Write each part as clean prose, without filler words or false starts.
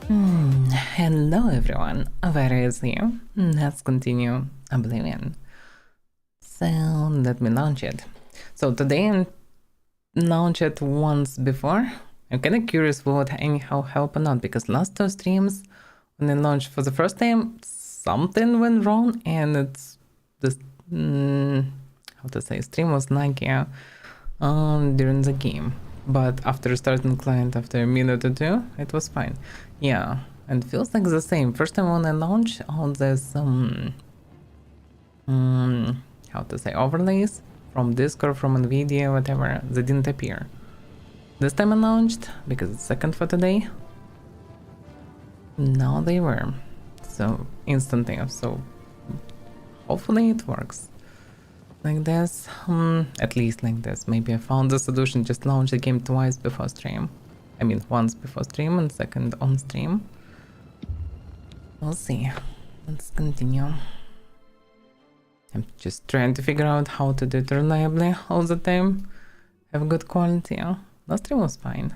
Hello everyone, Avaira is here. Let's continue Oblivion. So let me launch it. So today I launched it once before. I'm kinda curious would anyhow help or not, because last two streams when I launched for the first time, something went wrong and it's this how to say, stream was laggy during the game. But after starting client after a minute or two, it was fine. Yeah, and it feels like the same. First time when I launched, all this how to say, overlays from Discord, from Nvidia, whatever, they didn't appear. This time I launched, because it's second for today, now they were. So instantaneous, so hopefully it works. Like this, at least like this. Maybe I found the solution, just launch the game twice before stream. I mean, once before stream and second on stream. We'll see. Let's continue. I'm just trying to figure out how to do it reliably all the time. Have good quality. Last stream was fine.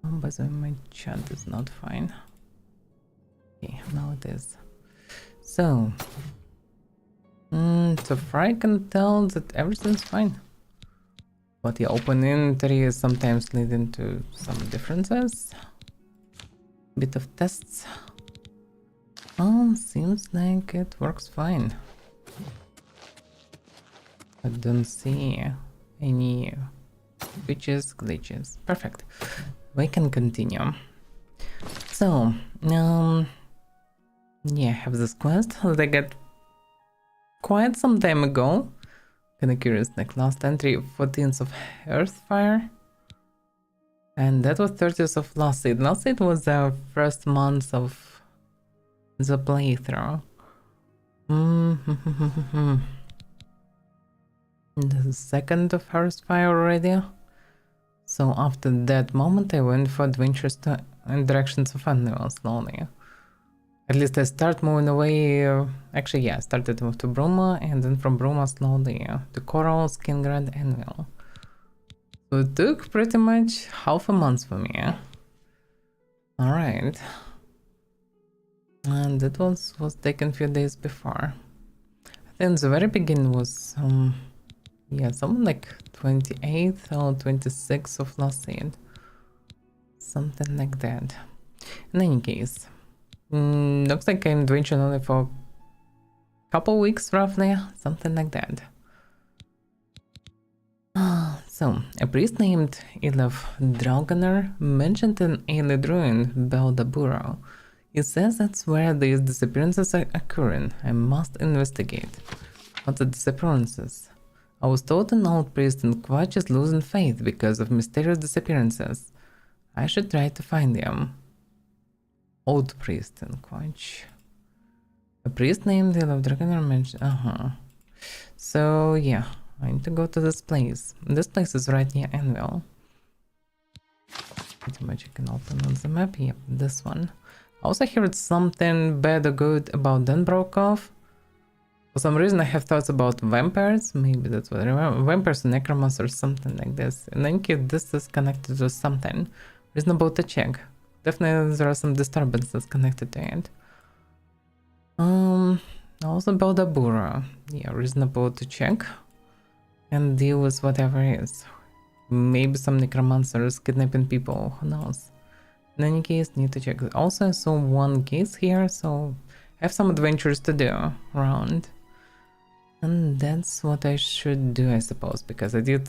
Oh, by the way, my chat is not fine. Okay, now it is. So far I can tell that everything's fine. But the open inventory is sometimes leading to some differences. Bit of tests. Seems like it works fine. I don't see any glitches. Perfect. We can continue. So, yeah, I have this quest that I got quite some time ago. Kinda curious, like last entry, 14th of Earthfire. And that was 30th of Last Seed. Last Seed was the first month of the playthrough. The second of Earthfire already. So after that moment I went for adventures in directions of Annual slowly. At least I start moving away, actually yeah, I started to move to Bruma and then from Bruma slowly to Coral, Skingrad, Anvil. So it took pretty much half a month for me. Alright. And it was taken a few days before. I think the very beginning was, yeah, something like 28th or 26th of last seed. Something like that. In any case. Looks like I'm adventuring only for a couple weeks roughly, something like that. So, a priest named Ilov Dragoner mentioned an alien ruin, Beldaburo. He says that's where these disappearances are occurring. I must investigate. What are disappearances? I was told an old priest in Quatch is losing faith because of mysterious disappearances. I should try to find them. Old priest in Quatch. A priest named Ilov Dragoner mentioned. So yeah, I need to go to this place. This place is right near Anvil. Pretty much you can open on the map. Yep, this one. I also heard something bad or good about Denbrokov. For some reason I have thoughts about vampires. Maybe that's what I remember. Vampires and necromancers or something like this. And I think this is connected to something reasonable to check. Definitely there are some disturbances connected to it. Also Beldabura. Yeah, reasonable to check. And deal with whatever is. Maybe some necromancers kidnapping people, who knows. In any case, need to check. Also I saw one case here, so I have some adventures to do around. And that's what I should do, I suppose, because I did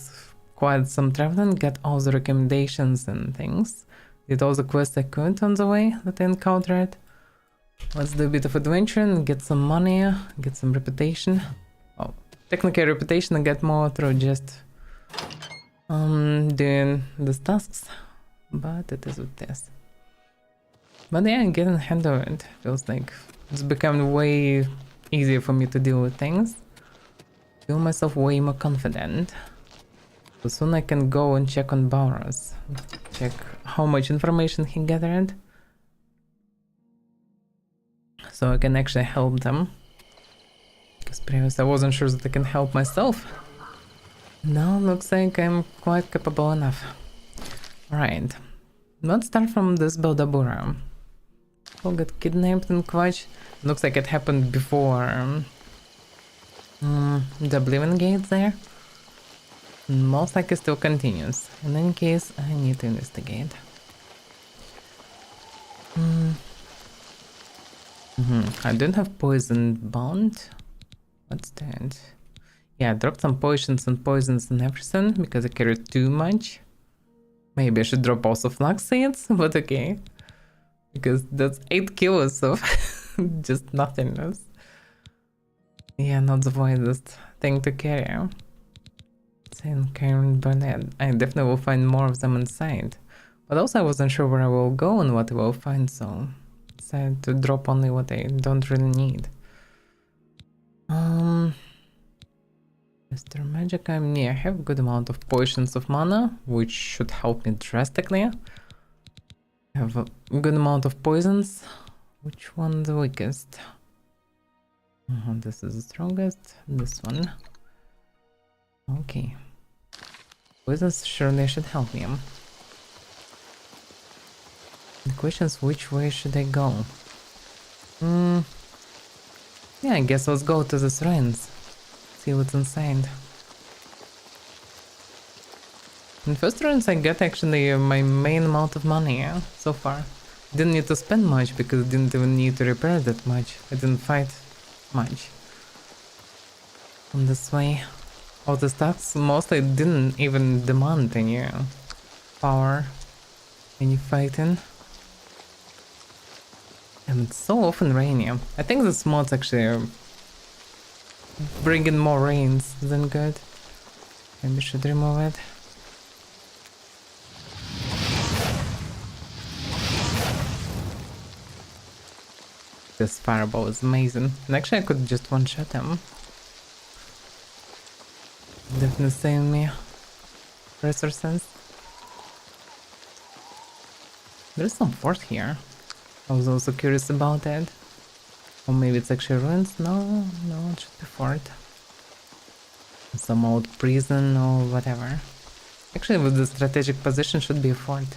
quite some traveling, get all the recommendations and things. Did all the quests I could on the way that I encountered. Let's do a bit of adventure and get some money, get some reputation. Oh, technically reputation I get more through just doing these tasks. But it is what it is. But yeah, getting a hand of it feels like it's become way easier for me to deal with things. Feel myself way more confident. So soon I can go and check on Boros. Check how much information he gathered. So I can actually help them. Because previously I wasn't sure that I can help myself. Now looks like I'm quite capable enough. Alright. Let's start from this Baldabura. People got kidnapped in Quatch. Looks like it happened before the Oblivion Gate there. Most likely still continues. In any case, I need to investigate. I don't have poison bond. What's that? Yeah, I dropped some potions and poisons and everything because I carried too much. Maybe I should drop also flax seeds, but okay. Because that's 8 kilos of just nothingness. Yeah, not the wisest thing to carry. Saying Karen Burnett. I definitely will find more of them inside. But also I wasn't sure where I will go and what I will find, so decided to drop only what I don't really need. Mr. Magic, I have a good amount of potions of mana, which should help me drastically. I have a good amount of poisons. Which one the weakest? This is the strongest. This one. Okay. Poisons surely should help me. The question is, which way should I go? Yeah, I guess let's go to the shrines. See what's inside. In first runs I got actually my main amount of money so far. Didn't need to spend much because I didn't even need to repair that much. I didn't fight much. On this way. All the stats mostly didn't even demand any power, any fighting. And it's so often rainy. I think this mod's actually bringing more rains than good. Maybe I should remove it. This fireball is amazing. And actually I could just one-shot him. Definitely saving me resources. There's some fort here. I was also curious about it. Or maybe it's actually ruins? No, it should be fort. Some old prison or whatever. Actually, with the strategic position should be a fort.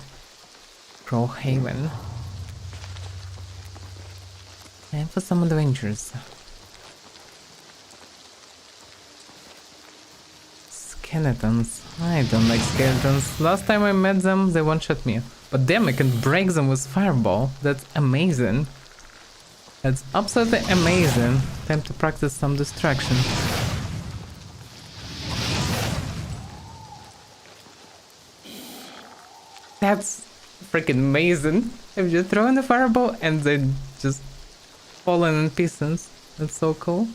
Crow Haven. And for some adventures. Skeletons. I don't like skeletons. Last time I met them, they one-shot me. But damn, I can break them with fireball. That's amazing. That's absolutely amazing. Time to practice some destruction. That's freaking amazing. I'm just throwing the fireball and they just falling in pieces. That's so cool.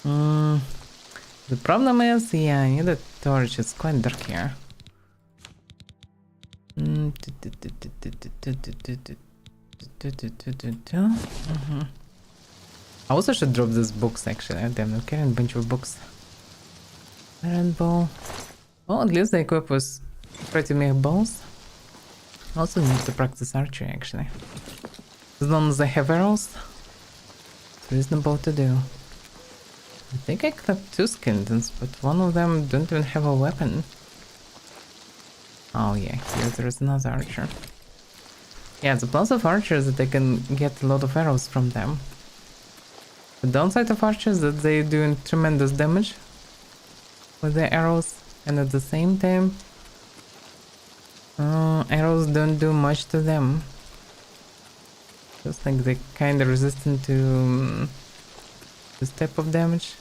The problem is, yeah, I need a torch. It's quite dark here. I also should drop these books actually. Damn, I'm carrying a bunch of books. Iron bow. Well, at least the equip was pretty make bows. Also need to practice archery actually. As long as I have arrows, it's reasonable to do. I think I got 2 skeletons, but one of them don't even have a weapon. Oh yeah, here there's another archer. Yeah, the plus of archers is that I can get a lot of arrows from them. The downside of archers is that they do tremendous damage with their arrows, and at the same time arrows don't do much to them. Just like they're kinda resistant to this type of damage.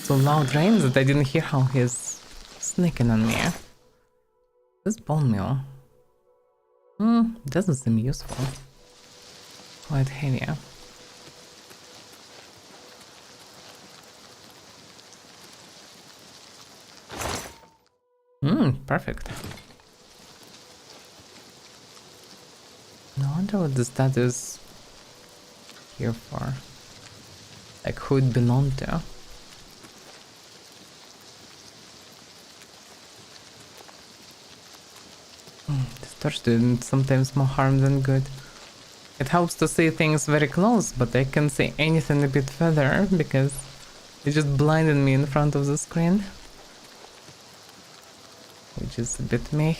So loud rain that I didn't hear how he's sneaking on me. This bone meal. Doesn't seem useful. Quite heavy. Perfect. No wonder what the stat is here for. Like who it belonged to. This torch did sometimes more harm than good. It helps to see things very close, but I can see anything a bit further because It just blinded me in front of the screen. Which is a bit meh.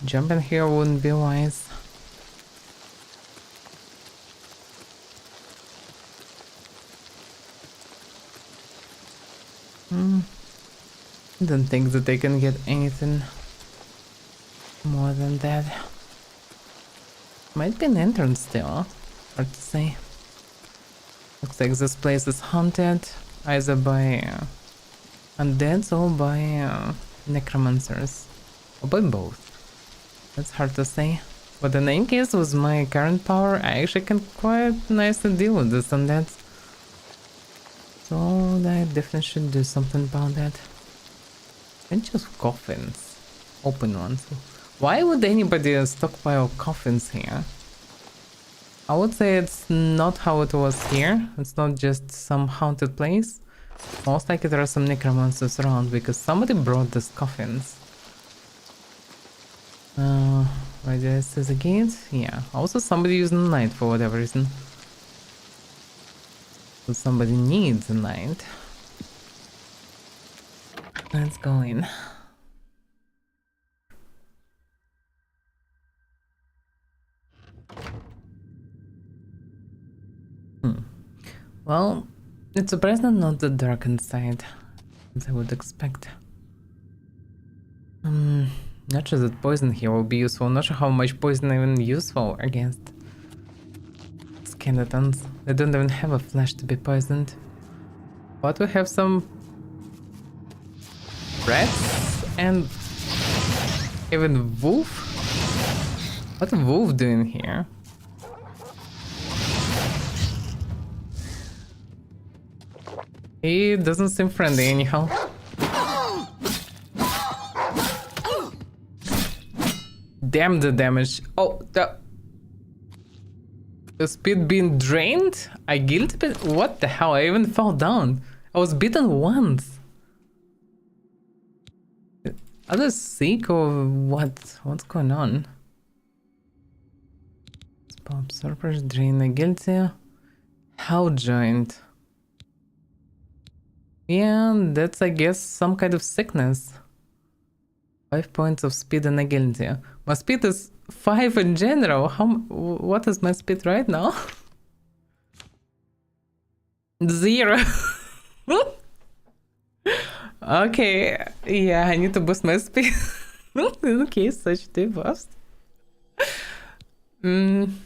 Jumping here wouldn't be wise. I don't think that they can get anything more than that. Might be an entrance still, hard to say. Looks like this place is haunted, either by undeads or by necromancers. Or by both. That's hard to say. But in any case, with my current power, I actually can quite nicely deal with this undeads. So I definitely should do something about that. Bunch of coffins. Open ones. Why would anybody stockpile coffins here? I would say it's not how it was here. It's not just some haunted place. Most likely there are some necromancers around because somebody brought these coffins. Right, did I see the gate? Yeah. Also somebody using the night for whatever reason. So somebody needs a night. Let's go in. Well, it's surprisingly not the dark inside, as I would expect. Not sure that poison here will be useful. Not sure how much poison even useful against skeletons. They don't even have a flesh to be poisoned. But we have some rats and even wolf. What's a wolf doing here? He doesn't seem friendly anyhow. Damn the damage. Oh, the speed being drained? I guilty bit. What the hell? I even fell down. I was beaten once. Are they sick or what? What's going on? Spell absorbers, drain the guilty. How joint? Yeah, that's I guess some kind of sickness. 5 points of speed and agility. My speed is 5 in general. What is my speed right now? 0. Okay, yeah, I need to boost my speed. In case such debuffs. Damn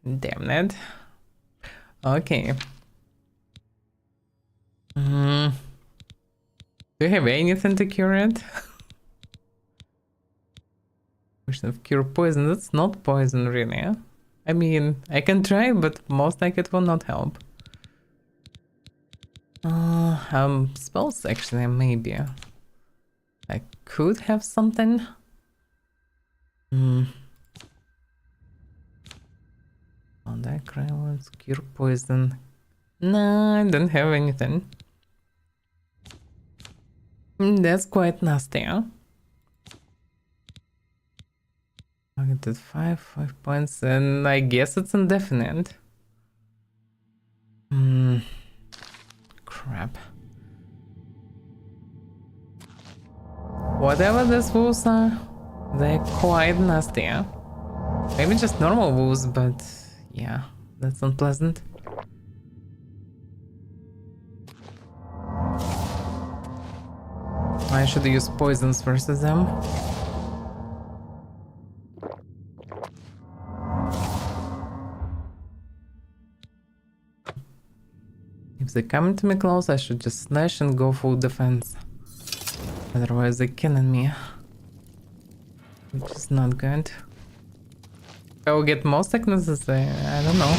it. Okay. Do you have anything to cure it? Of cure poison. That's not poison, really. I mean, I can try, but most likely it will not help. Spells actually, maybe. I could have something. Oh, that cry was cure poison. Nah, I don't have anything. That's quite nasty, huh? Targeted 5 points, and I guess it's indefinite. Crap. Whatever these wolves are, they're quite nasty, huh? Maybe just normal wolves, but yeah, that's unpleasant. I should use poisons versus them. If they come to me close, I should just slash and go full defense. Otherwise they're killing me. Which is not good. I will get more sicknesses, I don't know.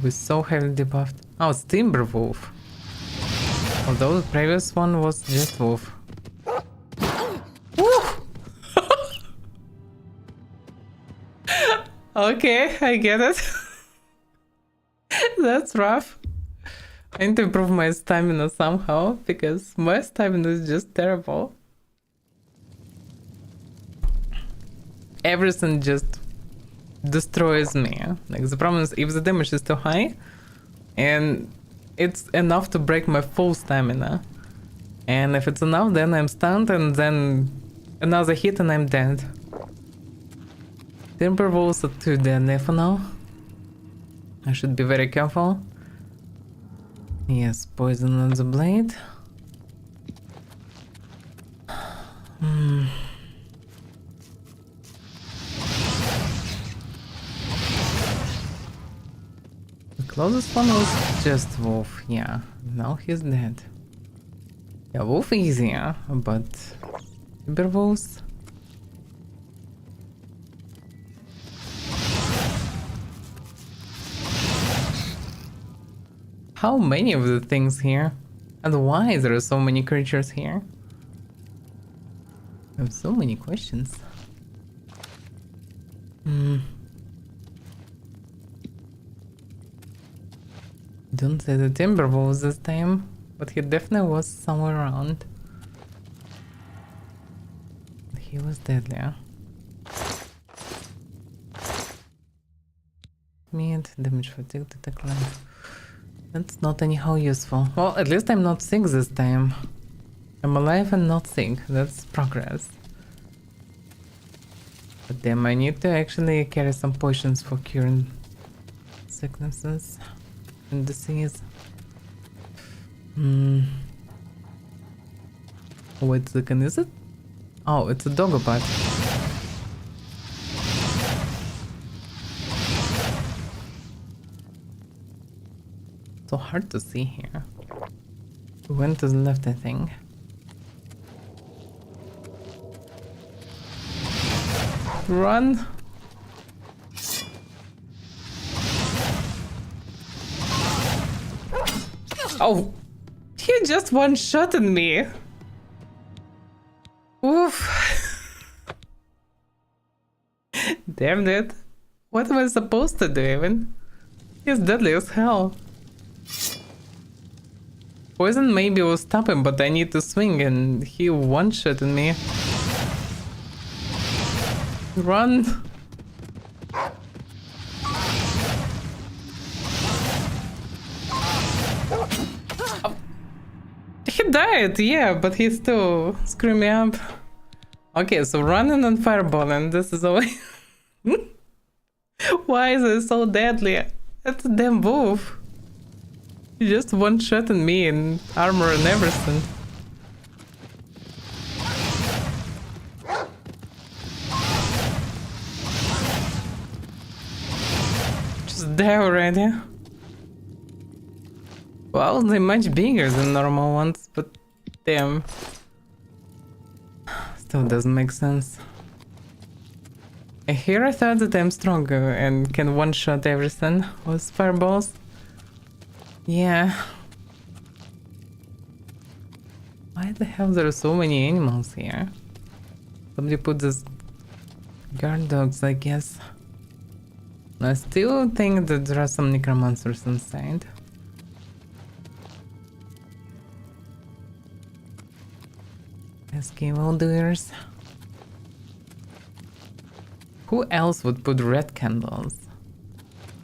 We're so heavily debuffed. Oh, it's Timber Wolf. Although the previous one was just Wolf. Okay, I get it. That's rough. I need to improve my stamina somehow, because my stamina is just terrible. Everything just destroys me. Like, the problem is, if the damage is too high, and it's enough to break my full stamina. And if it's enough, then I'm stunned, and then another hit and I'm dead. Timber wolves are too deadly for now. I should be very careful. Yes, poison on the blade. The closest one was just Wolf, yeah. Now he's dead. Yeah, Wolf easier, but Timber wolves. How many of the things here? And why there are so many creatures here? I have so many questions. Don't say the Timberwolves this time, but he definitely was somewhere around. He was deadly. Mid, damage fatigue, detect life. That's not anyhow useful. Well, at least I'm not sick this time. I'm alive and not sick. That's progress. But damn, I need to actually carry some potions for curing sicknesses and disease. Wait a second, is it? Oh, it's a Dogobot. So hard to see here. We went to the left, I think. Run! Oh! He just one-shotted me! Oof! Damn it! What am I supposed to do even? He's deadly as hell. Poison maybe will stop him, but I need to swing and he one-shotted me. Run! Oh. He died, yeah, but he's still screwing me up. Okay, so running and fireballing, this is all. Why is it so deadly? That's a damn wolf. He just one-shotted me in armor and everything. Just die already. Well, they're much bigger than normal ones, but damn. Still doesn't make sense. Here I thought that I'm stronger and can one-shot everything with fireballs. Yeah. Why the hell there are so many animals here? Somebody put this guard dogs, I guess. I still think that there are some necromancers inside. Escape doers. Who else would put red candles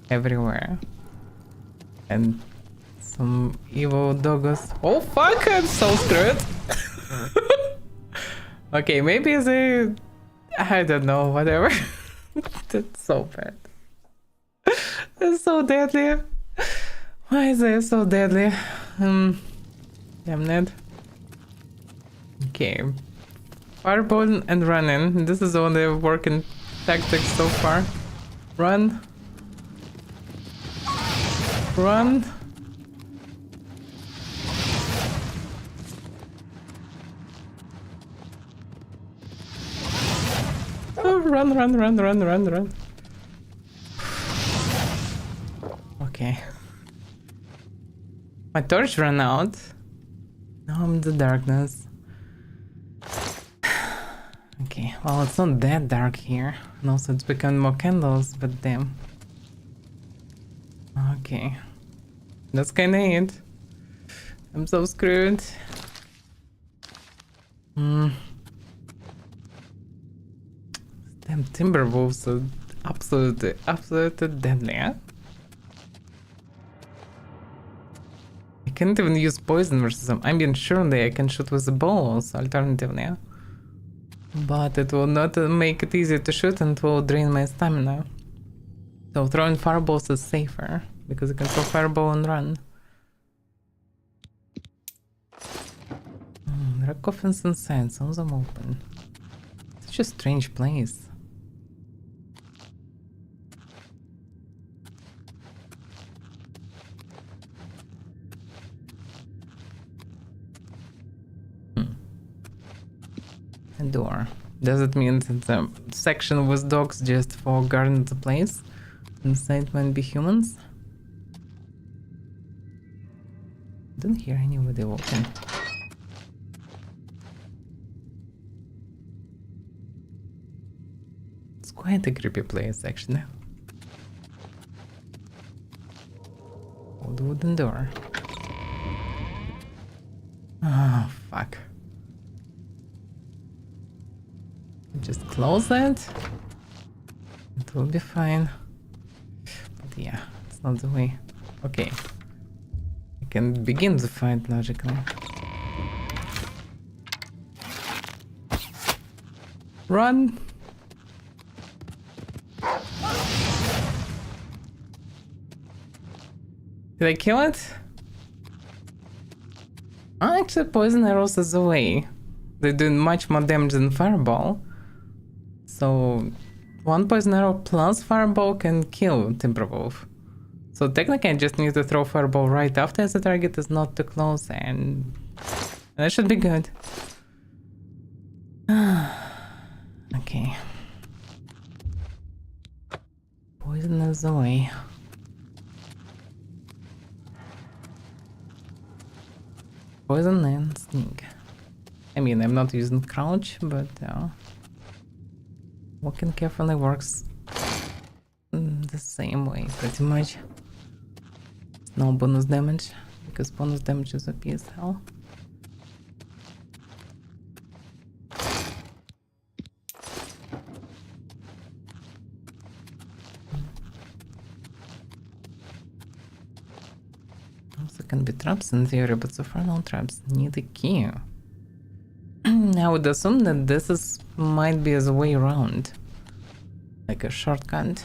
everywhere? And some evil doggos. Oh fuck, I'm so screwed. Okay, maybe they... I don't know, whatever. That's so bad. It's so deadly. Why is it so deadly? Damn it. Okay. Fireball and running. This is all the working tactics so far. Run. Run. Oh, run. Okay. My torch ran out. Now I'm in the darkness. Okay, well, it's not that dark here. And also it's becoming more candles, but damn. Okay. That's kinda it. I'm so screwed. Damn Timberwolves are absolutely deadly, huh? I can't even use poison versus them. I mean, surely I can shoot with the balls alternatively, yeah? But it will not make it easy to shoot and it will drain my stamina. So throwing fireballs is safer, because you can throw fireball and run. There are coffins inside, some of them open. Such a strange place. A door. Does it mean that the section with dogs just for guarding the place? Inside might be humans? Don't hear anybody walking. It's quite a creepy place, actually. Old wooden door. Oh, fuck. Just close it. It will be fine. But yeah, it's not the way. Okay. I can begin the fight logically. Run! Did I kill it? Oh, actually, poison arrows is the way. They do much more damage than fireball. So, one poison arrow plus fireball can kill Timberwolf. So technically I just need to throw fireball right after the target is not too close, and that should be good. Okay. Poison is away. Poison and sneak. I mean, I'm not using crouch, but walking carefully works the same way, pretty much. No bonus damage, because bonus damage is OP as hell. Also can be traps in theory, but so far no traps. Need a key. I would assume that this might be the way around. Like a shortcut.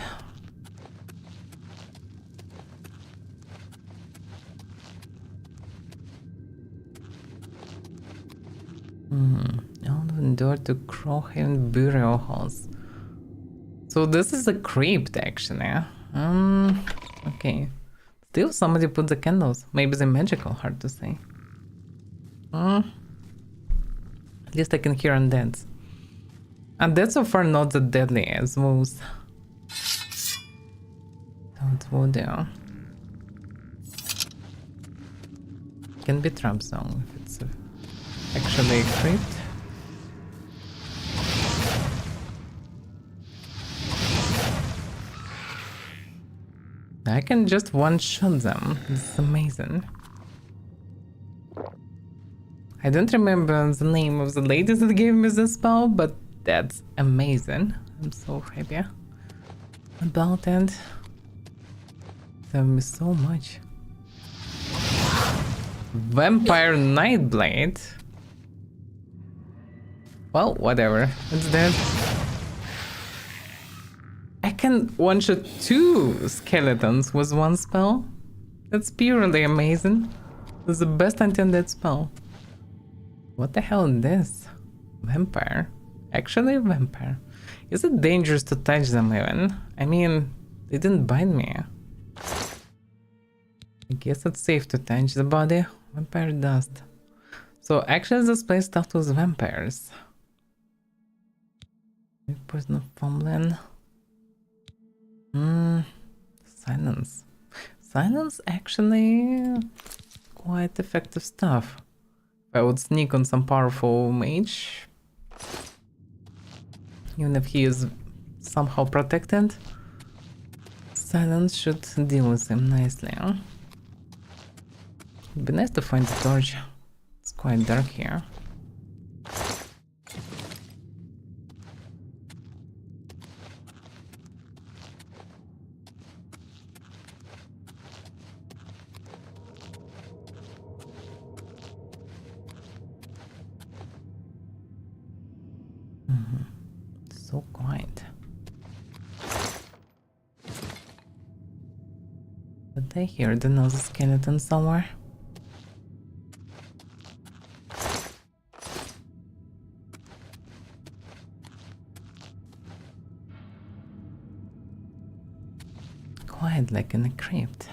Open door to Crowhaven Burial House. So this is a crypt actually. Okay. Still somebody put the candles. Maybe they're magical, hard to say. At least I can hear undeads. Undeads so far not that deadly as most. Don't go there. Can be trap zone if it's actually a crypt. I can just one-shot them. This is amazing. I don't remember the name of the lady that gave me the spell, but that's amazing. I'm so happy about it. Thank me so much. Vampire Nightblade. Well, whatever. It's dead. I can one-shot 2 skeletons with one spell. That's purely amazing. This is the best undead spell. What the hell is this? Vampire? Actually a vampire. Is it dangerous to touch them even? I mean, they didn't bite me. I guess it's safe to touch the body. Vampire dust. So actually this place starts with vampires. Poison of Farmland. Silence. Silence actually quite effective stuff. If I would sneak on some powerful mage, even if he is somehow protected, silence should deal with him nicely. Huh? It'd be nice to find the torch. It's quite dark here. So quiet. But I hear another skeleton somewhere. Quiet like in a crypt.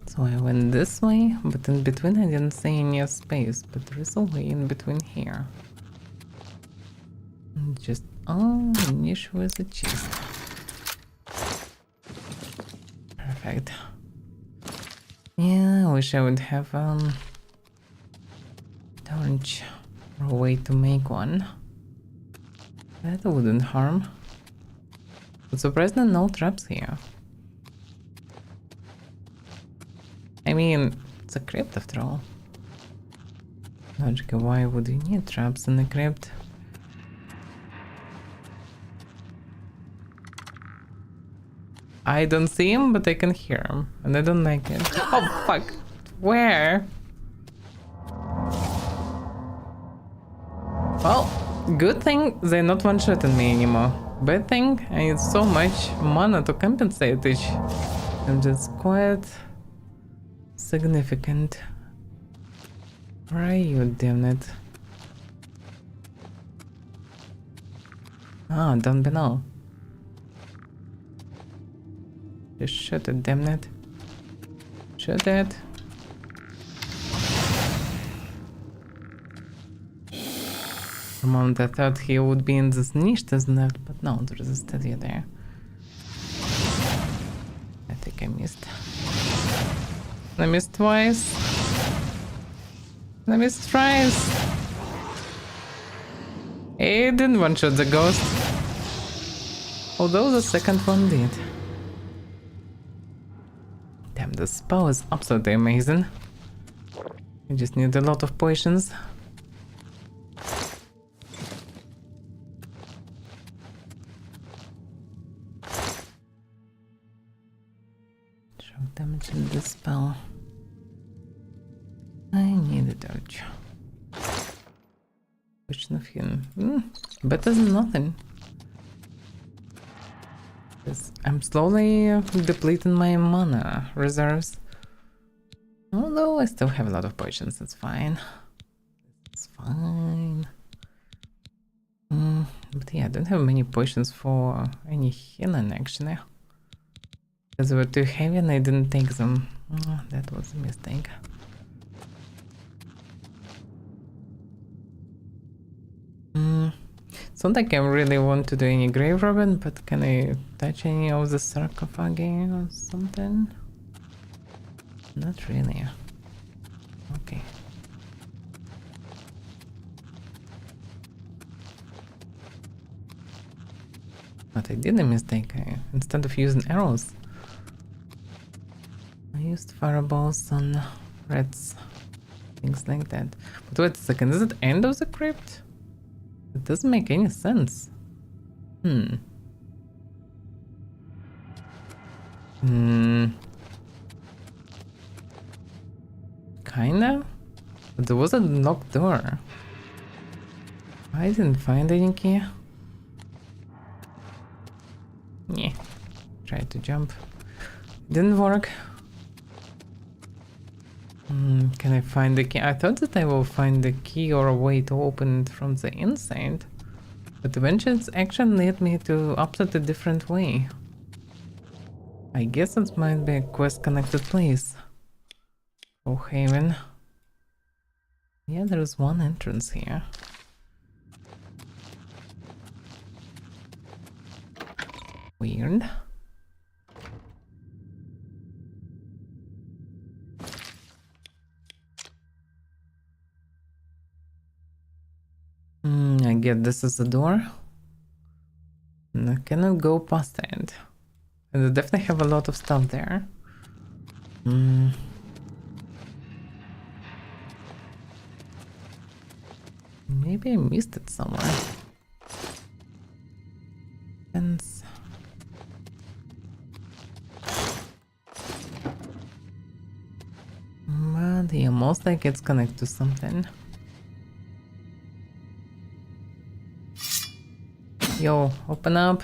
So I went this way, but in between I didn't see any space, but there is a way in between here. And just, oh, niche with a chest. Perfect. Yeah, I wish I would have torch or a way to make one. That wouldn't harm. But surprisingly no traps here. I mean, it's a crypt after all. Logically, why would you need traps in a crypt? I don't see him, but I can hear him, and I don't like it. Oh fuck! Where? Well, good thing they're not one-shotting me anymore. Bad thing, I need so much mana to compensate each. And it's quite significant. Where are you, damn it? Ah, down below. Just shoot it, damn it. Shoot it. For a moment I thought he would be in this niche that's left, but no, there is a steady there. I think I missed. I missed twice. I missed twice. It didn't one-shot the ghost. Although the second one did. Damn, this spell is absolutely amazing. You just need a lot of potions. Shock damage in this spell. I need a torch. Potion of healing. Better than nothing. Yes, I'm slowly depleting my mana reserves. Although I still have a lot of potions, it's fine. It's fine. But yeah, I don't have many potions for any healing actually. Because they were too heavy and I didn't take them. That was a mistake. It's not like I really want to do any grave robbing, but can I touch any of the sarcophagi or something? Not really. Okay. But I did a mistake. Instead of using arrows, I used fireballs on rats. Things like that. But wait a second, is it end of the crypt? It doesn't make any sense. Kinda? But there was a locked door. I didn't find any key. Yeah. Tried to jump. Didn't work. Can I find the key? I thought that I will find the key or a way to open it from the inside. But eventually its action led me to absolutely different way. I guess it might be a quest connected place. Oh, Haven. Yeah, there's one entrance here. Weird. I get this is the door. And I cannot go past it. And I definitely have a lot of stuff there. Maybe I missed it somewhere. Fence. But yeah, most like it's connected to something. Yo, open up.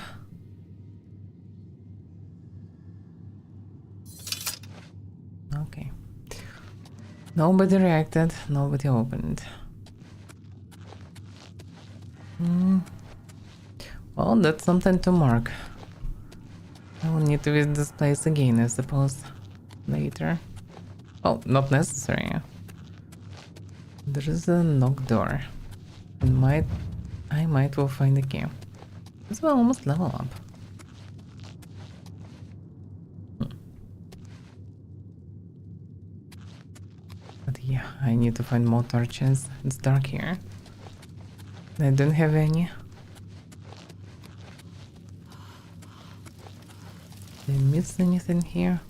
Okay. Nobody reacted, nobody opened. Well, that's something to mark. I will need to visit this place again, I suppose. Later. Oh, not necessary. There is a knocked door. I might will find a key. This will almost level up. But yeah, I need to find more torches. It's dark here. I don't have any. Did I miss anything here?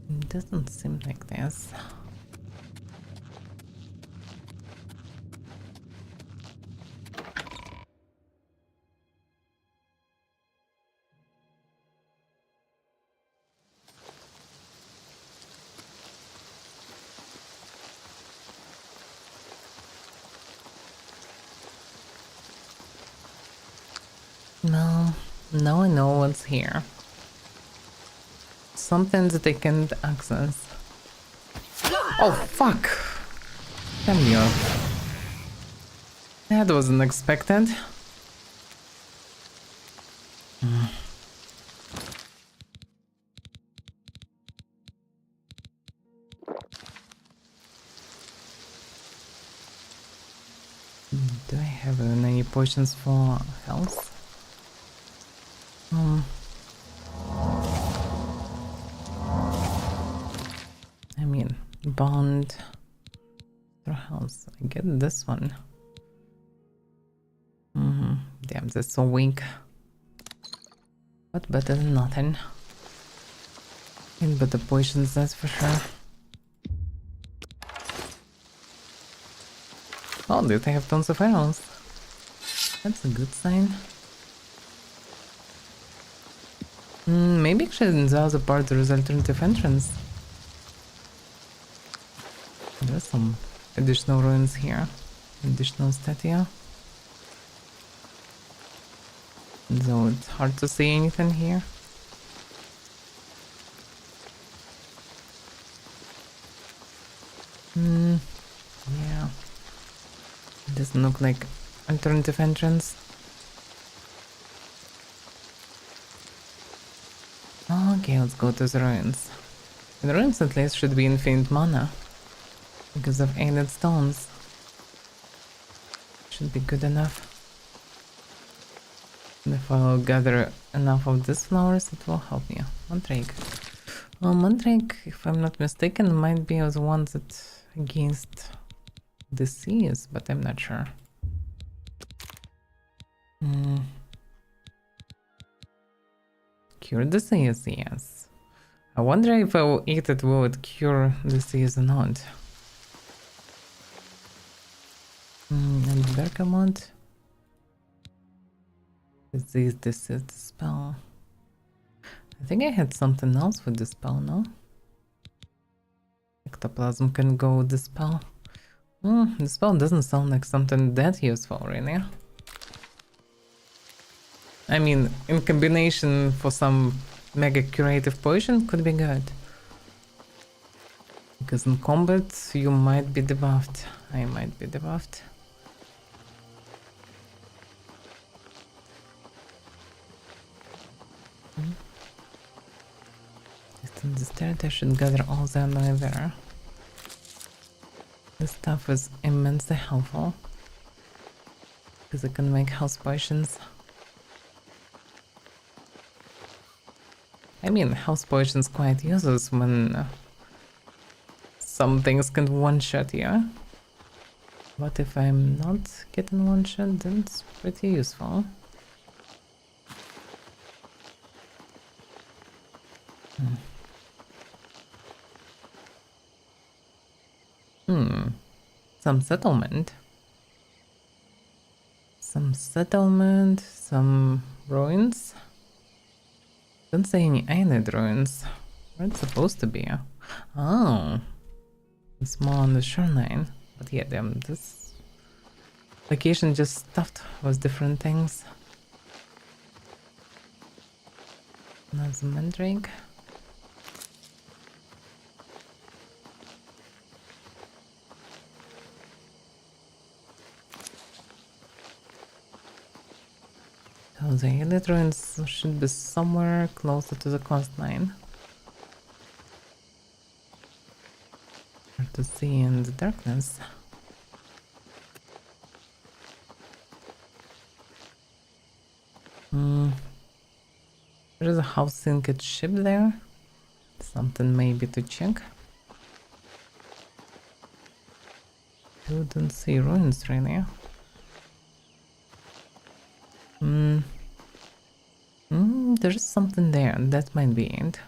It doesn't seem like this. No, now I know what's here. Something that I can't access. Oh, fuck! Damn you. That wasn't expected. Do I have any potions for health? I mean, bond for health. I get this one. Damn, that's so weak. But better than nothing. And better potions, that's for sure. Oh, dude, I have tons of arrows. That's a good sign. Maybe actually in the other part there is alternative entrance. There's some additional ruins here. Additional statue. Though it's hard to see anything here. Yeah. It doesn't look like alternative entrance. Okay, let's go to the ruins. The ruins at least should be infinite mana. Because of aided stones. Should be good enough. And if I'll gather enough of these flowers, it will help me. Mandrake. Well, Mandrake, if I'm not mistaken, might be the one that against disease, but I'm not sure. Cure disease, yes. I wonder if I will eat it, will it cure disease or not? And Bergamot. Disease, this is the spell. I think I had something else with the spell, no? Ectoplasm can go with the spell. The spell doesn't sound like something that useful, really. I mean, in combination for some mega curative potion could be good. Because in combat you might be debuffed. I might be debuffed. Just in this turret I should gather all the Avaira. This stuff is immensely helpful. Because I can make health potions. I mean, health potions quite useless when some things can one-shot you. What if I'm not getting one shot? Then it's pretty useful. Some settlement. Some ruins. Don't say any island ruins. Where it's supposed to be. Oh. It's more on the shoreline. But yeah, damn, this location just stuffed with different things. Another mandrake. So the island ruins should be somewhere closer to the coastline. Hard to see in the darkness. There is a half-sinking ship there. Something maybe to check. You don't see ruins really. There's something there. That might be it.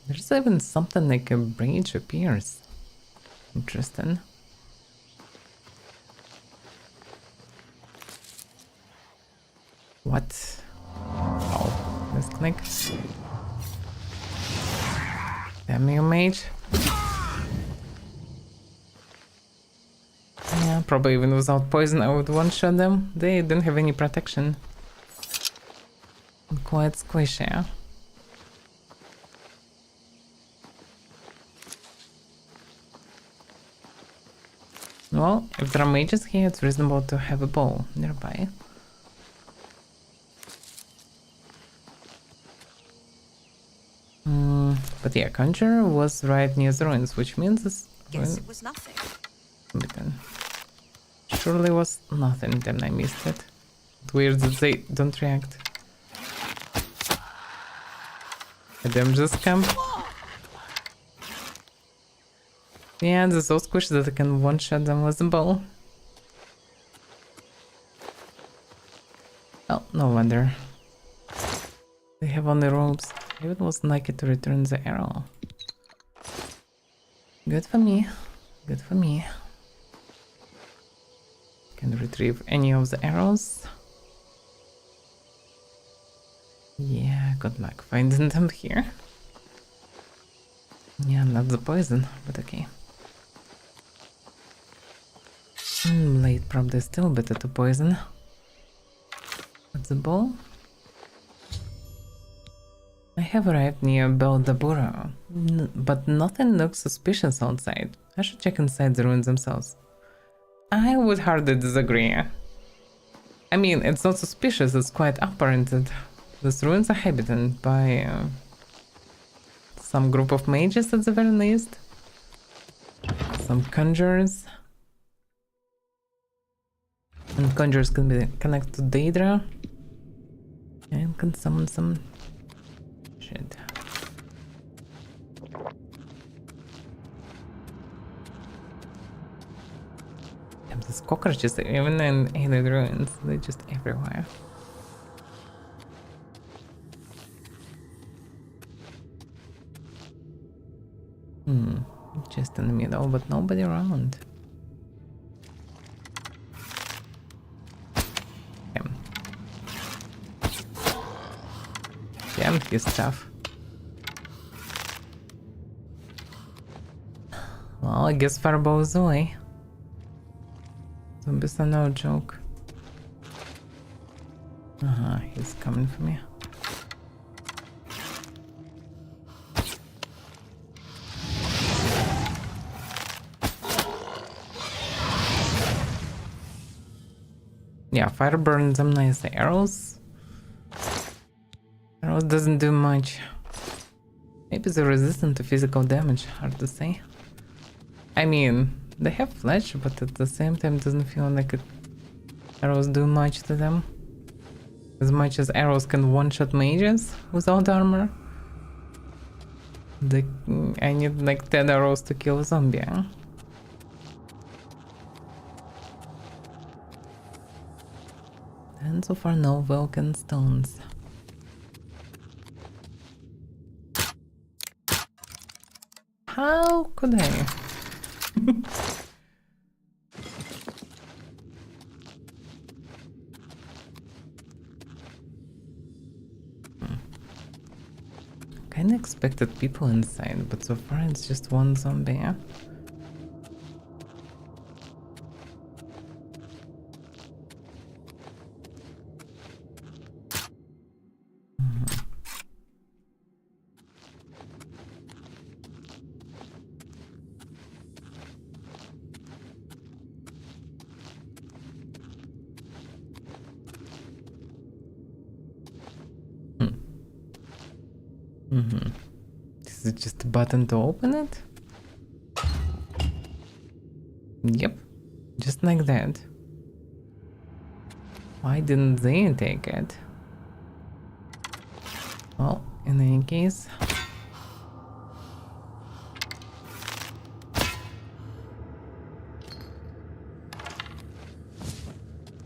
There's even something like a bridge appears. Interesting. What? Oh, let's click. Damn you, mage. Yeah, probably even without poison I would one-shot them. They don't have any protection. Quite squishy. Well, if there are mages here, it's reasonable to have a bow nearby. But yeah, Conjurer was right near the ruins, which means this... Guess it was nothing. Surely was nothing, then I missed it. It's weird that they don't react. Them just camp. Yeah, they're so squishy that I can one-shot them with a bow. Oh, no wonder. They have only ropes. Maybe it was lucky to return the arrow. Good for me. Good for me. Can retrieve any of the arrows. Yeah, good luck finding them here. Yeah, not the poison, but okay. Blade probably still better to poison. What's the ball? I have arrived near Beldabura, but nothing looks suspicious outside. I should check inside the ruins themselves. I would hardly disagree. I mean, it's not suspicious, it's quite apparent that these ruins are inhabited by some group of mages at the very least. Some conjurers. And conjurers can be connected to Daedra. And can summon some shit. Damn, these cockroaches, even in alien ruins, they're just everywhere. Just in the middle, but nobody around. Damn, he's tough. Well, I guess fireball is away. Zombies are no joke. He's coming for me. Yeah, fire burns them nice arrows. Arrows doesn't do much. Maybe they're resistant to physical damage, hard to say. I mean, they have flesh, but at the same time it doesn't feel like arrows do much to them. As much as arrows can one-shot mages without armor. I need like 10 arrows to kill a zombie. Huh? And so far no Vulcan stones. How could I? Kinda expected people inside, but so far it's just one zombie. Yeah? Is it just a button to open it? Yep, just like that. Why didn't they take it? Well, in any case...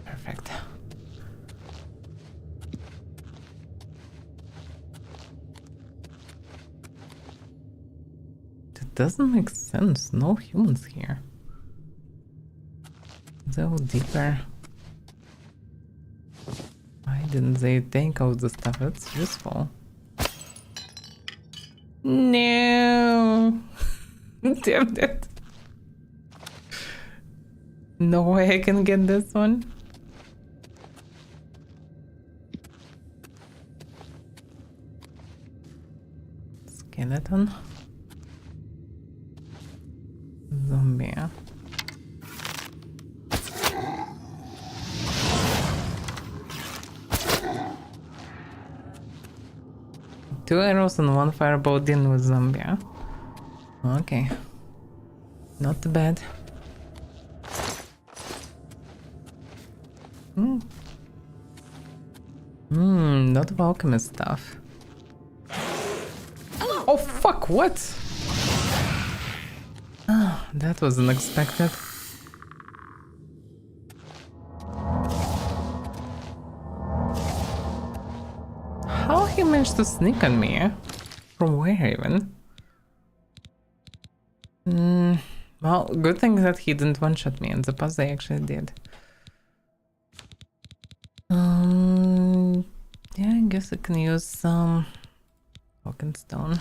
Perfect. That doesn't make sense, no humans here. Go deeper. Why didn't they take out the stuff that's useful? No! Damn it. No way I can get this one. Skeleton. Zombie. 2 arrows and 1 fireball in with zombie. Huh? Okay. Not too bad. Not of alchemist stuff. Oh fuck, what? Ah, that was unexpected. How he managed to sneak on me? From where even? Well, good thing that he didn't one-shot me. In the past they actually did. Yeah, I guess I can use some Vulcan stone.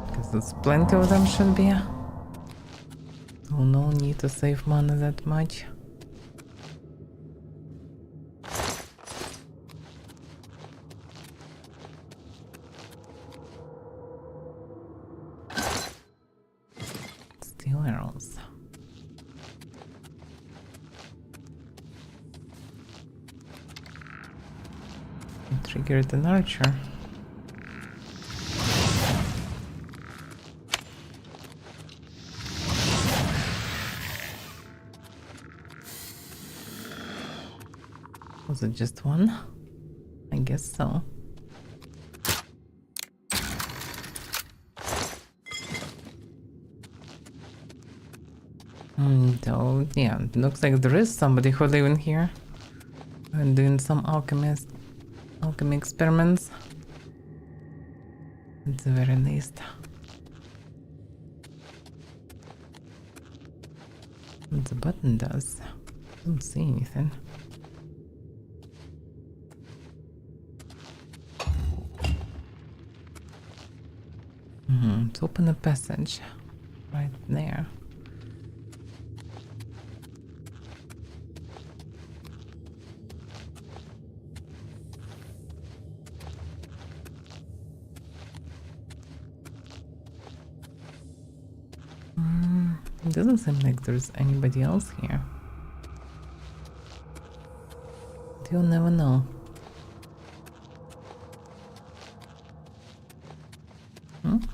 Because there's plenty of them should be. Oh, no need to save mana that much. Steel arrows. Triggered an archer. Was it just one? I guess so. Though, yeah, it looks like there is somebody who live in here and doing some alchemy experiments. At the very least. What the button does? I don't see anything. Let's open a passage right there. It doesn't seem like there's anybody else here. You never know.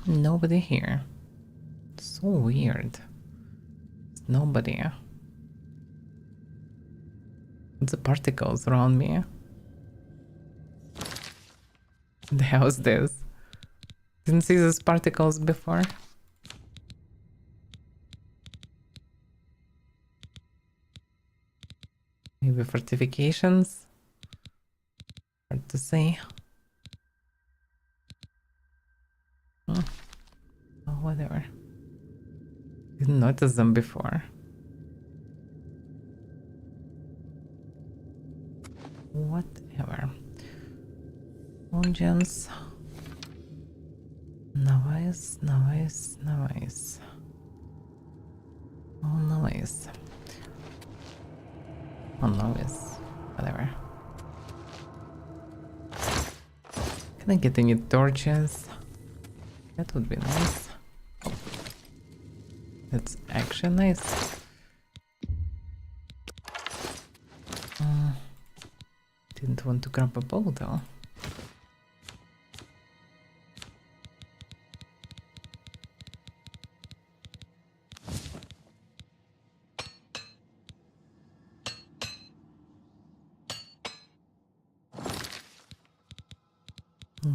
Nobody here. So weird. Nobody. The particles around me. The hell is this? Didn't see these particles before. Maybe fortifications? Hard to say. Oh, whatever. Didn't notice them before. Whatever. Gems. Nice, nice, nice. Oh, nice. Oh, nice. Whatever. Can I get any torches? That would be nice. That's actually nice. Didn't want to grab a bow though.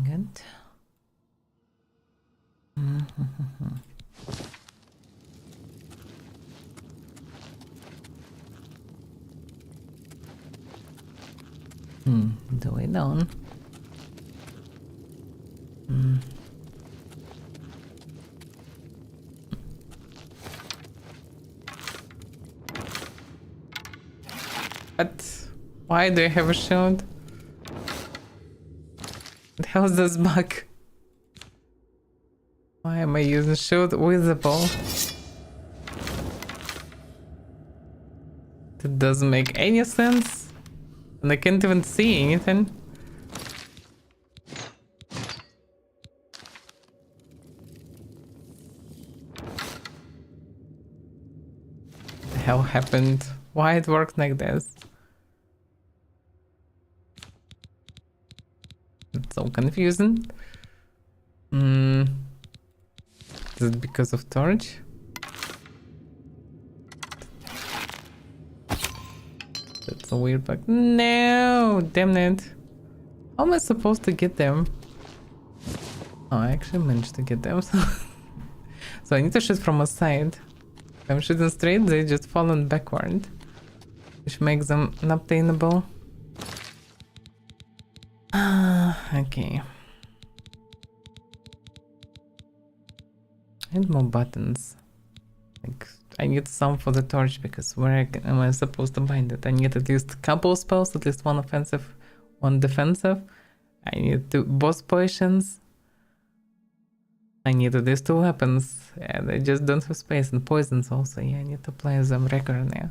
Good. The way down. What? Why do I have a shield? What the hell is this bug? Why am I using shield with the bow? That doesn't make any sense. And I can't even see anything. What the hell happened? Why it worked like this? It's so confusing. Is it because of torch? That's a weird bug. No! Damn it. How am I supposed to get them? Oh, I actually managed to get them. So I need to shoot from a side. If I'm shooting straight, they just fallen backward. Which makes them unobtainable. Okay. I need more buttons. Like, I need some for the torch because where am I supposed to bind it? I need at least a couple spells, at least one offensive, one defensive. I need two boss potions. I need at least 2 weapons, and I just don't have space. And poisons also, yeah, I need to play them regularly.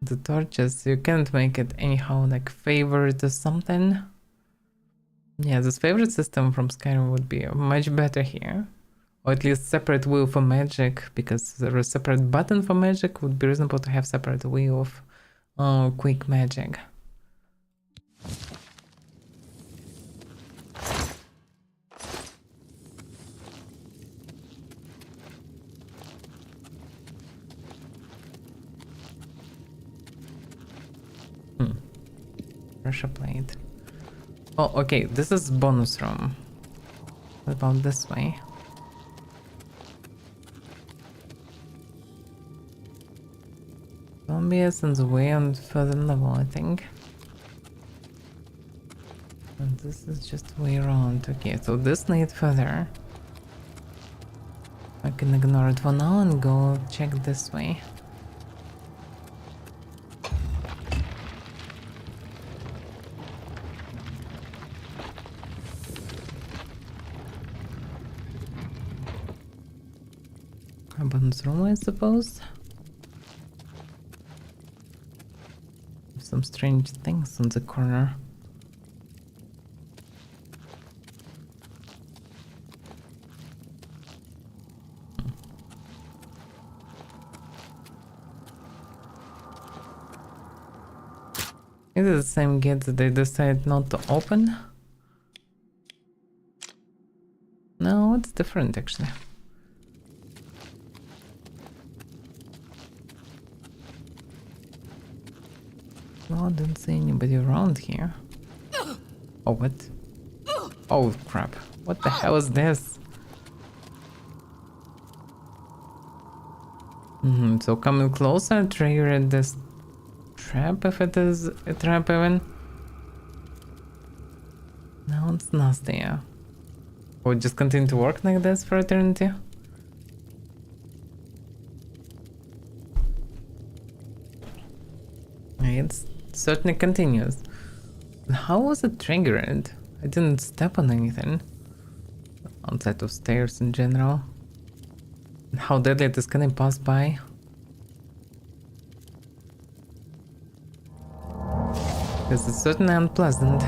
The torches, you can't make it anyhow like favorite or something. Yeah, this favorite system from Skyrim would be much better here. Or at least separate wheel for magic, because there is a separate button for magic. Would be reasonable to have separate wheel of quick magic. Pressure plate. Oh, okay, this is bonus room. What about this way? Zombie essence way on further level, I think. And this is just way around. Okay, so this needs further. I can ignore it for now and go check this way. Abundance room, I suppose. Some strange things on the corner. Is it the same gate that they decided not to open? No, it's different actually. No, I don't see anybody around here. Oh, what? Oh, crap. What the hell is this? So coming closer, triggered this trap, if it is a trap even. No, it's nasty, yeah. Would just continue to work like this for eternity? It certainly continues. How was it triggered? I didn't step on anything. Outside of stairs in general. How deadly this can pass by? This is certainly unpleasant.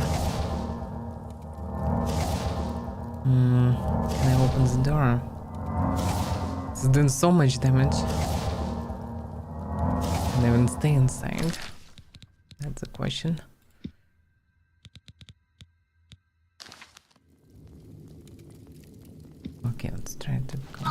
Can I open the door? It's doing so much damage. Can I even stay inside? That's a question. Okay, let's try to go.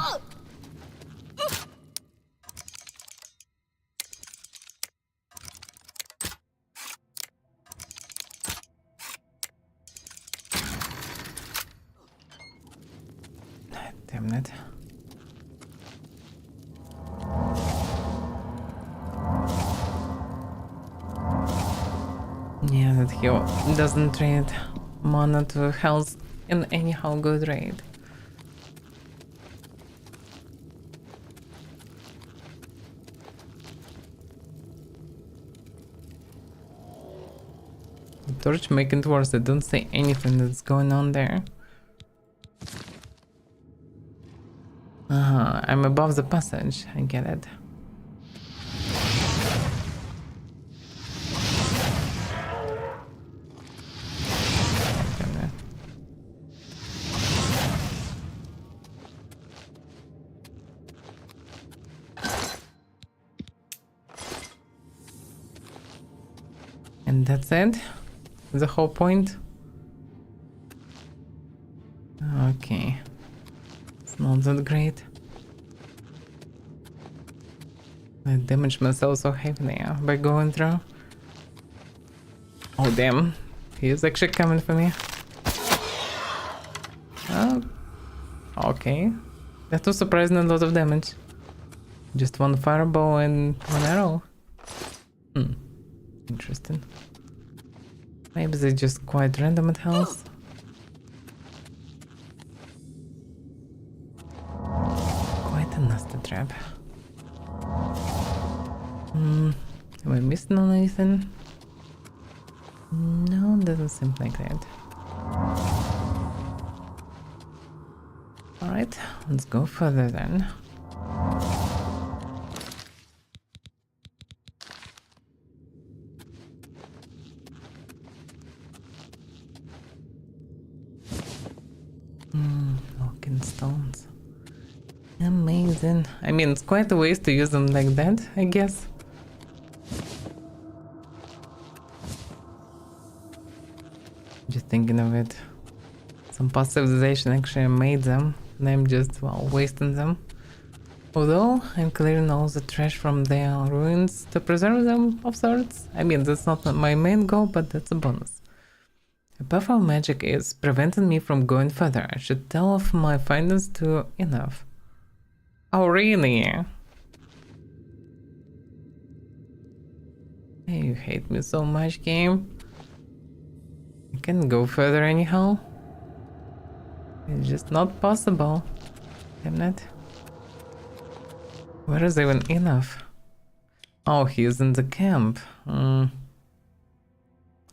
Damn it. Yeah, that hero doesn't trade mana to health in anyhow good rate. The torch making it worse. I don't see anything that's going on there. I'm above the passage. I get it. And that's it? The whole point? Okay. It's not that great. I damaged myself so heavily by going through. Oh damn. He is actually coming for me. Oh. Okay. That was surprisingly a lot of damage. Just one fireball and one arrow. Interesting. Maybe they're just quite random at health. Quite a nasty trap. Am I missing on anything? No, doesn't seem like that. Alright, let's go further then. Walking stones. Amazing. I mean, it's quite a waste to use them like that, I guess. Just thinking of it. Some past civilization actually made them, and I'm just, well, wasting them. Although, I'm clearing all the trash from their ruins to preserve them of sorts. I mean, that's not my main goal, but that's a bonus. A powerful magic is preventing me from going further. I should tell of my findings to enough. Oh, really? Hey, you hate me so much, game. I can't go further anyhow. It's just not possible. Damn it. Where is even enough? Oh, he's in the camp.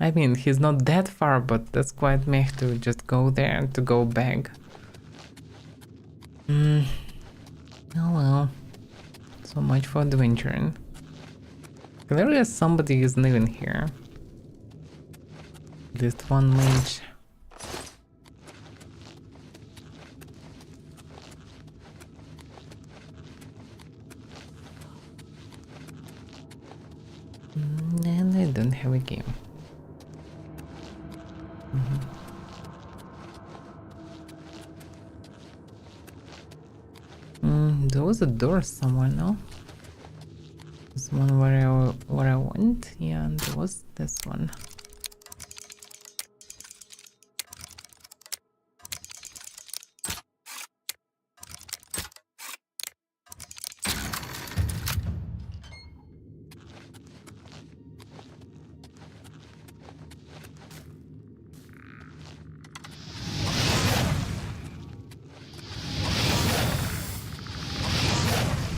I mean, he's not that far, but that's quite meh to just go there and to go back. Oh well. So much for adventuring. Clearly somebody is living here. At least one mage. And I don't have a game. was a door somewhere, no? This one where I went? Yeah, and there was this one.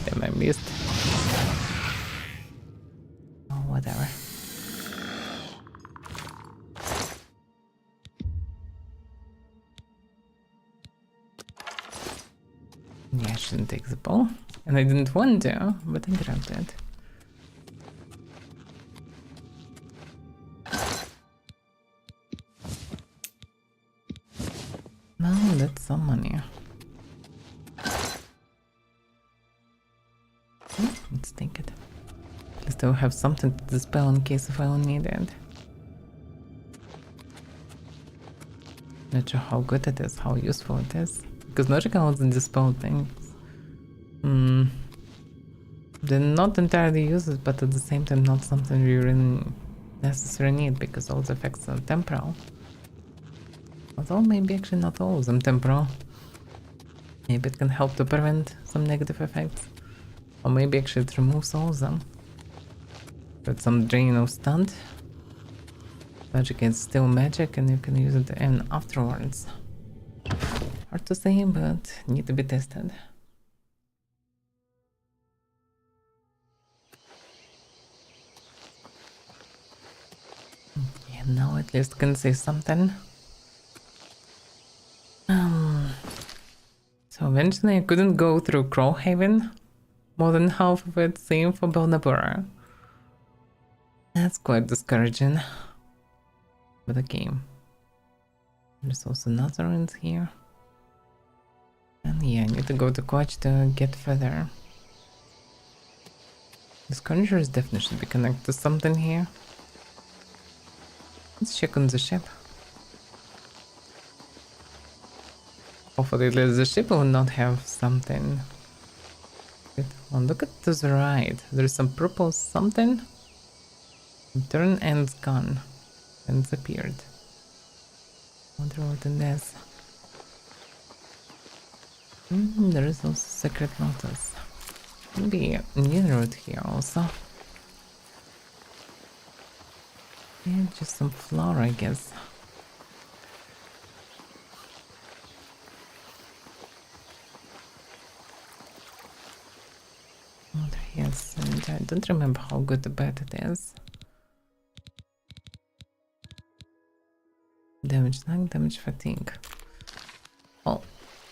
Damn, I missed. Oh, whatever. Yeah, I shouldn't take the ball. And I didn't want to, but I grabbed it. No, that's some money. Let's take it. At least I'll have something to dispel in case if I will need it. Not sure how good it is, how useful it is. Because magic can also dispel things. They're not entirely useless, but at the same time not something we really necessarily need because all the effects are temporal. Although maybe actually not all of them temporal. Maybe it can help to prevent some negative effects. Or maybe actually it removes all of them. But some drain of stunt. Magic is still magic and you can use it even afterwards. Hard to say, but need to be tested. Yeah, now at least can say something. So eventually I couldn't go through Crowhaven. More than half of it, same for Belnabura. That's quite discouraging. But okay. There's also another ruins here. And yeah, I need to go to Quatch to get further. This conjurers definitely should be connected to something here. Let's check on the ship. Hopefully the ship will not have something. Oh, look at to the right. There's some purple something. Turn and it's gone. And it's appeared. Wonder what it is. There is also secret notice. Maybe a new route here also. Yeah, just some flour, I guess. Yes, and I don't remember how good the bat it is. Damage lag, damage fatigue. Well,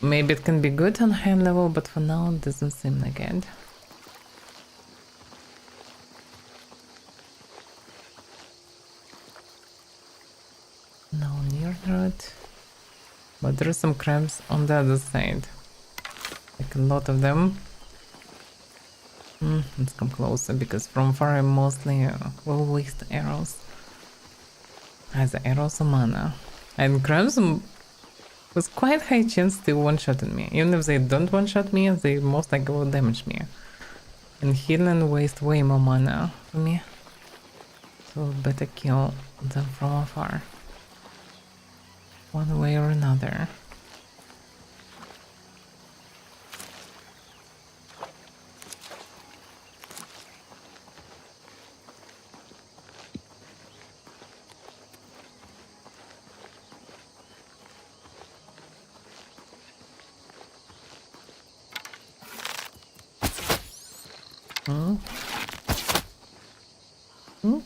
maybe it can be good on high level, but for now it doesn't seem like it. No near route. But there are some crabs on the other side. Like a lot of them. Let's come closer because from far I mostly will waste arrows. Either arrows or mana. And crabs with quite high chance they one-shotted me. Even if they don't one-shot me, they most likely will damage me. And healing waste way more mana for me. So better kill them from afar. One way or another.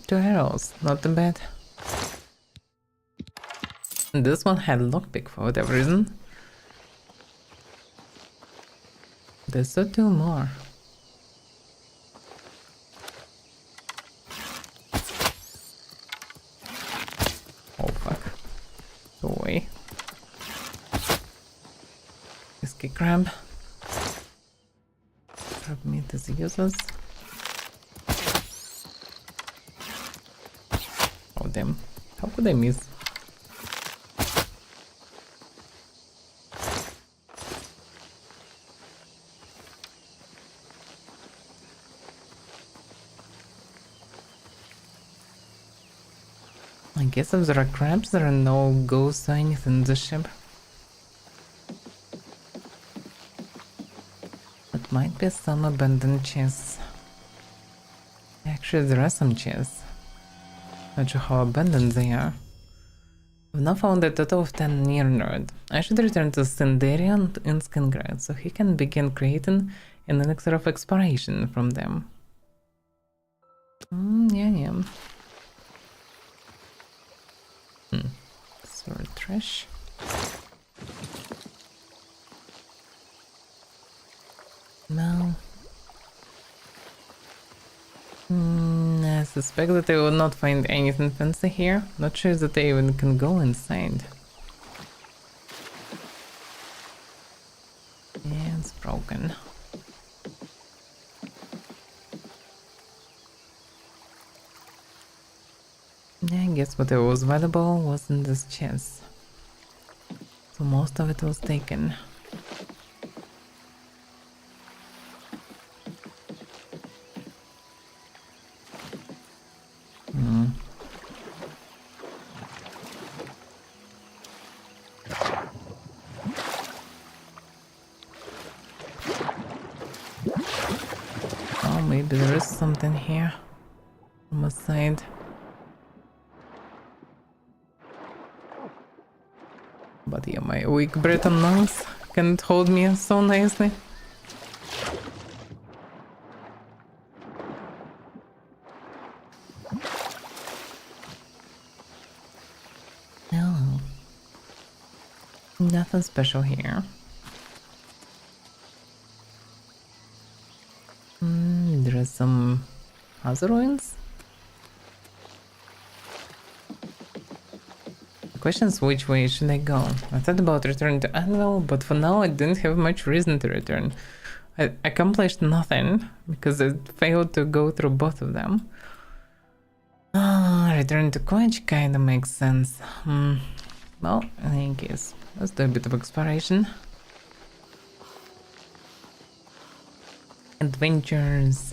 Two arrows, not too bad. And this one had lockpick for whatever reason. There's still two more. Oh fuck. Go away. Risky crab. Crab meat is useless. Oh damn. How could I miss? I guess if there are crabs, there are no ghosts or anything in the ship. It might be some abandoned chests. Actually, there are some chests. Not sure how abandoned they are. I've now found a total of 10 near nerd. I should return to Sindarian in Skingrad so he can begin creating an elixir of exploration from them. Yeah. Sword trash. No. I suspect that I will not find anything fancy here. Not sure that I even can go inside. Yeah, it's broken. Yeah, I guess whatever was valuable was in this chest. So most of it was taken. Oh, maybe there is something here on the side. But yeah, my weak Breton lungs can't hold me so nicely. No. Nothing special here. There are some other ruins. The question is, which way should I go? I thought about returning to Anvil, but for now I didn't have much reason to return. I accomplished nothing because I failed to go through both of them. Return to Koich kinda makes sense. Well, in any case, let's do a bit of exploration. Adventures.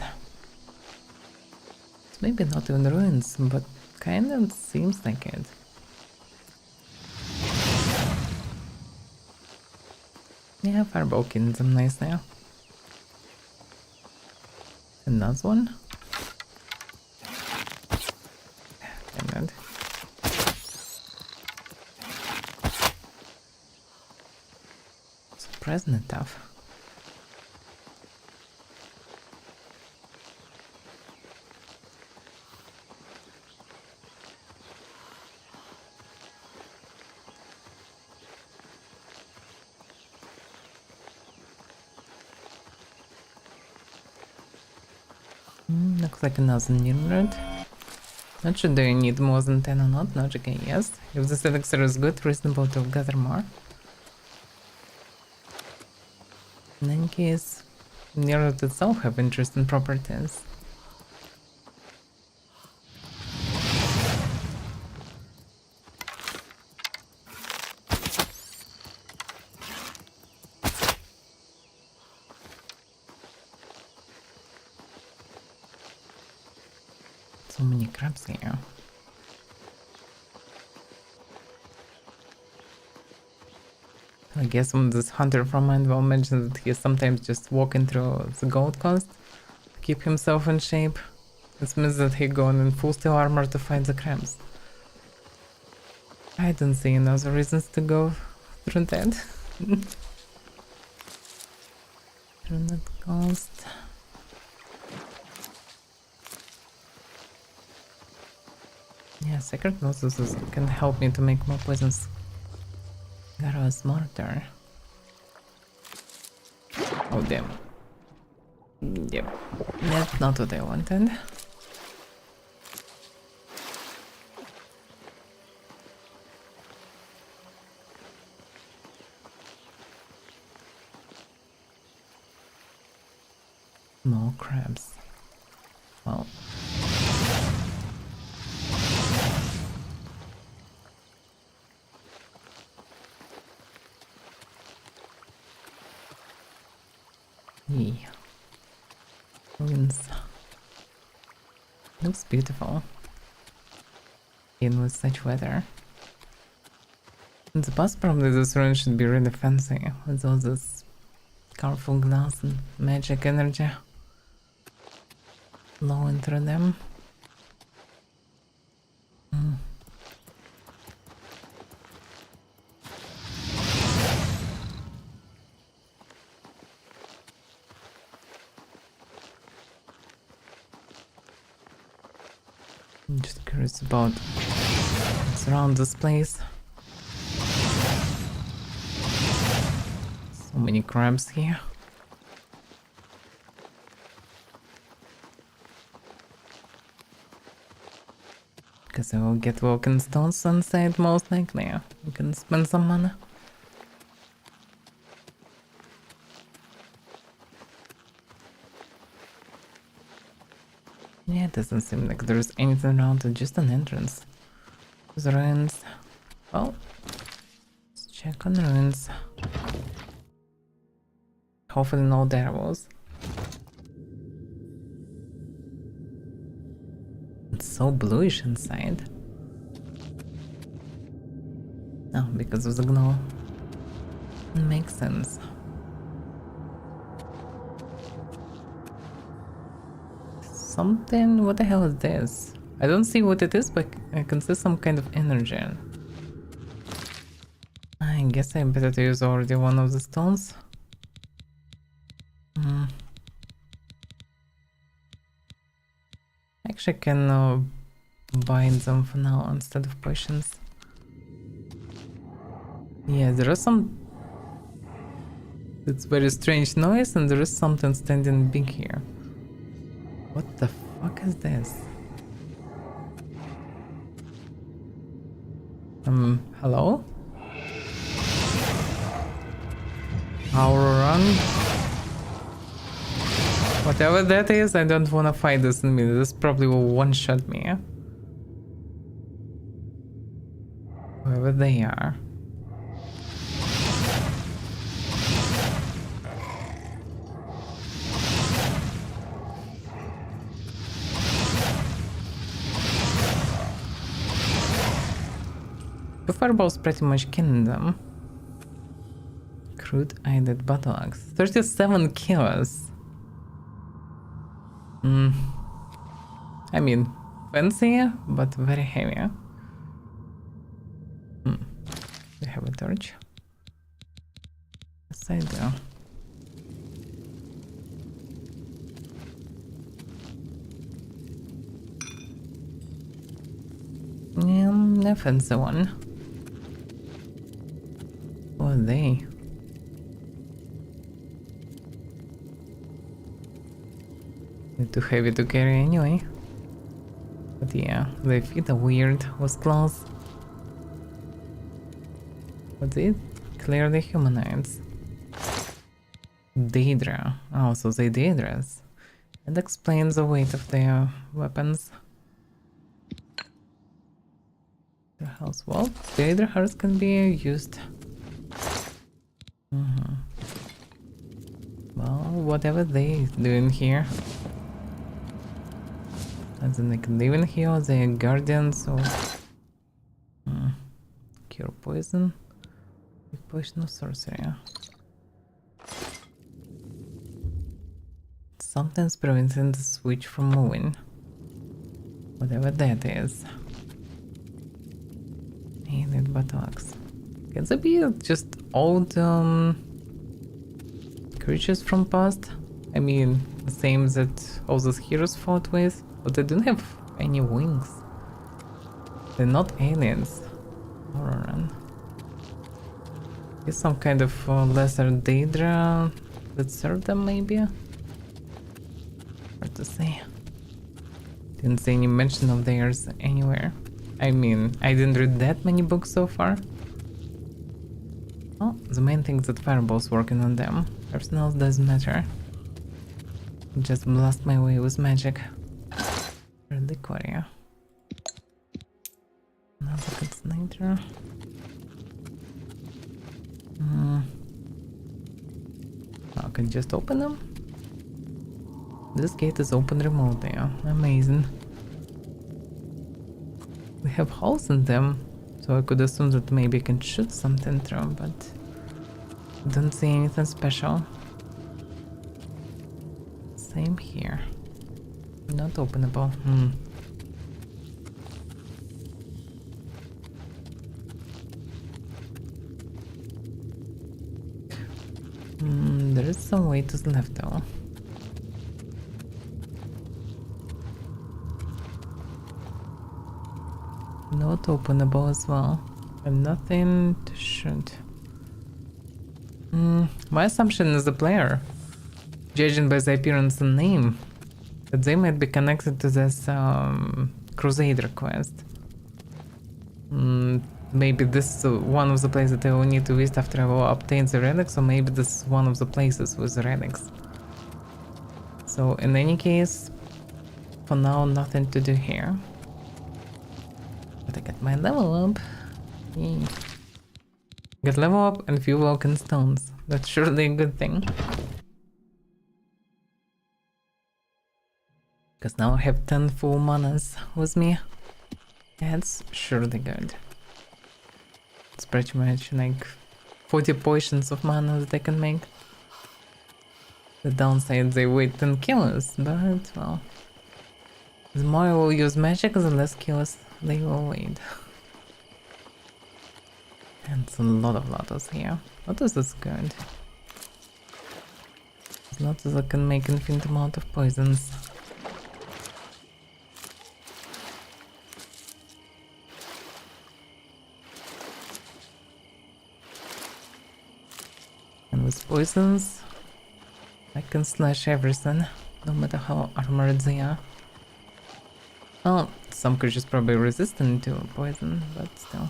It's maybe not even ruins, but kinda seems like it. Yeah, fireball killing some nice now. Another one. Damn it. Surprisingly tough. Looks like another new road. Not sure do you need more than 10 or not, logically yes. If this elixir is good, reasonable to gather more. In any case, new road itself have interesting properties. So many crabs here. I guess when this hunter from Anvil mentioned that he's sometimes just walking through the gold coast to keep himself in shape. This means that he going in full steel armor to fight the crabs. I don't see any other reasons to go through that. Through that coast. Yeah, Sacred Gnosis can help me to make more poisons. Garro's mortar. Oh damn. Yep. That's not what I wanted. More crabs. Well. Yeah. Ruins. Looks beautiful. in with such weather. In the past, probably this rune should be really fancy with all this colorful glass and magic energy flowing through them. I'm just curious about what's around this place. So many crabs here. Because I will get walking stones inside most likely. We can spend some money. Yeah, it doesn't seem like there's anything around it, just an entrance. There's ruins. Well, let's check on the ruins. Hopefully no dervils. It's so bluish inside. Oh, because of the glow. It makes sense. Something? What the hell is this? I don't see what it is, but I can see some kind of energy. I guess I better to use already one of the stones. Actually, I can bind them for now instead of potions. Yeah, there is some... It's very strange noise, and there is something standing big here. What the fuck is this? Hello? Our run? Whatever that is, I don't wanna fight this in me. This probably will one-shot me. Whoever they are. The fireball's pretty much killing them. Crude-eyed battle axe. 37 kills. I mean, fancy, but very heavy. They have a torch. Yes, I do. Yeah, a fancy one. Who are they? They're too heavy to carry anyway. But yeah, their feet are weird with claws. But they clearly humanoids. Daedra. Oh, so they Daedras. That explains the weight of their weapons. Their house. Well, Daedra hearts can be used. Well, whatever they doing here. As in, they can live in here, they're guardians or cure poison. Poison or sorcery. Something's preventing the switch from moving. Whatever that is. Hated buttocks. Can they be just old creatures from past? I mean, the same that all those heroes fought with? But they don't have any wings. They're not aliens. Auroran. Is some kind of lesser Daedra that served them, maybe? Hard to say. Didn't see any mention of theirs anywhere. I mean, I didn't read that many books so far. Oh, the main thing is that Fireball's working on them. Everything else doesn't matter. Just blast my way with magic. Reliquaria. Another concentrator. I can just open them. This gate is open remotely. Amazing. They have holes in them, so I could assume that maybe I can shoot something through, but don't see anything special. Same here. Not openable. There is some way to the left though. Not openable as well. And nothing to shoot. My assumption is the player, judging by the appearance and name, that they might be connected to this Crusader quest. Maybe this is one of the places that I will need to visit after I will obtain the relics, or maybe this is one of the places with the relics. So in any case, for now nothing to do here. But I got my level up. Yay. Get level up and few broken stones. That's surely a good thing. Because now I have 10 full manas with me. That's surely good. It's pretty much like 40 potions of mana that I can make. The downside, they weigh 10 kilos, but well. The more I will use magic, the less kilos they will weigh. And it's a lot of lotus here. Lotus is good. As lotus I can make infinite amount of poisons. And with poisons, I can slash everything, no matter how armored they are. Well, some creatures probably resistant to poison, but still.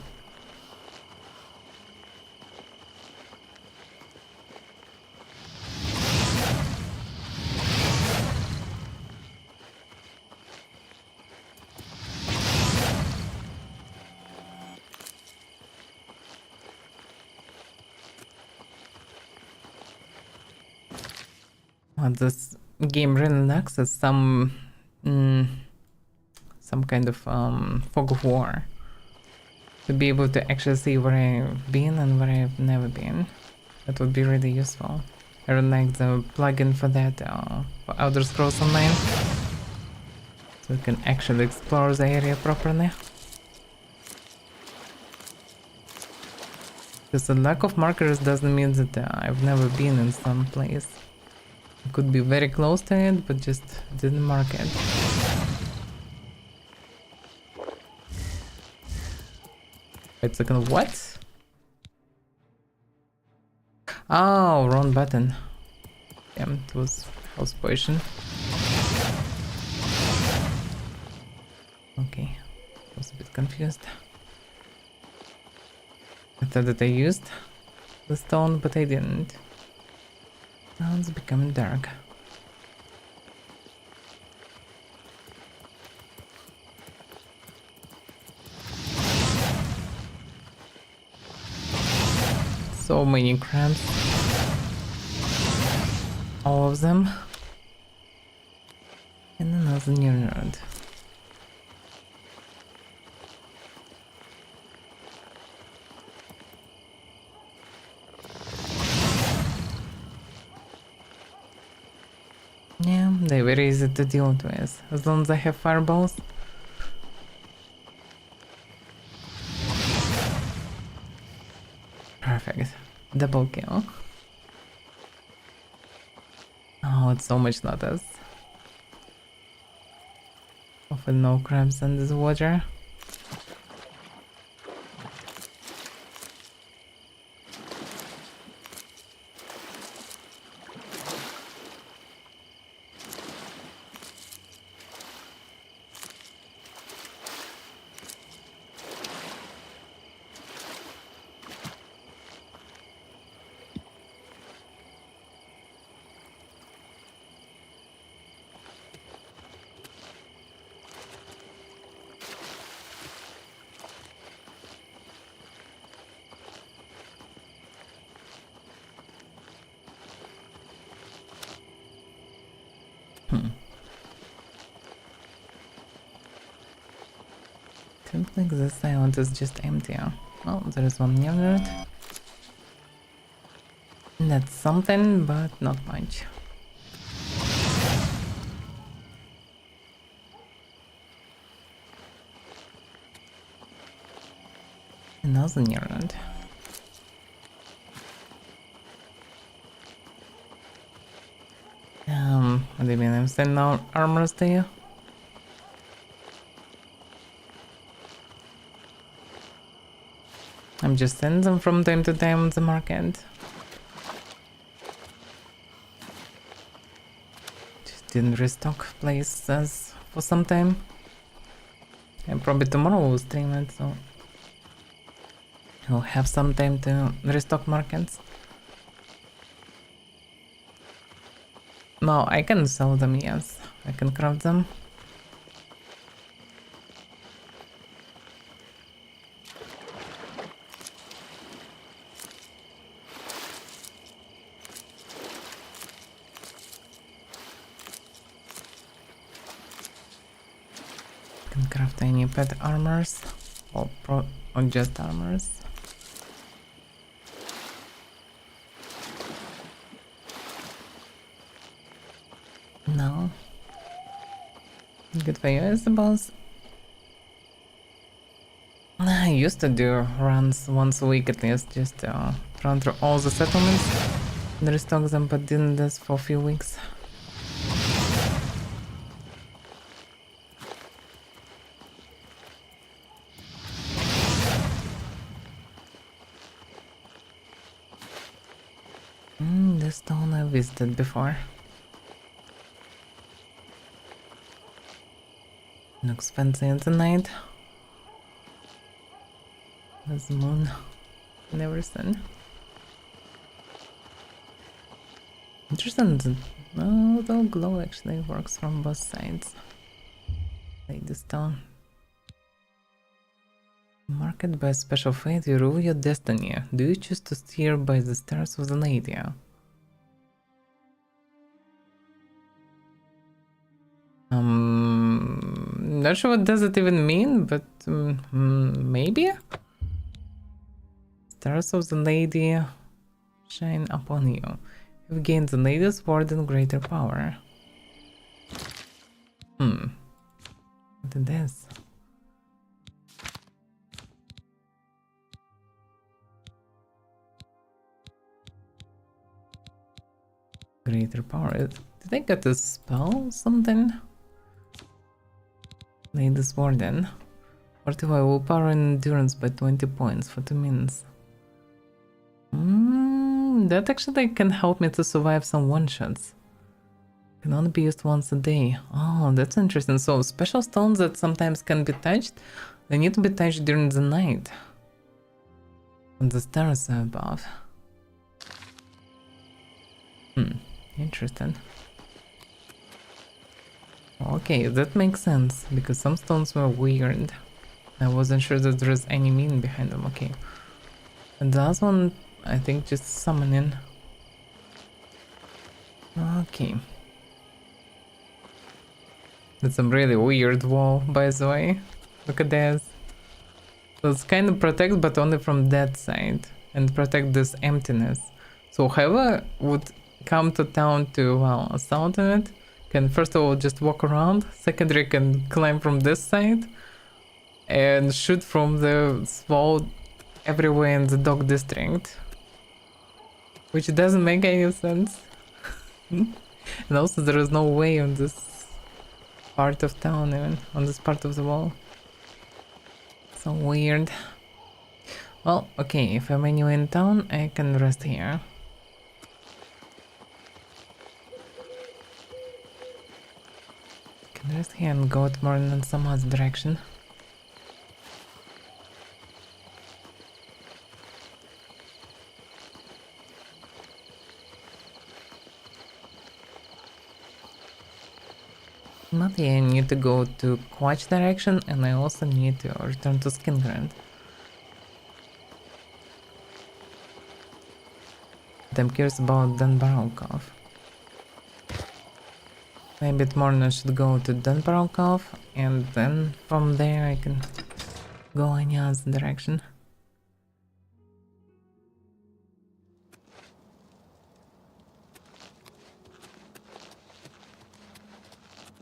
This game really lacks some kind of fog of war to be able to actually see where I've been and where I've never been. That would be really useful. I really like the plugin for that for Elder Scrolls Online, so you can actually explore the area properly. Because the lack of markers doesn't mean that I've never been in some place. I could be very close to it, but just didn't mark it. Wait a second, what? Oh, wrong button. Damn, it was house potion. Okay, I was a bit confused. I thought that I used the stone, but I didn't. Now it's becoming dark. So many crabs. All of them. And another new node. Yeah, they're very easy to deal with, as long as I have fireballs. Perfect. Double kill. Oh, it's so much lotus. Hopefully no crabs in this water. Seems like this island is just empty. Oh, there is one near it. That's something, but not much. Another near it. What do you mean? I'm sending out armors to you? I'm just sending them from time to time on the market. Just didn't restock places for some time. And probably tomorrow we'll stream it, so I'll have some time to restock markets. No, I can sell them, yes. I can craft them. Can craft any pet armors or just armors. No. Good for you, I suppose. I used to do runs once a week at least, just to run through all the settlements and restock them, but didn't this for a few weeks. This town I visited before. Looks fancy in the night. There's the moon. Never seen. Interesting that the glow actually works from both sides. Like this town. Marked by special fate, you rule your destiny. Do you choose to steer by the stars of the lady? Not sure what does it even mean, but maybe? Stars of the lady shine upon you. You've gained the lady's word and greater power. What is this? Greater power. Did I get a spell? Something? Lady's Warden. Fortify willpower and endurance by 20 points for 2 minutes. That actually can help me to survive some one-shots. Can only be used once a day. Oh, that's interesting. So special stones that sometimes can be touched, they need to be touched during the night. When the stars are above. Interesting. Okay, that makes sense, because some stones were weird. I wasn't sure that there is any meaning behind them. Okay. And the last one, I think just summoning. Okay. That's a really weird wall, by the way. Look at this. So it's kind of protect, but only from that side. And protect this emptiness. So whoever would come to town to, well, assault it, can first of all just walk around. Secondary can climb from this side. And shoot from the wall everywhere in the dog district. Which doesn't make any sense. And also there is no way on this part of town, even on this part of the wall. So weird. Well, okay, if I'm anywhere in town, I can rest here. Can rest here and go tomorrow in some other direction. But yeah, I need to go to Quatch direction, and I also need to return to Skingrand. But I'm curious about Dunbarrow. Maybe tomorrow I should go to Dunbarrow, and then from there I can go any other direction.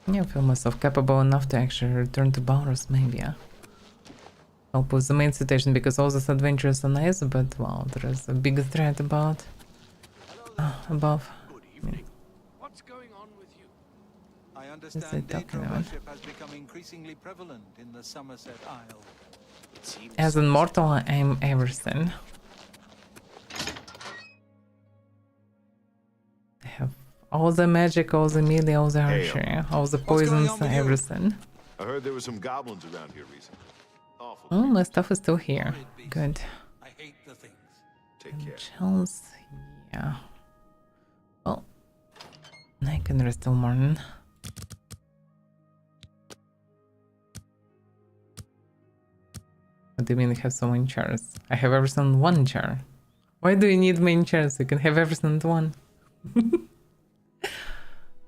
Yeah, I feel myself capable enough to actually return to Boros, maybe. Yeah. Help with the main situation because all these adventures are nice, but well, there is a big threat above. What's going on with you? I understand talking Daedra about? worship has become increasingly prevalent in the Somerset Isle. It seems As an mortal, I am everything. I have all the magic, all the melee, all the archery, all the poisons, on with you? everything. I heard there were some goblins around here recently. Awful. Oh, my stuff is still here. Good. I hate the things. Take care. Chills, yeah. Well, I can rest till morning. What do you mean you have so many chairs? I have everything on one chair. Why do you need many chairs? You can have everything on one.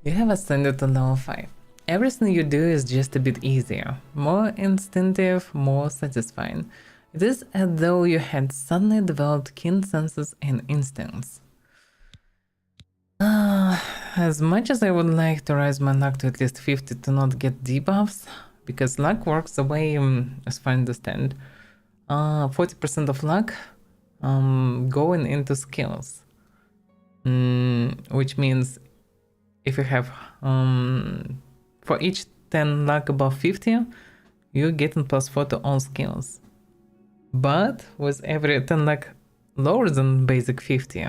You have ascended to level 5. Everything you do is just a bit easier, more instinctive, more satisfying. It is as though you had suddenly developed keen senses and instincts. As much as I would like to raise my luck to at least 50 to not get debuffs, because luck works the way, as far as I understand, 40% of luck going into skills. Which means if you have for each 10 luck above 50, you're getting +4 to all skills. But with every 10 luck lower than basic 50,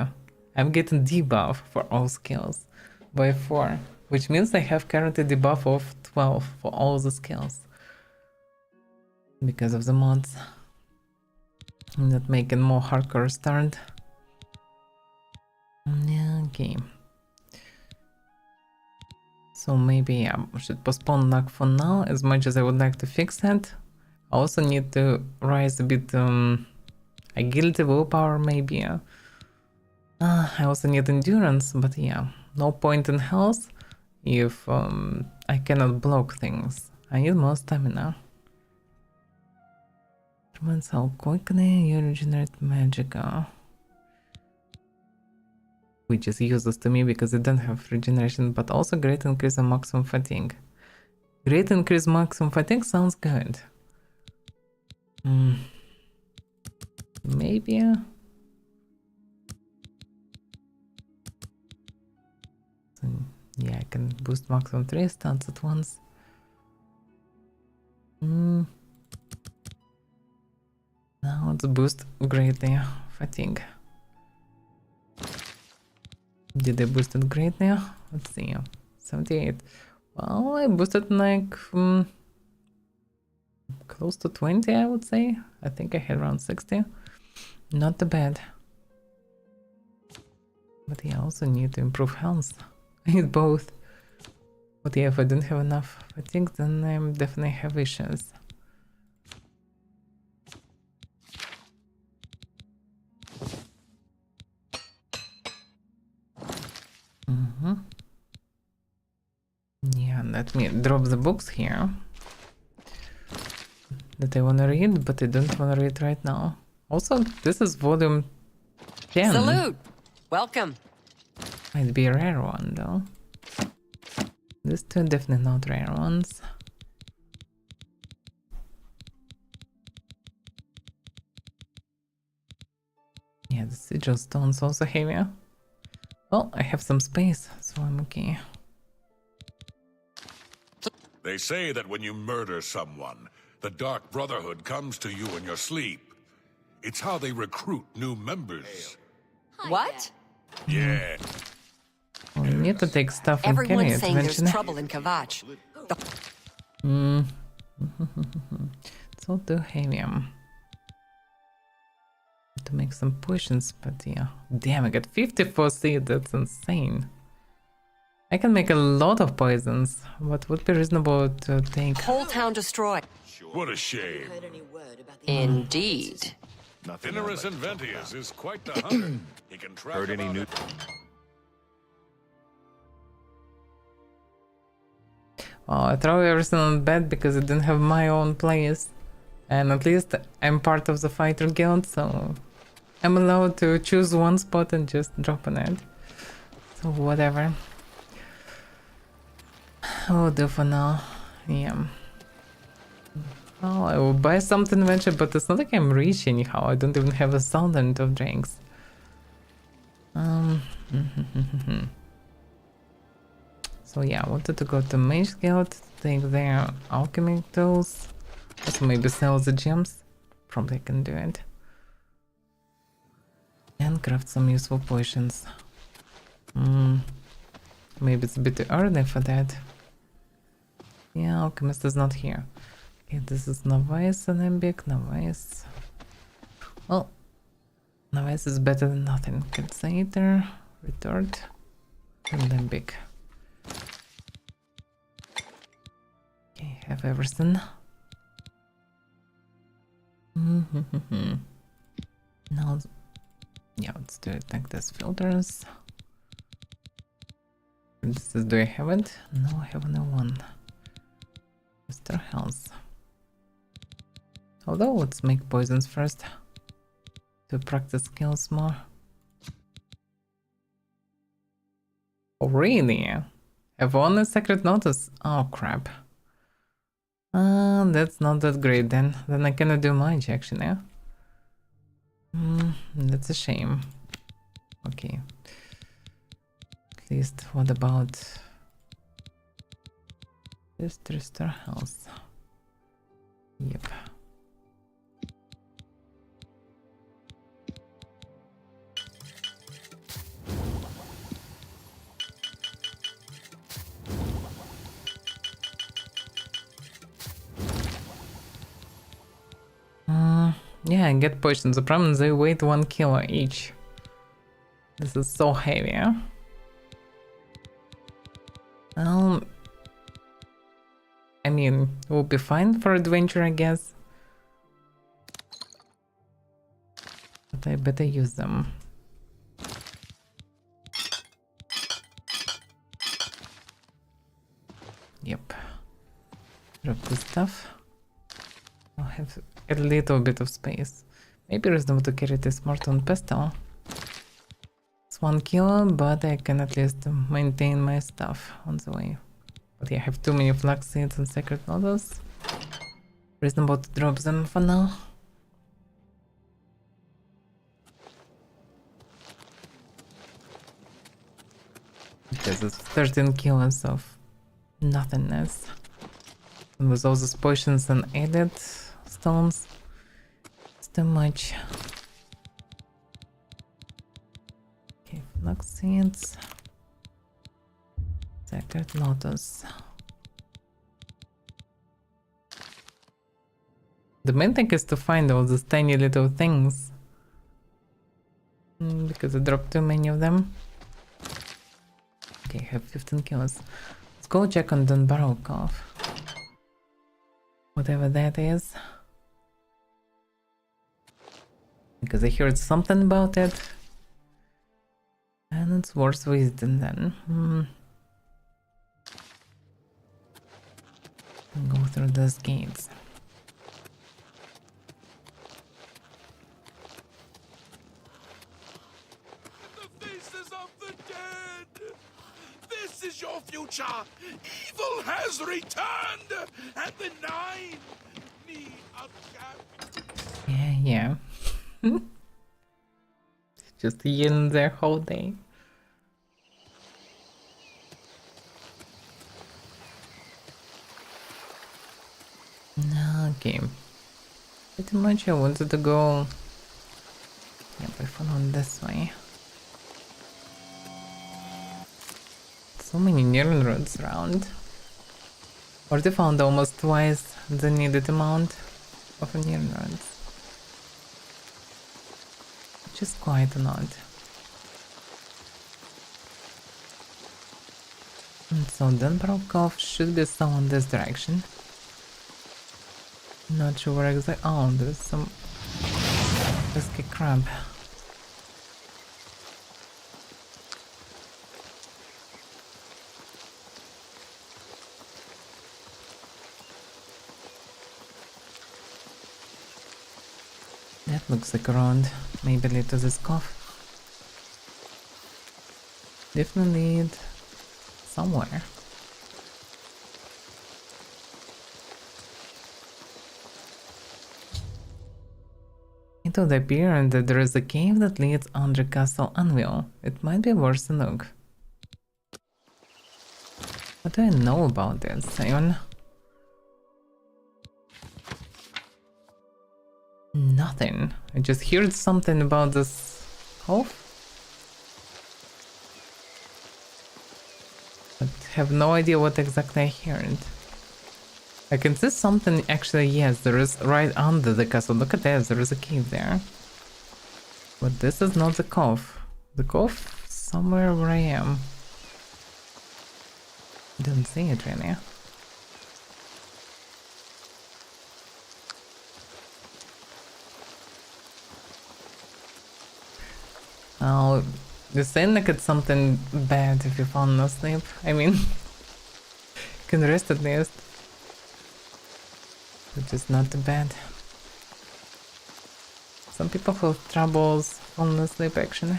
I'm getting debuff for all skills by 4, which means I have currently debuff of 12 for all the skills because of the mods. That making more hardcore start. Okay. So maybe I should postpone luck for now, as much as I would like to fix that. I also need to rise a bit agility, willpower maybe. I also need endurance, but yeah, no point in health if I cannot block things. I need more stamina. Determines how quickly you regenerate magic. Which is useless to me because I don't have regeneration, but also great increase in maximum fatigue. Great increase maximum fatigue sounds good. Maybe. So, yeah, I can boost maximum 3 stats at once. Now let's boost greatly fatigue. Did I boost it greatly? Let's see. 78. Well, I boosted like close to 20, I would say. I think I had around 60. Not too bad. But yeah, I also need to improve health. I need both. But yeah, if I don't have enough fatigue, then I definitely have issues. Yeah, let me drop the books here that I wanna read, but I don't wanna read right now. Also, this is volume 10. Salute! Welcome. Might be a rare one though. These two are definitely not rare ones. Yeah, the sigil stone's also heavier. Well, I have some space, so I'm okay. They say that when you murder someone, the Dark Brotherhood comes to you in your sleep. It's how they recruit new members. What? Yeah. We need to take stuff and carry Everyone's it saying there's eventually. trouble in Kavach. It's all too heavy. To make some potions, but yeah. Damn, I got 54 seeds, that's insane. I can make a lot of poisons, but would be reasonable to take... Whole town destroyed. What a shame. Indeed. Nothing. Inarus Inventius is quite the hunter. He can track Heard any about new? it. Oh, I throw everything on bed because I didn't have my own place. And at least I'm part of the fighter guild, so I'm allowed to choose one spot and just drop on it. So whatever. I'll do for now. Yeah. Oh, I will buy something eventually, but it's not like I'm rich anyhow. I don't even have 1,000 of drinks. So yeah, I wanted to go to Mage Guild to take their alchemy tools. Also maybe sell the gems. Probably can do it. And craft some useful potions. Maybe it's a bit too early for that. Yeah, alchemist is not here. Okay, this is novice alembic, novice. Well, novice is better than nothing. Calcinator, retort, alembic. Okay, have everything. Now, yeah, let's do it like this. Filters. This is, do I have it? No, I have no one. Mr. Health. Although, let's make poisons first to practice skills more. Oh, really? Have won a secret notice? Oh, crap. That's not that great then. Then I cannot do much, actually. That's a shame. Okay. At least, what about... Just restore health. Yep. Yeah, and get potions. The problem is they weight 1 kilo each. This is so heavy, huh? Well, I mean, we'll be fine for adventure, I guess. But I better use them. Yep. Drop this stuff. I'll have a little bit of space. Maybe reasonable to carry this Morton pestle. It's 1 kilo, but I can at least maintain my stuff on the way. But yeah, I have too many flax seeds and sacred noodles. Reasonable to drop them for now. Because it's 13 kilos of nothingness. And with all those potions and added stones, it's too much. Okay, flax seeds. Sacred lotus. The main thing is to find all these tiny little things. Because I dropped too many of them. Okay, I have 15 kilos. Let's go check on Dunbarokov. Whatever that is. Because I heard something about it. And it's worth visiting then. Go through those gates. The faces of the dead! This is your future! Evil has returned! And the Nine need a champion! Yeah. Just yelling there whole day. Okay. Pretty much I wanted to go... Yep, I followed this way. So many Neryn roads around. Already found almost twice the needed amount of Neryn roads. Which is quite a lot. And so Dunbarokov should be somewhere in this direction. Not sure where exactly. Oh, there's some pesky crab. That looks like a road. Maybe lead to this cove. Definitely lead somewhere. It would appear that there is a cave that leads under Castle Anvil. It might be worth a look. What do I know about this, Sion? Nothing. I just heard something about this cove, but have no idea what exactly I heard. I can see something actually, yes, there is right under the castle. Look at this, there is a cave there. But this is not the cove. The cove somewhere where I am. Didn't see it really. Oh, you saying like it's something bad if you fall asleep. I mean, you can rest at least. Which is not too bad. Some people have troubles falling asleep actually.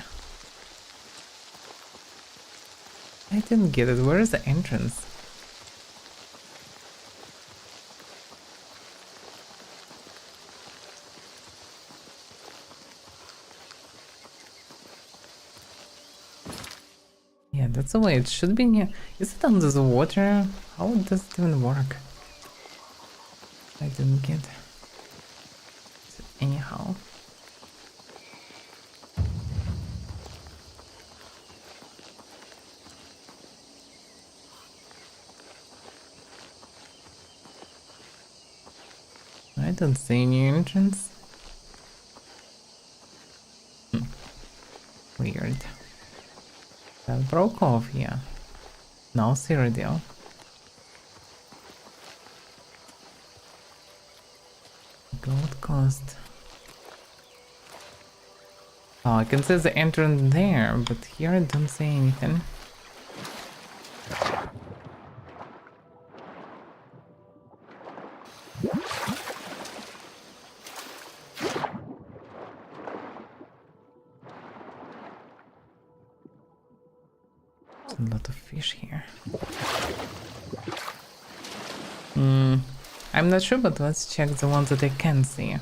I didn't get it. Where is the entrance? Yeah, that's the way it should be near. Is it under the water? How does it even work? I didn't get it. Anyhow. I don't see any entrance. Weird. That broke off, yeah. Now Cyrodiil. Gold cost. Oh, I can see the entrance there, but here I don't see anything. A lot of fish here. I'm not sure, but let's check the ones that I can see.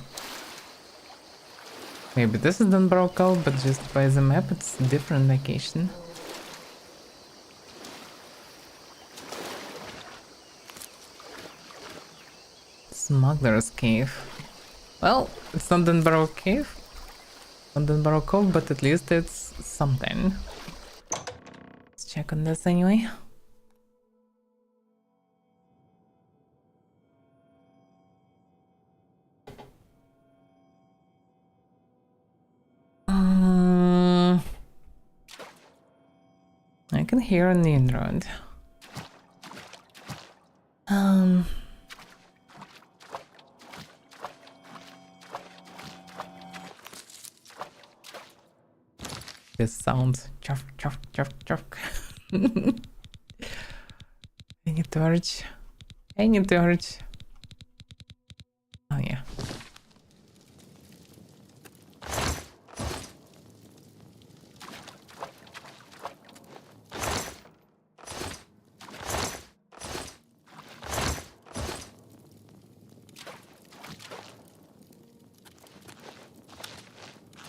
Maybe this isn't broke out, but just by the map it's a different location. Smuggler's Cave. Well, it's not Dunbarrow Cave. Not Dunbarrow Cove, but at least it's something. Let's check on this anyway. I can hear an inroad. This sounds chuff chuff chuff chuff. Any torch? Any torch? Oh yeah.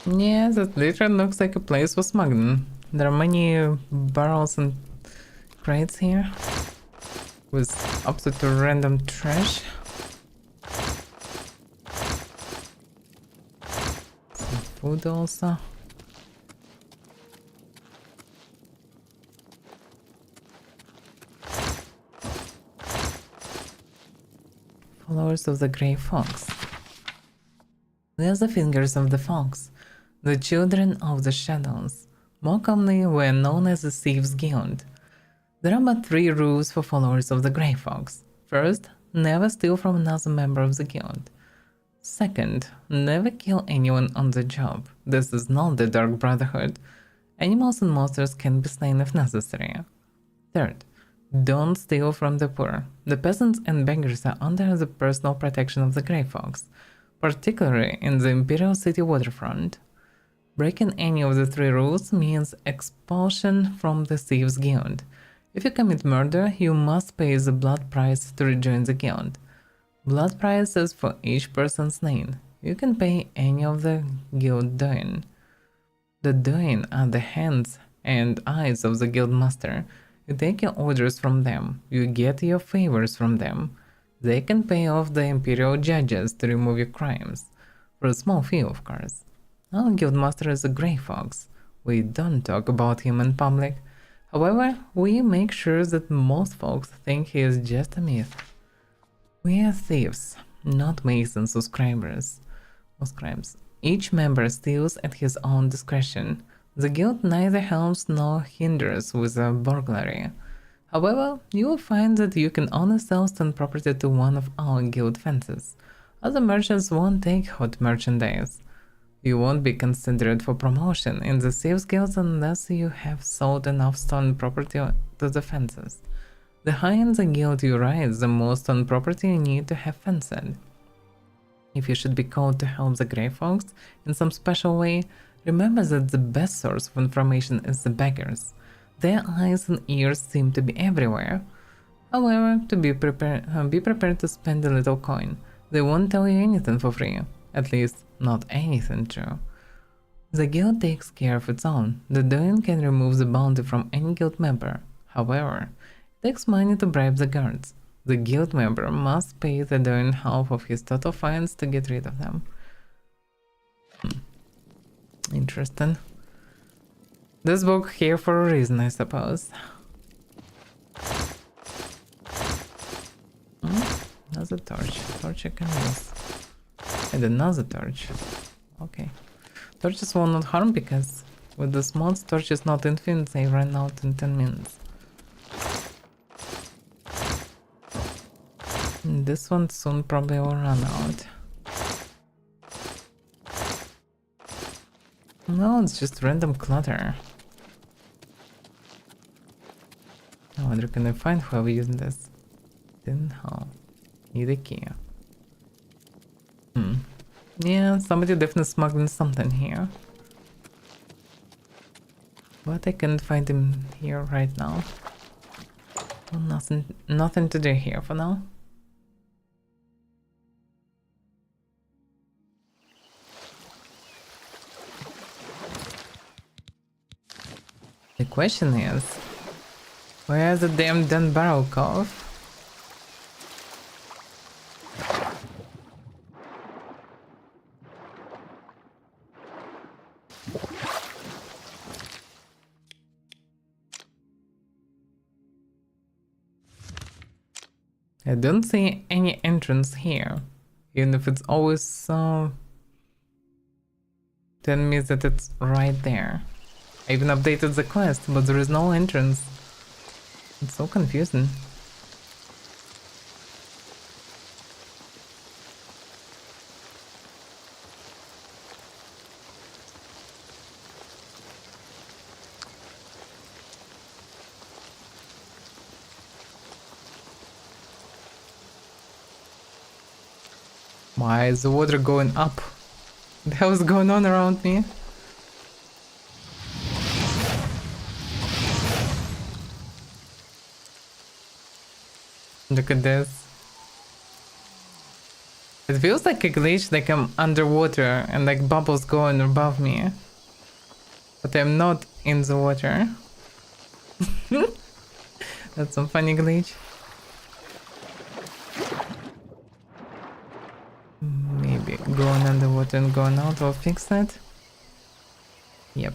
Yeah, that literally looks like a place with smuggling. There are many barrels and crates here with absolutely random trash. Some food also. Followers of the Grey Fox. We are the fingers of the fox. The children of the shadows, more commonly were known as the Thieves' Guild. There are but 3 rules for followers of the Grey Fox. First, never steal from another member of the guild. Second, never kill anyone on the job. This is not the Dark Brotherhood. Animals and monsters can be slain if necessary. Third, don't steal from the poor. The peasants and beggars are under the personal protection of the Grey Fox. particularly in the Imperial City waterfront. Breaking any of the 3 rules means expulsion from the Thieves Guild. If you commit murder, you must pay the blood price to rejoin the guild. Blood price is for each person's name. You can pay any of the guild doin. The doin are the hands and eyes of the guild master. You take your orders from them. You get your favors from them. They can pay off the imperial judges to remove your crimes. For a small fee, of course. Our guildmaster is a grey fox. We don't talk about him in public. However, we make sure that most folks think he is just a myth. We are thieves, not masons or scribes. Each member steals at his own discretion. The guild neither helps nor hinders with a burglary. However, you will find that you can only sell stolen property to one of our guild fences. Other merchants won't take hot merchandise. You won't be considered for promotion in the Thieves Guild unless you have sold enough stolen property to the fences. The higher in the guild you rise, the more stolen property you need to have fenced. If you should be called to help the Grey Fox in some special way, remember that the best source of information is the beggars. Their eyes and ears seem to be everywhere. However, be prepared to spend a little coin. They won't tell you anything for free. At least, not anything true. The guild takes care of its own. The doin can remove the bounty from any guild member. However, it takes money to bribe the guards. The guild member must pay the doin half of his total fines to get rid of them. Interesting. This book here for a reason, I suppose. Another torch. Torch I can use. And another torch. Okay. Torches will not harm because with this mod, torch is not infinite, they run out in 10 minutes. And this one soon probably will run out. No, it's just random clutter. I wonder, can I find whoever using this? Didn't know. Need a key. Yeah, somebody definitely smuggling something here. But I can't find him here right now. Well, nothing to do here for now. The question is, where's the damn Den Barrel Cove? I don't see any entrance here, even if it's always so... telling me that it's right there. I even updated the quest, but there is no entrance. It's so confusing. Why is the water going up? What the hell is going on around me? Look at this. It feels like a glitch, like I'm underwater and like bubbles going above me. But I'm not in the water. That's some funny glitch. Maybe going underwater and going out will fix that. Yep.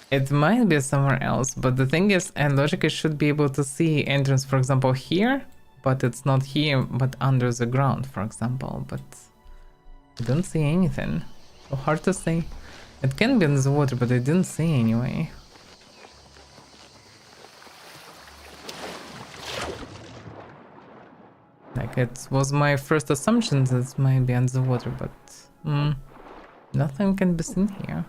It might be somewhere else, but the thing is, I logically should be able to see entrance, for example, here, but it's not here, but under the ground, for example, but I don't see anything. So hard to say. It can be in the water, but I didn't see anyway. Like, it was my first assumption that it might be underwater, but nothing can be seen here.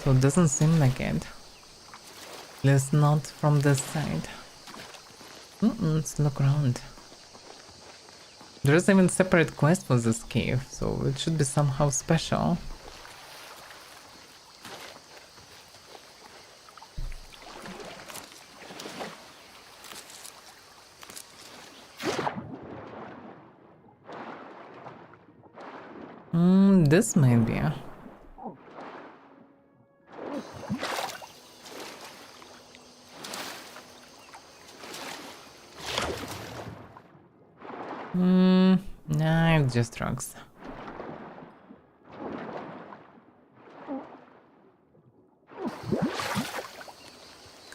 So it doesn't seem like it. Let's not from this side. Let's look around. There's even separate quest for this cave, so it should be somehow special. This might be. Nah, it's just rocks.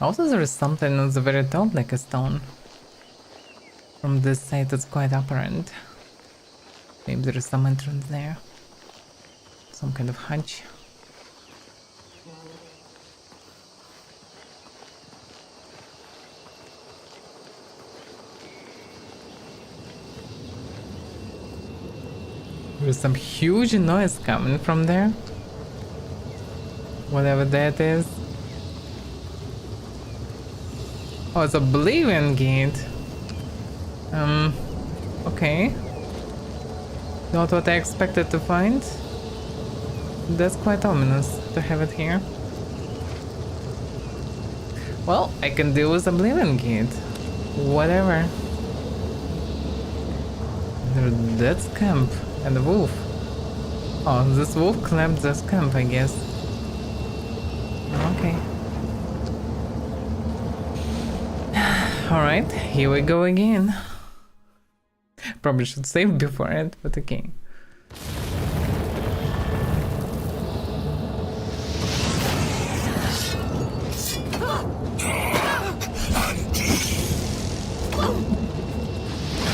Also, there is something on the very top, like a stone. From this side, it's quite apparent. Maybe there is some entrance there. Some kind of hunch. There's some huge noise coming from there. Whatever that is. Oh, it's Oblivion Gate. Okay. Not what I expected to find. That's quite ominous to have it here. Well, I can deal with Oblivion Gate. Whatever. That's camp. And the wolf. Oh, this wolf clamped this camp, I guess. Okay. Alright, here we go again. Probably should save before it, but okay.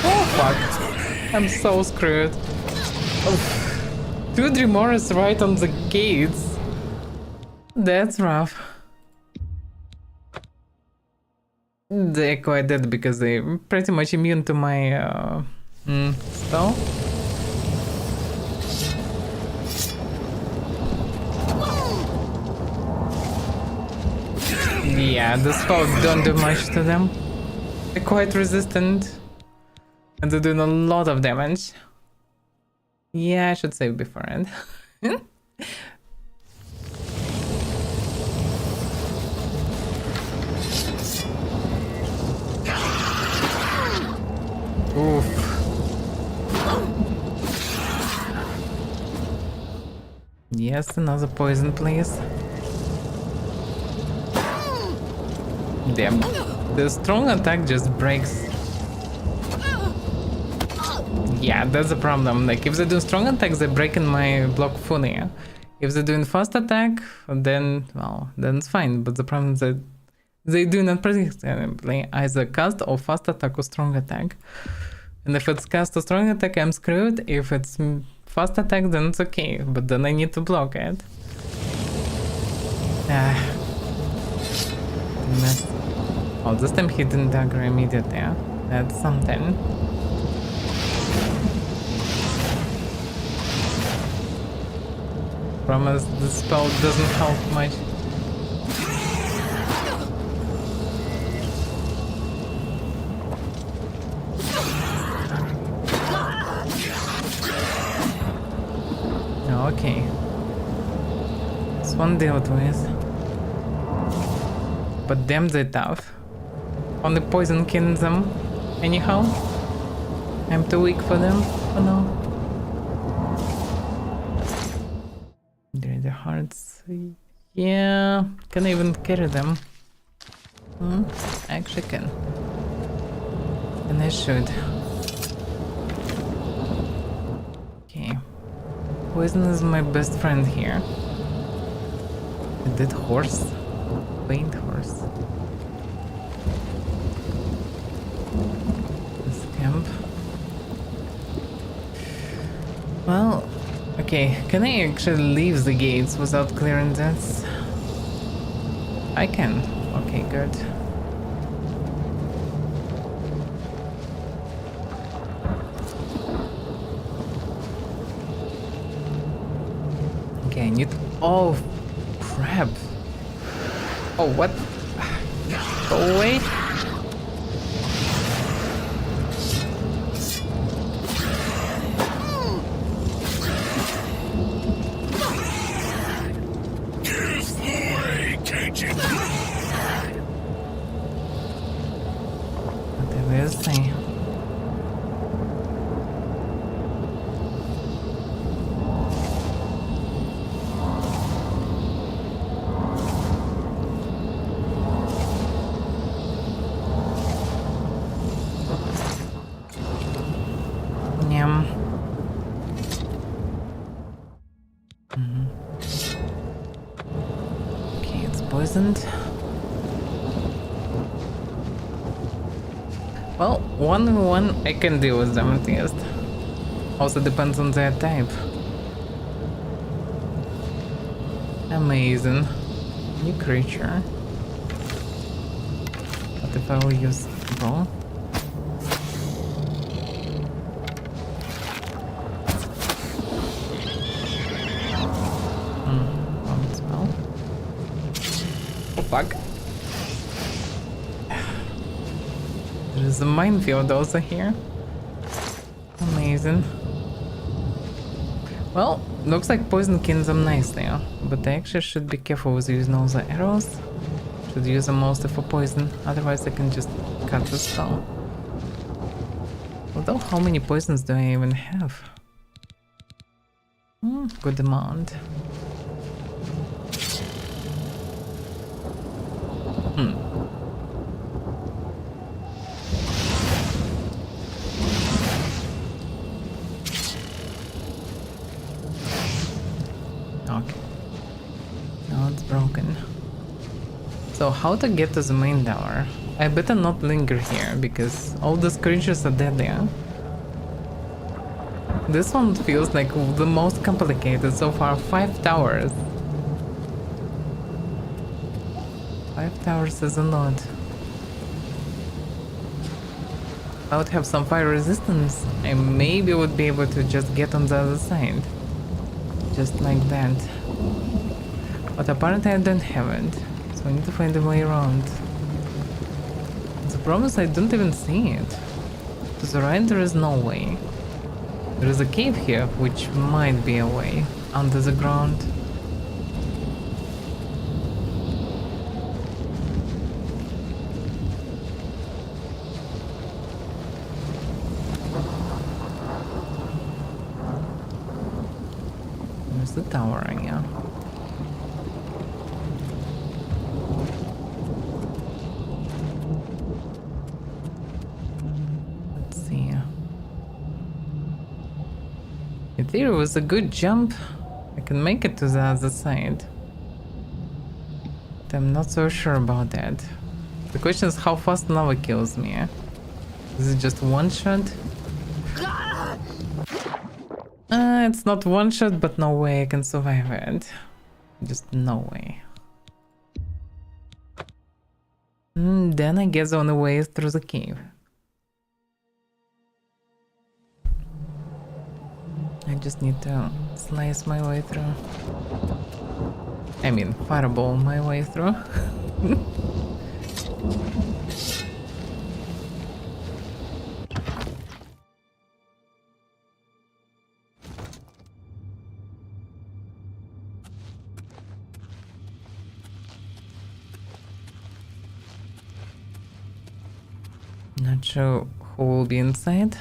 Oh fuck. I'm so screwed. Oh. 2 Dreamores right on the gates. That's rough. They're quite dead because they're pretty much immune to my spell. Yeah, the spells don't do much to them. They're quite resistant. And they're doing a lot of damage. Yeah, I should save beforehand. Oof. Yes, another poison, please. Damn. The strong attack just breaks. Yeah, that's the problem. Like, if they do strong attacks, they break in my block fully. If they're doing fast attack, then, well, then it's fine. But the problem is that they do not predictably either cast or fast attack or strong attack. And if it's cast or strong attack, I'm screwed. If it's fast attack, then it's okay. But then I need to block it. Mess. Oh, this time he didn't dagger immediately. That's something. Promise the spell doesn't help much. Okay. This one dealt with. But damn, they're tough. Only poison kills them. Anyhow. I'm too weak for them for now. They're the hearts. Yeah. Can I even carry them? I actually can. And I should. Okay. Poison is my best friend here. A dead horse? Faint horse. This camp. Well, okay, can I actually leave the gates without clearing this? I can. Okay, good. Okay, I need... Oh, crap. Oh, what? Go away. Whatever you say. Yum. Okay, it's poisoned. Well, 1v1 I can deal with them at least. Also depends on their type. Amazing. New creature. What if I will use brawl? Won't spell. Oh fuck. There's a minefield also here. Amazing. Well, looks like poison kills them nicely, but I actually should be careful with using all the arrows. Should use them mostly for poison, otherwise I can just cut the spell. Although, how many poisons do I even have? Good amount. Okay. Now it's broken. So how to get to the main tower? I better not linger here because all these creatures are dead there. This one feels like the most complicated so far. 5 towers. 5 towers is a lot. I would have some fire resistance. I maybe would be able to just get on the other side. Just like that. But apparently I don't have it. So I need to find a way around. The problem is I don't even see it. To the right there is no way. There is a cave here, which might be a way under the ground. There's the tower, yeah. Let's see. In theory, with a good jump, I can make it to the other side. But I'm not so sure about that. The question is how fast lava kills me. Is it just one shot? It's not one shot, but no way I can survive it. Just no way. Then I guess the only way is through the cave. I just need to slice my way through. I mean, fireball my way through. Not sure who will be inside.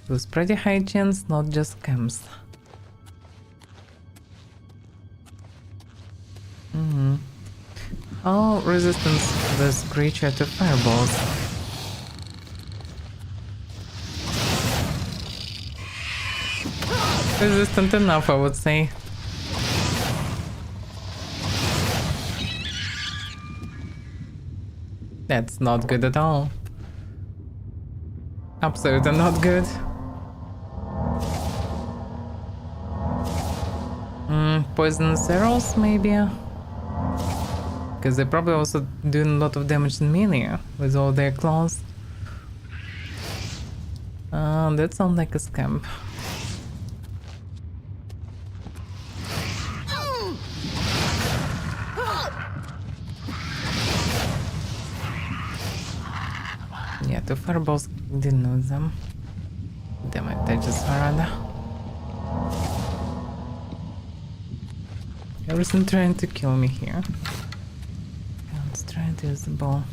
With pretty high chance, not just camps. How resistant this creature to fireballs? Resistant enough, I would say. That's not good at all. Absolutely not good. Poisonous arrows, maybe? Because they're probably also doing a lot of damage in melee with all their claws. That sounds like a scamp. Yeah, two fireballs didn't know them. Damn it, I just fired. Everything trying to kill me here. Let's try to use the ball.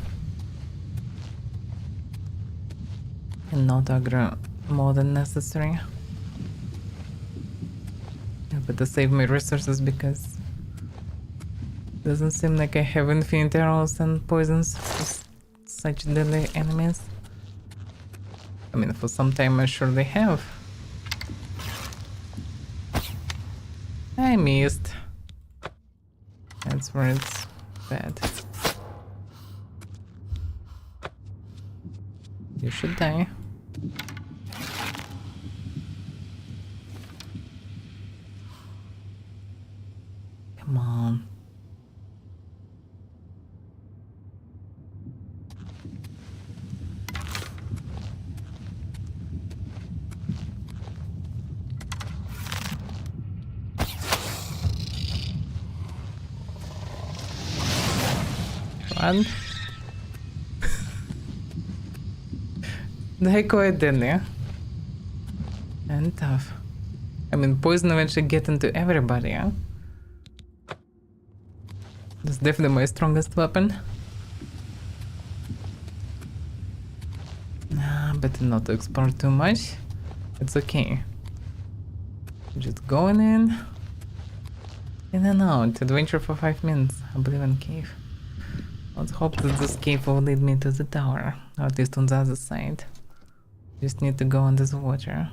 And not aggro more than necessary. Yeah, but to save my resources because doesn't seem like I have infinite arrows and poisons for such deadly enemies. I mean, for some time I surely have. I missed. That's where it's bad. You should die. Come on. Run. They quite deadly. And tough. I mean, poison eventually get into everybody, huh? That's definitely my strongest weapon. Better not to explore too much. It's okay. Just going in and out. Adventure for 5 minutes. Oblivion cave. Let's hope that this cave will lead me to the tower, or at least on the other side. Just need to go under the water.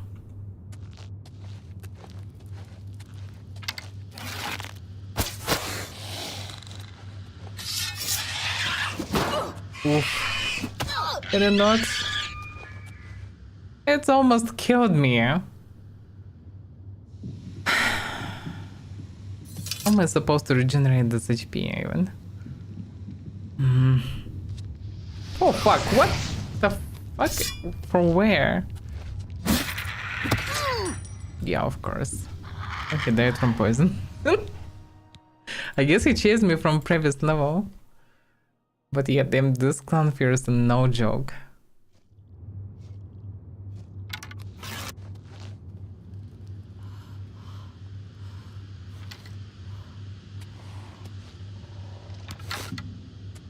Oof. Did it not? It's almost killed me. How am I supposed to regenerate this HP even? Oh fuck, what the fuck? From where? Yeah, of course. Okay, died from poison. I guess he chased me from previous level. But yeah, damn, this clown fear is no joke.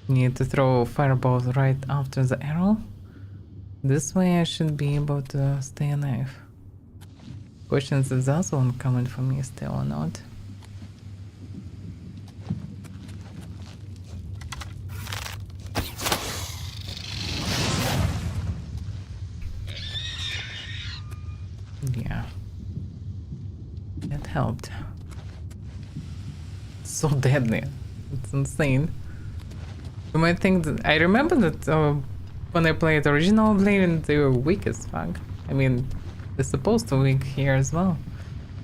Need to throw fireballs right after the arrow. This way I should be able to stay alive. Questions is also uncommon for me still or not. Yeah. That helped. So deadly. It's insane. You might think that I remember that when I played original Oblivion, they were weak as fuck. I mean, they're supposed to weak here as well.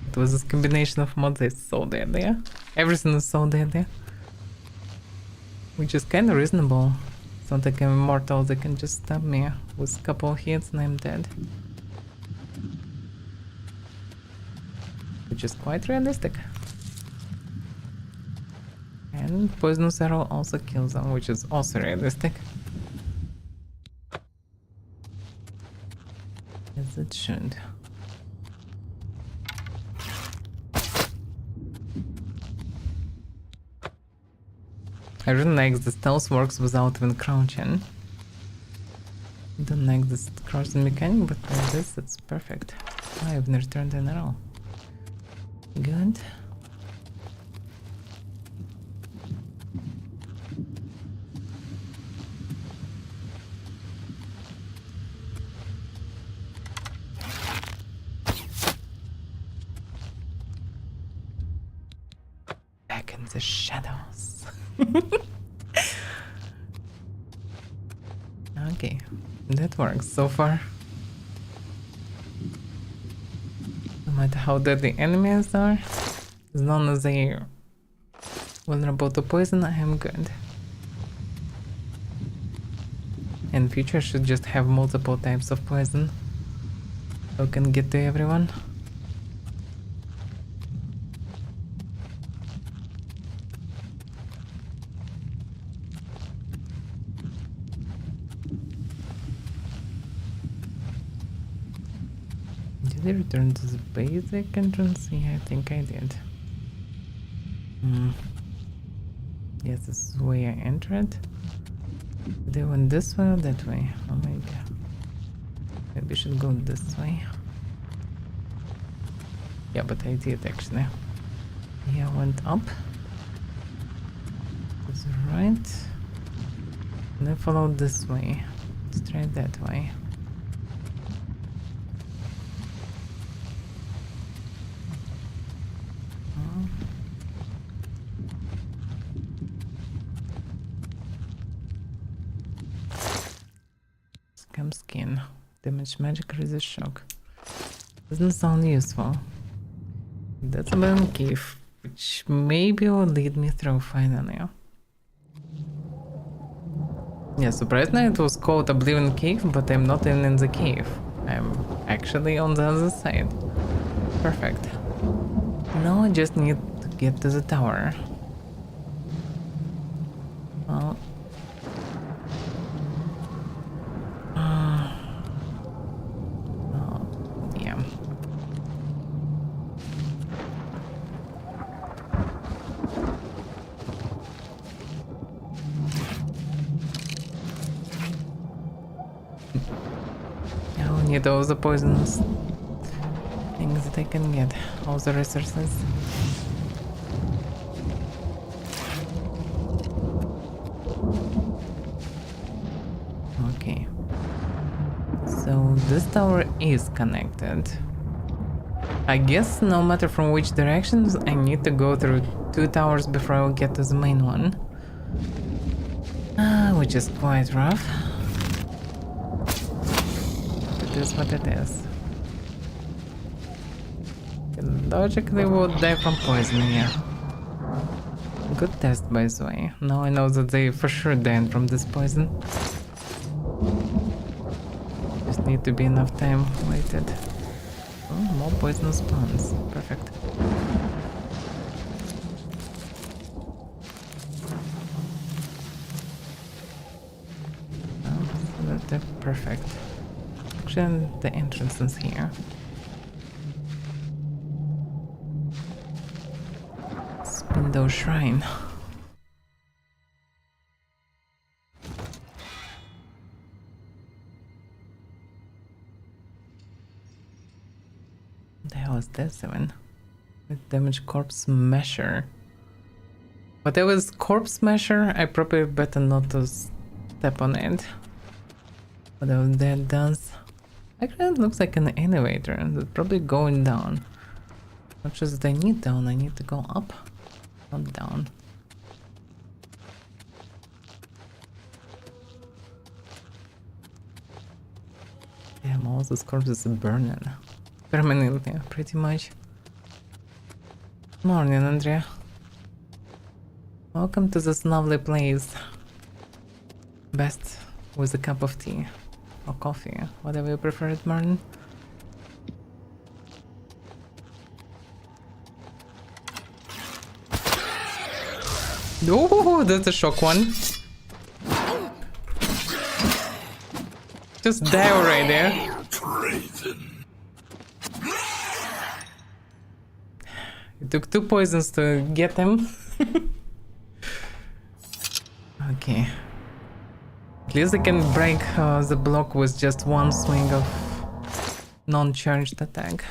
It was this combination of mods that's so deadly. Yeah? Everything is so deadly. Which is kind of reasonable. It's not like I'm immortal, they can just stab me with a couple hits and I'm dead. Which is quite realistic. And poisonous arrow also kills them, which is also realistic. As it should. I really like the stealth works without even crouching. Don't like this crouching mechanic, but like this, it's perfect. Oh, I've never turned an arrow. Good. Back in the shadows. Okay, that works so far. No matter how dead the enemies are, as long as they're vulnerable to poison, I am good. And future should just have multiple types of poison, so it can get to everyone. Did I return to the basic entrance? Yeah, I think I did. Yes, this is where I entered. Did I went this way or that way? Oh, maybe. Maybe I should go this way. Yeah, but I did actually. Yeah, I went up. To the right. And I followed this way. Let's try that way. Scam skin. Damage magic resist shock. Doesn't sound useful. That's a bone cave, which maybe will lead me through finally. Yeah, surprisingly it was called Oblivion Cave, but I'm not even in the cave. I'm actually on the other side. Perfect. Now I just need to get to the tower. Well... yeah. I need all the poisonous things that I can get, all the resources. Okay. So this tower is connected. I guess no matter from which directions, I need to go through 2 towers before I will get to the main one. Which is quite rough. It is what it is. Logically would die from poison, yeah. Good test, by the way. Now I know that they for sure died from this poison. Just need to be enough time waited. Oh, more poisonous spawns. Perfect. Oh, so that's perfect. Actually, the entrance is here. Spindle Shrine. What the hell is this even? With damage corpse smasher. Whatever is corpse smasher, I probably better not to step on it. Whatever that does. Actually, it looks like an elevator. It's probably going down. Not just I need down, I need to go up. Not down. Damn, all those corpses are burning. Permanently, pretty much. Morning, Andrea. Welcome to this lovely place. Best with a cup of tea. Or coffee, whatever you prefer it, Martin. Oh, that's a shock one. Just die already. It took 2 poisons to get him. Okay. At least I can break the block with just 1 swing of non-charged attack.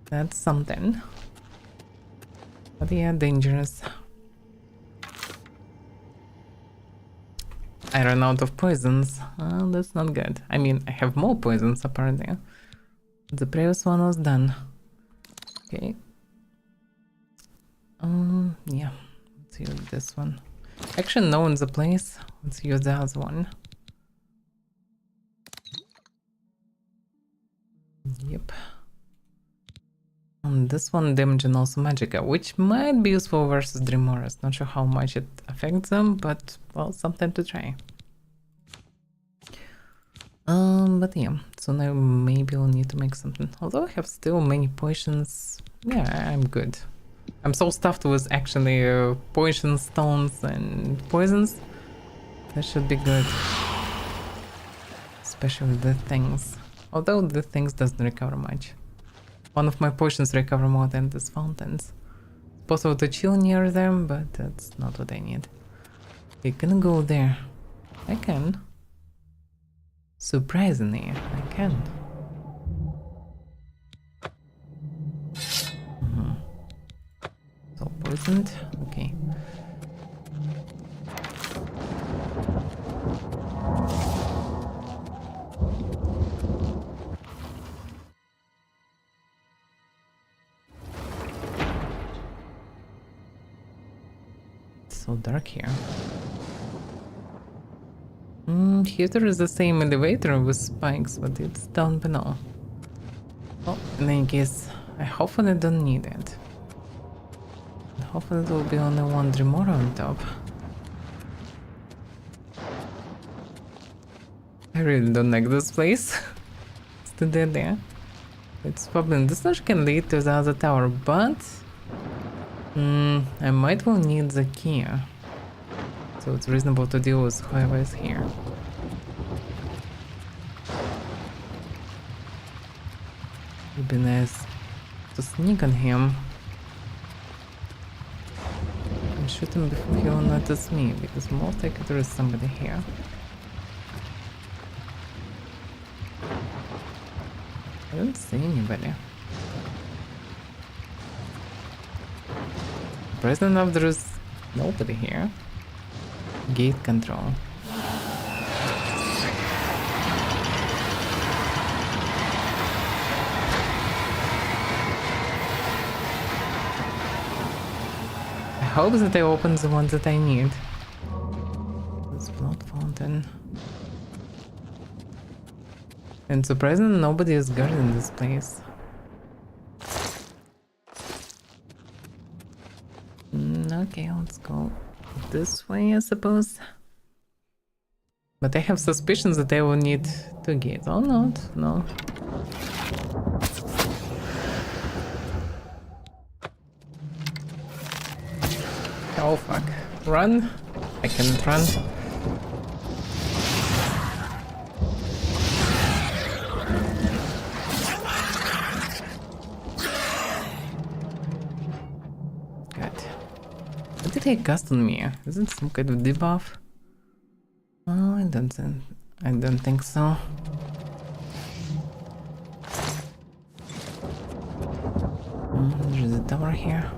That's something. But yeah, dangerous. I ran out of poisons. That's not good. I mean, I have more poisons apparently. The previous one was done. Okay. Yeah. Let's use this one. Actually, no one's the place. Let's use the other one. Yep. And this one damage and also magicka, which might be useful versus Dreamoras. Not sure how much it affects them, but well, something to try. But yeah, so now maybe we'll need to make something. Although I have still many potions, yeah, I'm good. I'm so stuffed with actually poison stones and poisons. That should be good. Especially the things. Although the things doesn't recover much. one of my potions recover more than these fountains. It's possible to chill near them, but that's not what I need. I can go there. I can. Surprisingly, I can. So poisoned. Okay. It's so dark here. Here there is the same elevator with spikes, but it's down below. Oh, in any case, I hopefully don't need it. Hopefully there will be only one Dremora on top. I really don't like this place. It's too dead there. It's probably this slash can lead to the other tower, but I might well need the key. So it's reasonable to deal with whoever is here. It'd be nice to sneak on him. And shoot him before he will notice me, because most likely there is somebody here. I don't see anybody. Surprisingly enough, there is nobody here. Gate control. I hope that I open the one that I need. This blood fountain. And surprisingly, nobody is guarding this place. Okay, let's go this way, I suppose. But I have suspicions that I will need 2 gates. Or not, no. Oh fuck. Run? I can't run. What did he cast on me? Is it some kind of debuff? Oh, I don't think so. There's a tower here.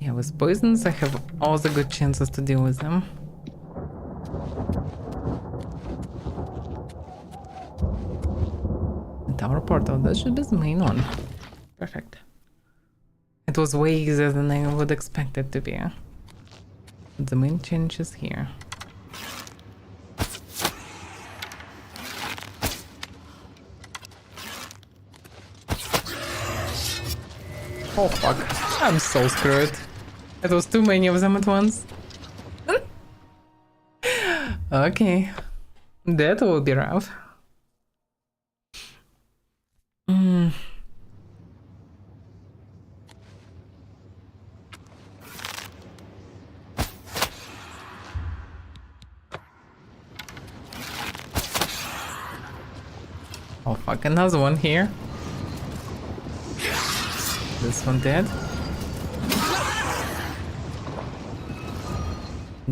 Yeah, with poisons I have all the good chances to deal with them. The tower portal, that should be the main one. Perfect. It was way easier than I would expect it to be. The main change is here. Oh fuck, I'm so screwed. It was too many of them at once. Okay, that will be rough. Oh fuck, another one here. This one dead.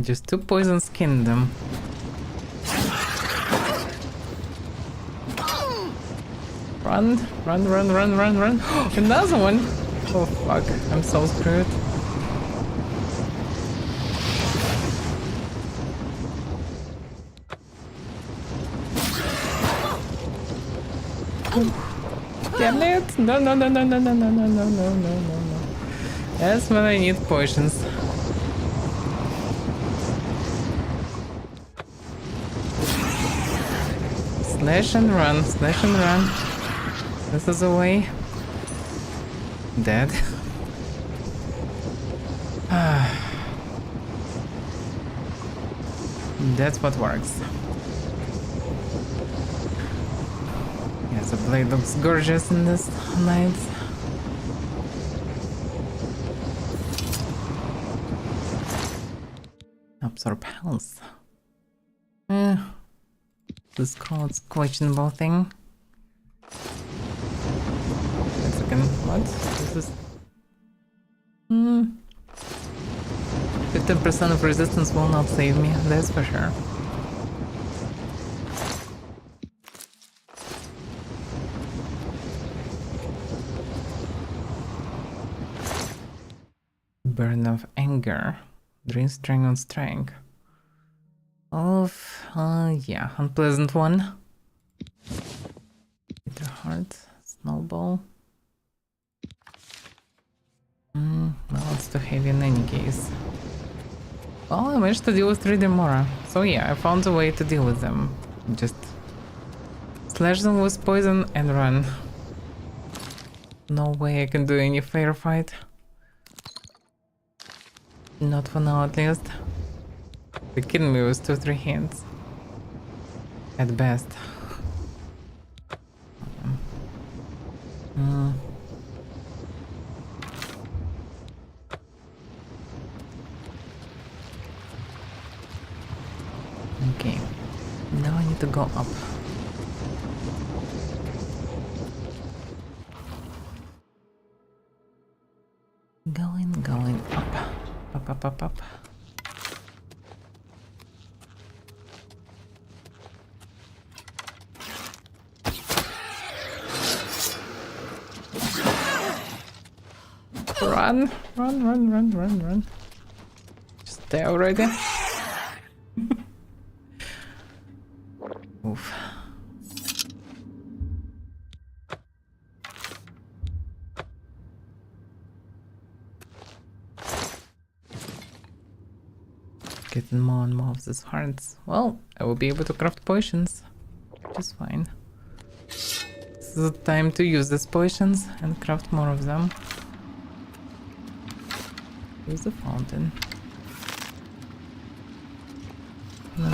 Just 2 poisons skinned them. Run, run, run, run, run, run. Another one! Oh fuck, I'm so screwed. Damn it! No, no, no, no, no, no, no, no, no, no, no, no, no. That's when I need potions. Slash and run, slash and run. This is the way. Dead. That's what works. Yes, the blade looks gorgeous in this light. Absorb health. This call's questionable thing. What? This is... 15% of resistance will not save me, that's for sure. Burn of anger. Drain strength on strength. Yeah, unpleasant one. Bitter heart, snowball. Well, it's too heavy in any case. Well, I managed to deal with 3 Demora. So yeah, I found a way to deal with them. Just slash them with poison and run. No way I can do any fair fight. Not for now, at least. They're kidding me with 2-3 hands. At best. Okay. Now I need to go up. Going up. Up. Run. Just there already. Oof. Getting more and more of these hearts. Well, I will be able to craft potions, which is fine. This is the time to use these potions and craft more of them. Use the fountain. No.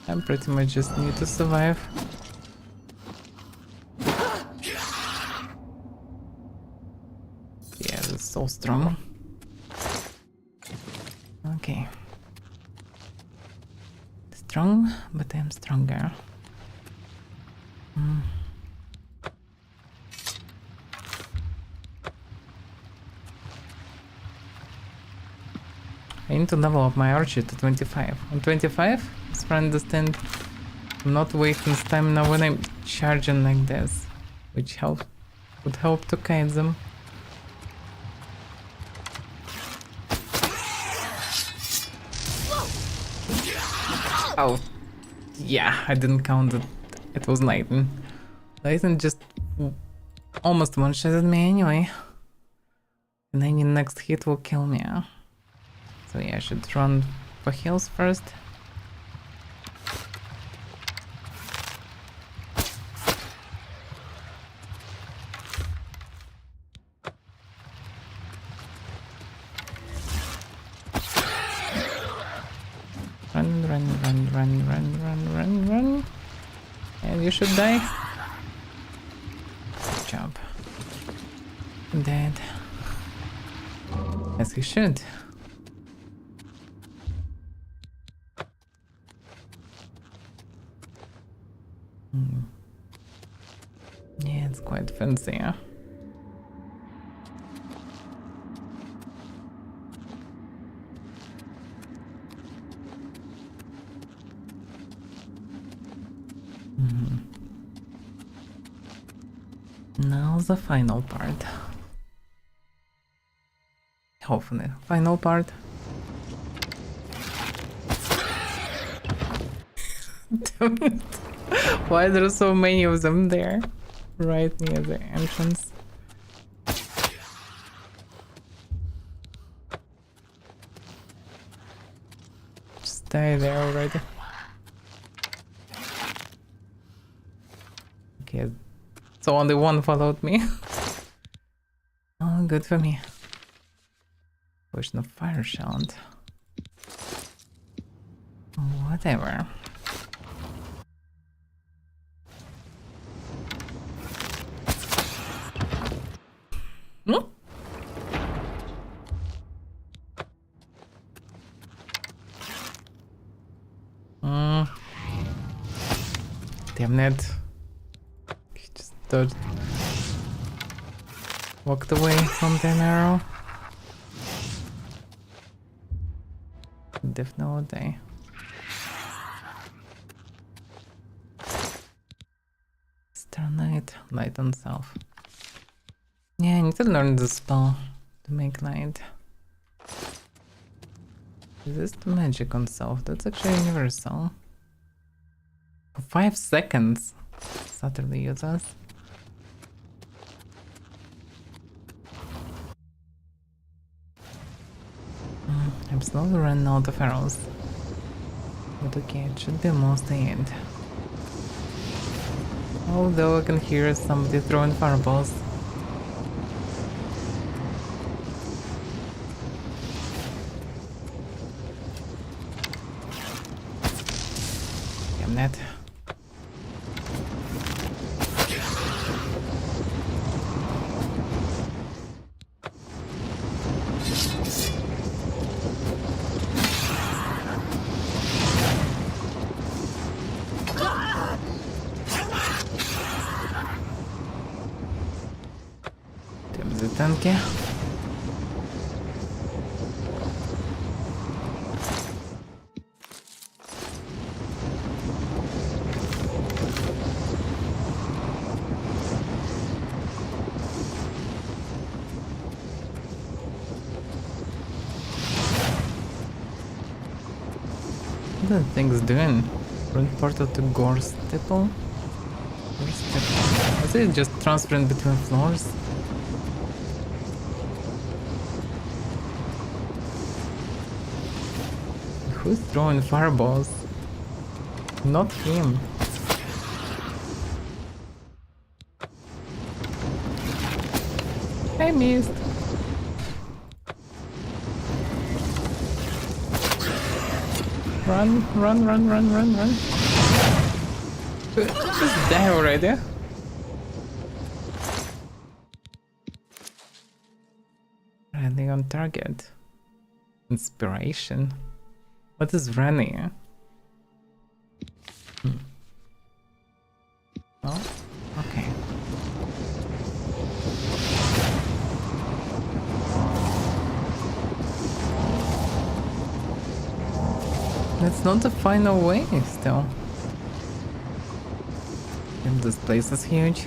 I pretty much just need to survive. Yeah, that's so strong. Okay. Strong, but I'm stronger. I need to level up my archer to 25. On 25, as far as I understand, I'm not wasting stamina when I'm charging like this, which would help to kite them. Oh, yeah, I didn't count it. It was lightning. Lightning just almost one-shotted me anyway. And any next hit will kill me. So yeah, I should run for heals first. Run. And you should die. Good job. Dead. As he should. Yeah, it's quite fancy, huh? Now the final part. Hopefully, final part. Damn it. Why there are so many of them there? Right near the entrance. Just die there already. Okay, so only one followed me. Oh, good for me. Potion of fire shallot. Whatever. Damn it. Dodged. Walked away from the arrow. Definitely die. Star Knight, light on self. Yeah, I need to learn the spell to make light. Resist magic on self, that's actually universal. For 5 seconds. Subtly uses. I'm slowly running out of arrows. But okay, it should be almost the end. Although I can hear somebody throwing fireballs. Damn it. Танки. What are the things doing? Run portal to Gore Stipple? Was it just transferring between floors? Who's throwing fireballs? Not him. I missed. Run, run, run, run, run, run. Just die already. Running on target. Inspiration. What is running? Oh, okay. That's not the final way, still. And this place is huge.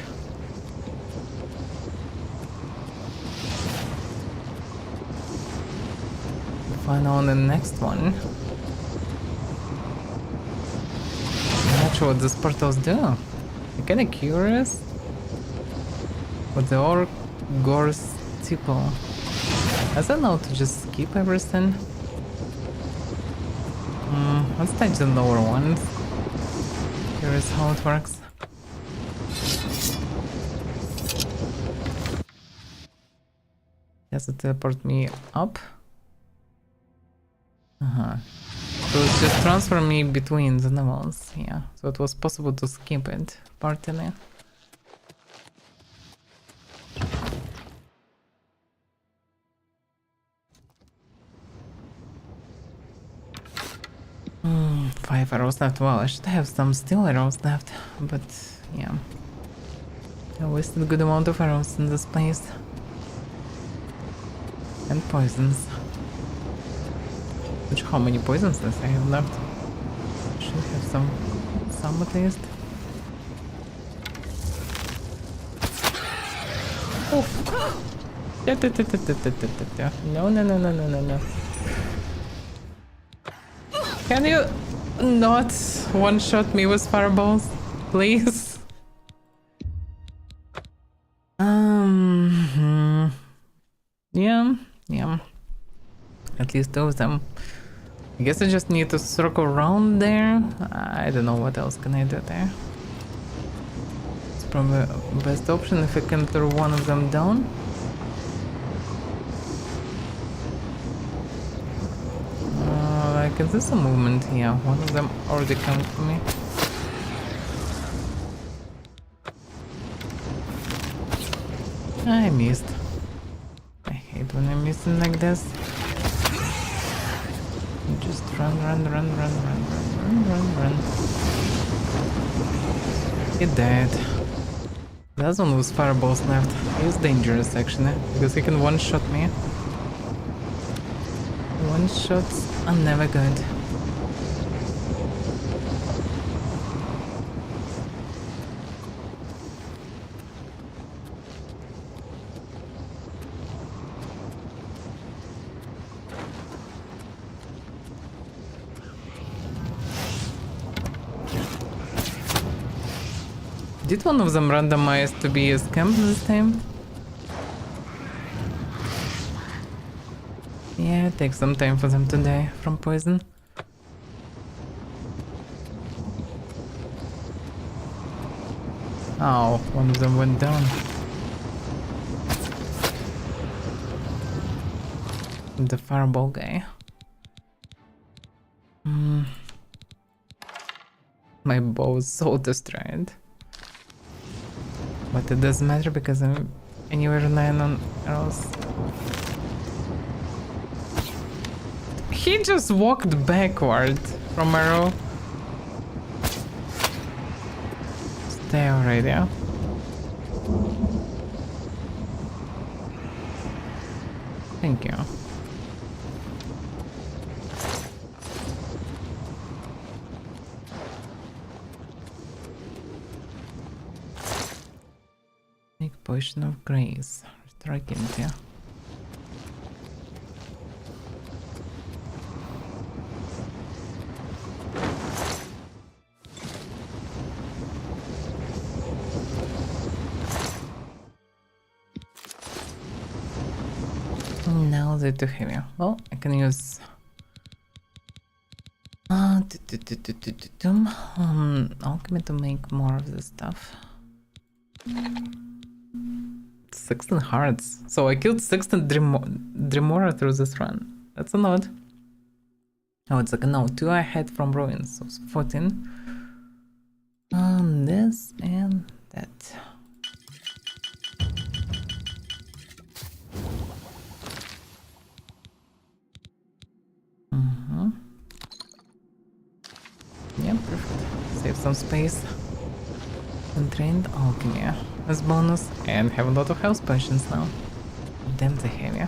Final on the next one. What these portals do. I'm kinda curious what the Gore Stipple. I don't know to just skip everything. Let's touch the lower ones. Curious how it works. Does it teleport me up? So it's just transfer me between the levels, yeah. So it was possible to skip it, partly. Five arrows left. Well, I should have some steel arrows left, but yeah. I wasted a good amount of arrows in this place. And poisons. Which, how many poisons does I have left? Should have some at least. Oh. No, no, no, no, no, no, no. Can you not one-shot me with fireballs, please? Yeah. At least two of them. I guess I just need to circle around there. I don't know what else can I do there. It's probably the best option if I can throw one of them down. Like, is this a movement? Yeah, one of them already comes to me. I missed. I hate when I'm missing like this. Just run. He dead. That one with fireballs left. He's dangerous actually, because he can one-shot me. One-shots are never good. Did one of them randomize to be a scamp this time? Yeah, it takes some time for them to die from poison. Oh, one of them went down. The fireball guy. My bow is so destroyed. But it doesn't matter because I'm anywhere relying on arrows. He just walked backward from arrow. Stay already, yeah? Thank you. Make potion of grace. Restore Kinty. Now they're too heavy. Well, I can use alchemy to make more of this stuff. 16 hearts. So I killed 16 Dremora through this run. That's a lot. Oh, it's like no, 2 I had from ruins, so it's 14. This and that. Yeah, perfect. Save some space. And trained alchemy as bonus, and have a lot of health potions now. Damn, the heavy.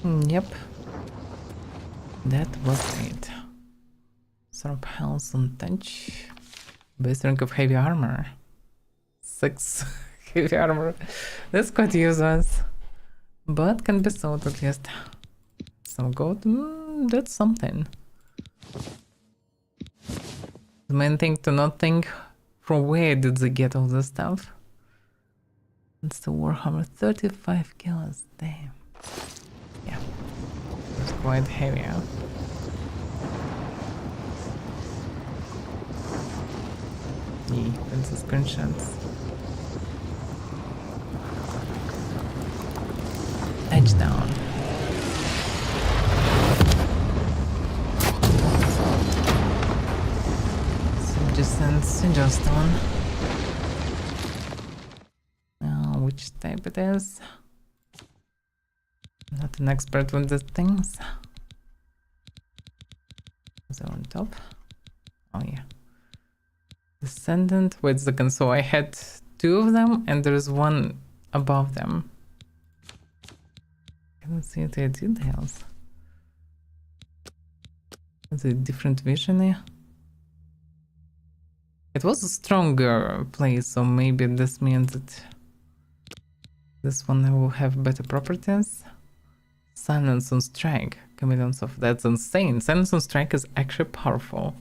Yep. That was it. Sharp health and touch. Base rank of heavy armor. 6 heavy armor. That's quite useless. But can be sold at least. Some gold. That's something. The main thing to not think from where did they get all this stuff. It's the Warhammer 35 kills. Damn. Yeah. It's quite heavy, huh? Yeah, that's the screenshots. Edge down. Subjacent Singerstone. Now, which type it is? Not an expert with these things. They're on top. Oh yeah. Descendant. Wait a second. So I had 2 of them, and there's one above them. I don't see the details. Is it a different vision here? It was a stronger place, so maybe this means that this one will have better properties. Silence on Strike. Chameleons of... That's insane. Silence on Strike is actually powerful.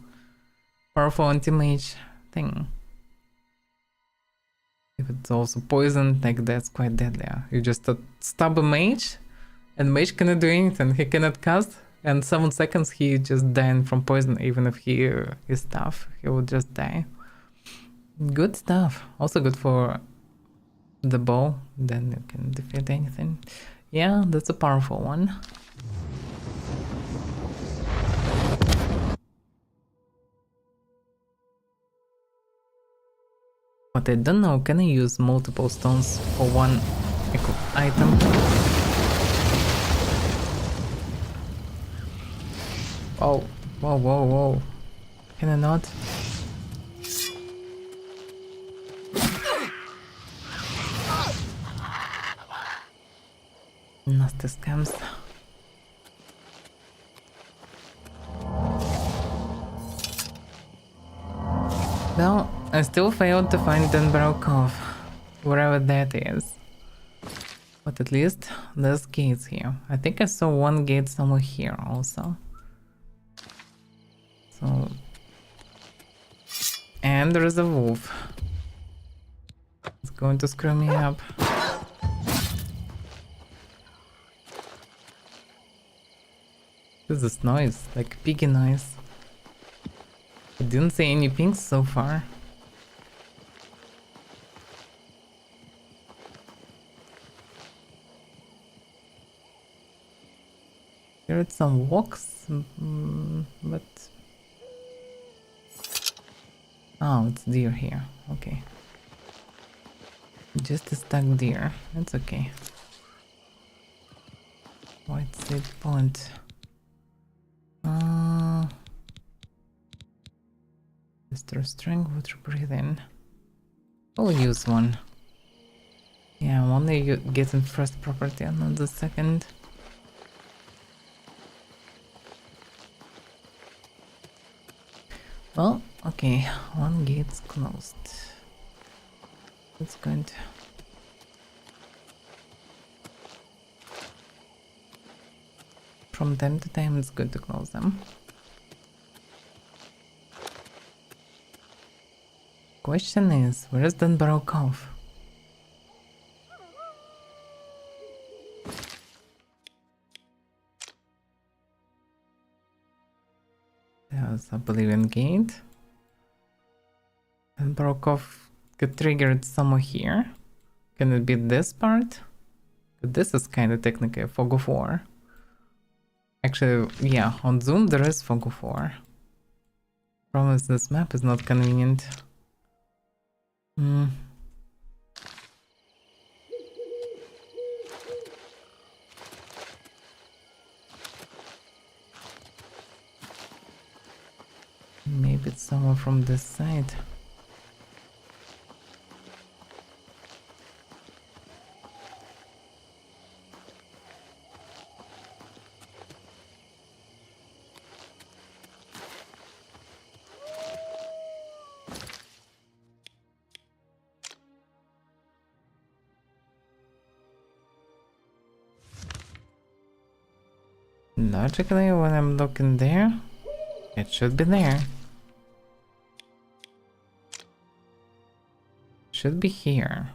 Powerful anti-mage thing. If it's also poison, like that's quite deadly. You just stab a mage, and mage cannot do anything. He cannot cast, and 7 seconds he just dying from poison. Even if he is tough, he will just die. Good stuff. Also good for the bow. Then you can defeat anything. Yeah, that's a powerful one. What I don't know, can I use multiple stones for one Equip item. Oh, whoa, whoa, whoa. Can I not? Nasty scams. Well, I still failed to find Dunbarrow Cove, wherever that is. But at least there's gates here. I think I saw one gate somewhere here also. So... And there is a wolf. It's going to screw me up. What is this noise? Like piggy noise. I didn't see any pings so far. Heard some walks, but... Oh, it's deer here. Okay. Just a stuck deer. It's okay. White seed point. Restore strength, water breathing. I'll use one. Yeah, I'm only getting first property and not the second. Well, okay, one gate's closed. That's good. From time to time it's good to close them. Question is, where is Dunbarrow Cove? There's Oblivion Gate. Dunbarrow Cove get triggered somewhere here. Can it be this part? But this is kind of technically a fog of war. Actually, yeah, on Zoom there is fog of war. Problem is this map is not convenient. Maybe it's someone from this side. Logically, when I'm looking there, it should be there. Should be here.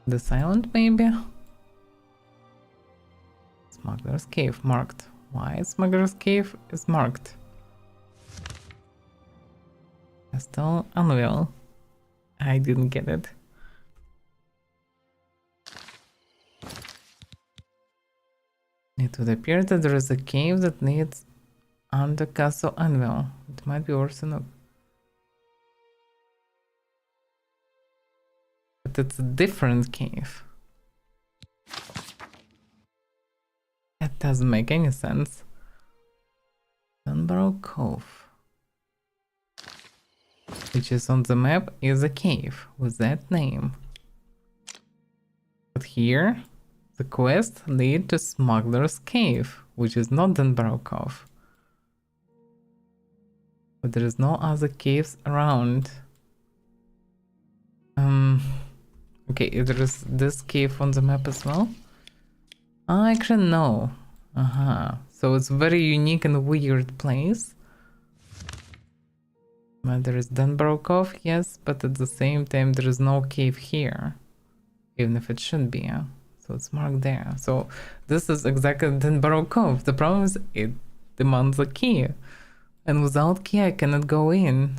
This island, maybe? Smuggler's Cave marked. Why Smuggler's Cave is marked? Castle Unwell. I didn't get it. It would appear that there is a cave that leads under Castle Unwell. It might be worth a look. But it's a different cave. That doesn't make any sense. Dunbarrow Cove, which is on the map, is a cave with that name. But here, the quest leads to Smuggler's Cave, which is not Dunbarrow Cove. But there is no other caves around. Okay, there is this cave on the map as well. Actually, no. So it's a very unique and weird place. But there is Dunbarrow Cove, yes, but at the same time there is no cave here. Even if it should be, yeah. So it's marked there. So this is exactly Dunbarrow Cove. The problem is it demands a key. And without key I cannot go in.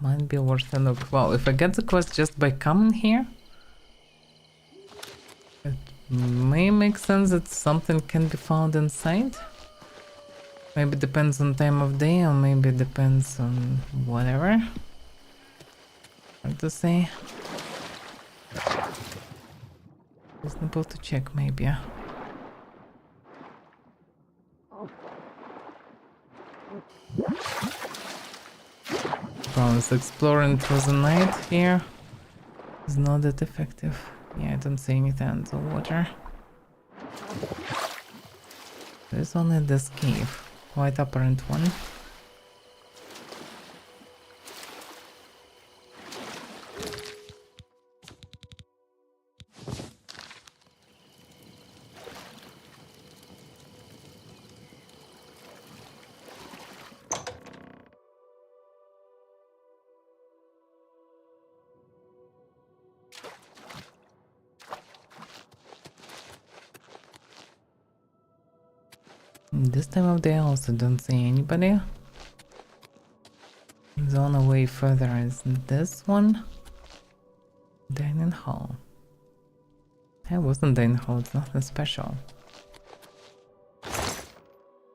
Might be worth a look. Well, if I get the quest just by coming here, it may make sense that something can be found inside. Maybe depends on time of day, or maybe depends on whatever. Hard to say. Reasonable to check, maybe. Promise exploring through the night here is not that effective. Yeah, I don't see anything in the water. There's only this cave, quite apparent one. This time of day I also don't see anybody. The only way further is this one. Dining hall. It wasn't dining hall, it's nothing special.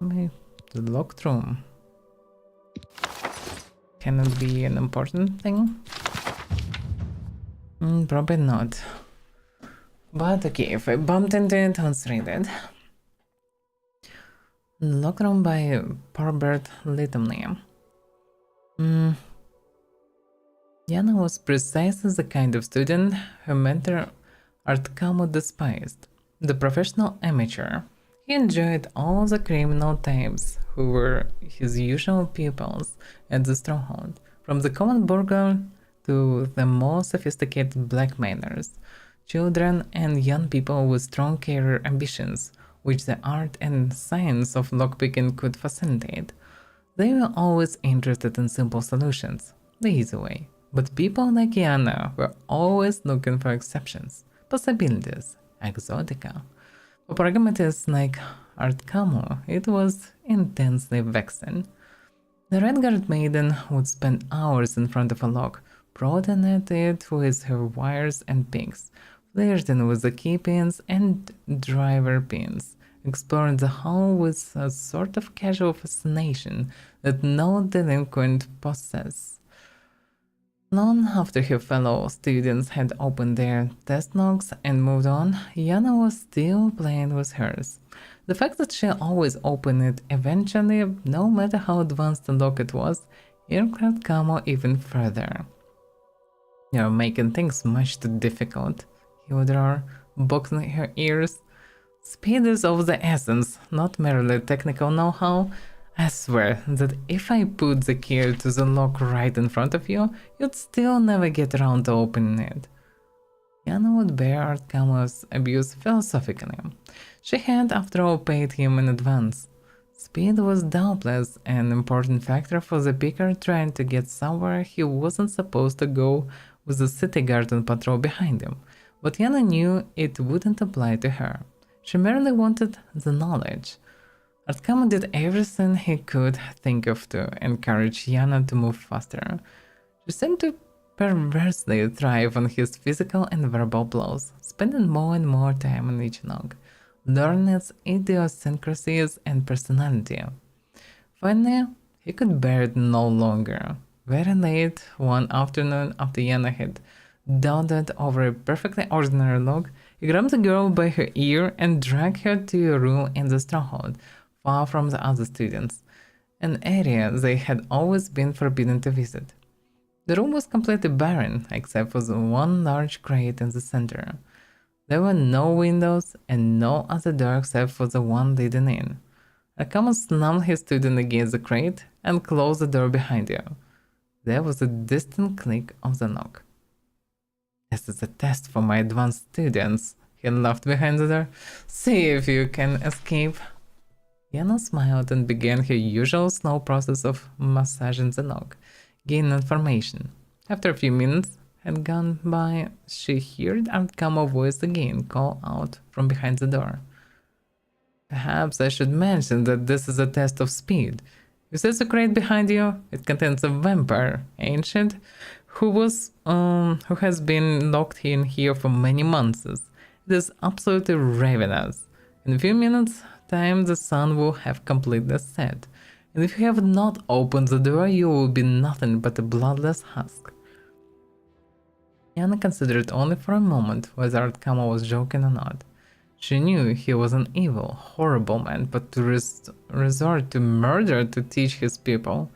Maybe the locked room. Can it be an important thing? Probably not. But okay, if I bumped into it, let's read it. Locked room by Parbert Littomney. Yana was precisely the kind of student her mentor Artkamo despised. The professional amateur. He enjoyed all the criminal types who were his usual pupils at the stronghold, from the common burglar to the more sophisticated blackmailers, children and young people with strong career ambitions, which the art and science of lockpicking could facilitate. They were always interested in simple solutions, the easy way, but people like Yana were always looking for exceptions, possibilities, exotica. For pragmatists like Artkamo, it was intensely vexing. The red-guard maiden would spend hours in front of a lock, prodding at it with her wires and picks, flirting with the key pins and driver pins, exploring the hall with a sort of casual fascination that no delinquent possesses. Long after her fellow students had opened their test logs and moved on, Yana was still playing with hers. The fact that she always opened it eventually, no matter how advanced the lock it was, irked Kamo even further. "You're making things much too difficult," he would roar, boxing her ears. "Speed is of the essence, not merely technical know-how. I swear that if I put the key to the lock right in front of you, you'd still never get around to opening it." Yana would bear Artkamo's abuse philosophically. She had, after all, paid him in advance. Speed was doubtless an important factor for the picker trying to get somewhere he wasn't supposed to go with the city guard on patrol behind him, but Yana knew it wouldn't apply to her. She merely wanted the knowledge. Artkamo did everything he could think of to encourage Yana to move faster. She seemed to perversely thrive on his physical and verbal blows, spending more and more time on each nog, learning its idiosyncrasies and personality. Finally, he could bear it no longer. Very late one afternoon, after Yana had dawdled over a perfectly ordinary log, he grabbed the girl by her ear and dragged her to a room in the stronghold, far from the other students, an area they had always been forbidden to visit. The room was completely barren, except for the one large crate in the center. There were no windows and no other door except for the one leading in. Artkamo slammed his student against the crate and closed the door behind her. There was a distant click of the knock. "This is a test for my advanced students," he laughed behind the door. "See if you can escape." Yana smiled and began her usual slow process of massaging the knock, gaining information. After a few minutes had gone by, she heard Artkamo's voice again call out from behind the door. "Perhaps I should mention that this is a test of speed. You see the crate behind you? It contains a vampire, ancient, who has been locked in here for many months. It is absolutely ravenous. In a few minutes, time the sun will have completely set, and if you have not opened the door, you will be nothing but a bloodless husk. Yana considered only for a moment whether Arkama was joking or not. She knew he was an evil, horrible man, but to resort to murder to teach his people.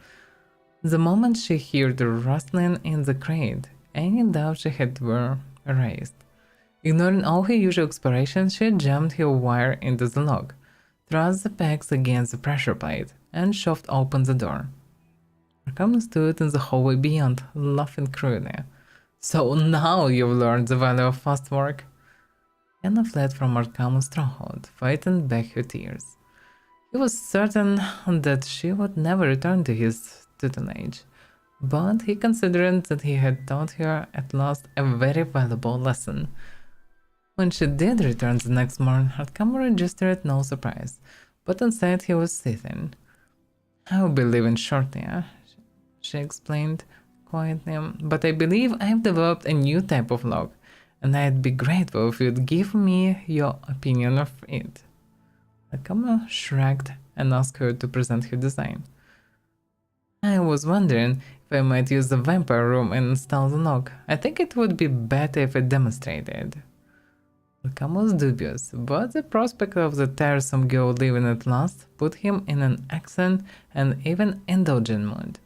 The moment she heard the rustling in the crate, any doubt she had were erased. Ignoring all her usual explorations, she jammed her wire into the lock, thrust the pegs against the pressure plate, and shoved open the door. Arkama stood in the hallway beyond, laughing cruelly. So now you've learned the value of fast work. Anna fled from Arkama's stronghold, fighting back her tears. He was certain that she would never return to his tutelage, but he considered that he had taught her at last a very valuable lesson. When she did return the next morning, Arkama registered no surprise, but instead he was sitting. "I'll be leaving shortly," she explained quietly, "but I believe I've developed a new type of lock, and I'd be grateful if you'd give me your opinion of it." Arkama shrugged and asked her to present her design. "I was wondering if I might use the vampire room and install the lock. I think it would be better if I demonstrated." Arkama was dubious, but the prospect of the tiresome girl leaving at last put him in an excellent and even indulgent mood.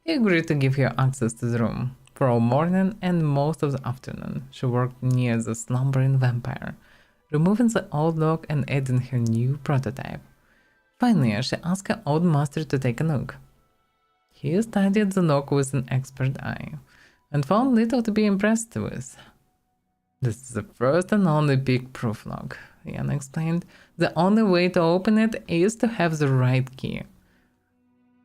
He agreed to give her access to the room. For all morning and most of the afternoon, she worked near the slumbering vampire, removing the old lock and adding her new prototype. Finally, she asked her old master to take a look. He studied the lock with an expert eye, and found little to be impressed with. "This is the first and only big-proof lock," Yana explained. "The only way to open it is to have the right key."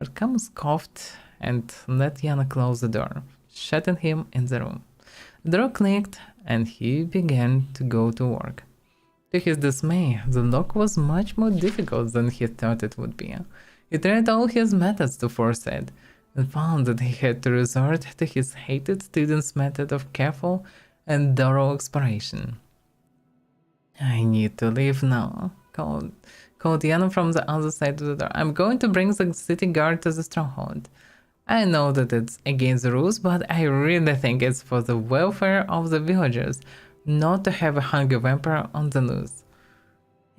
Arkama scoffed and let Yana close the door, shutting him in the room. The door clicked, and he began to go to work. To his dismay, the lock was much more difficult than he thought it would be. He tried all his methods to force it, and found that he had to resort to his hated student's method of careful and thorough exploration. "I need to leave now," called Yana from the other side of the door. "I'm going to bring the city guard to the stronghold. I know that it's against the rules, but I really think it's for the welfare of the villagers not to have a hungry vampire on the loose.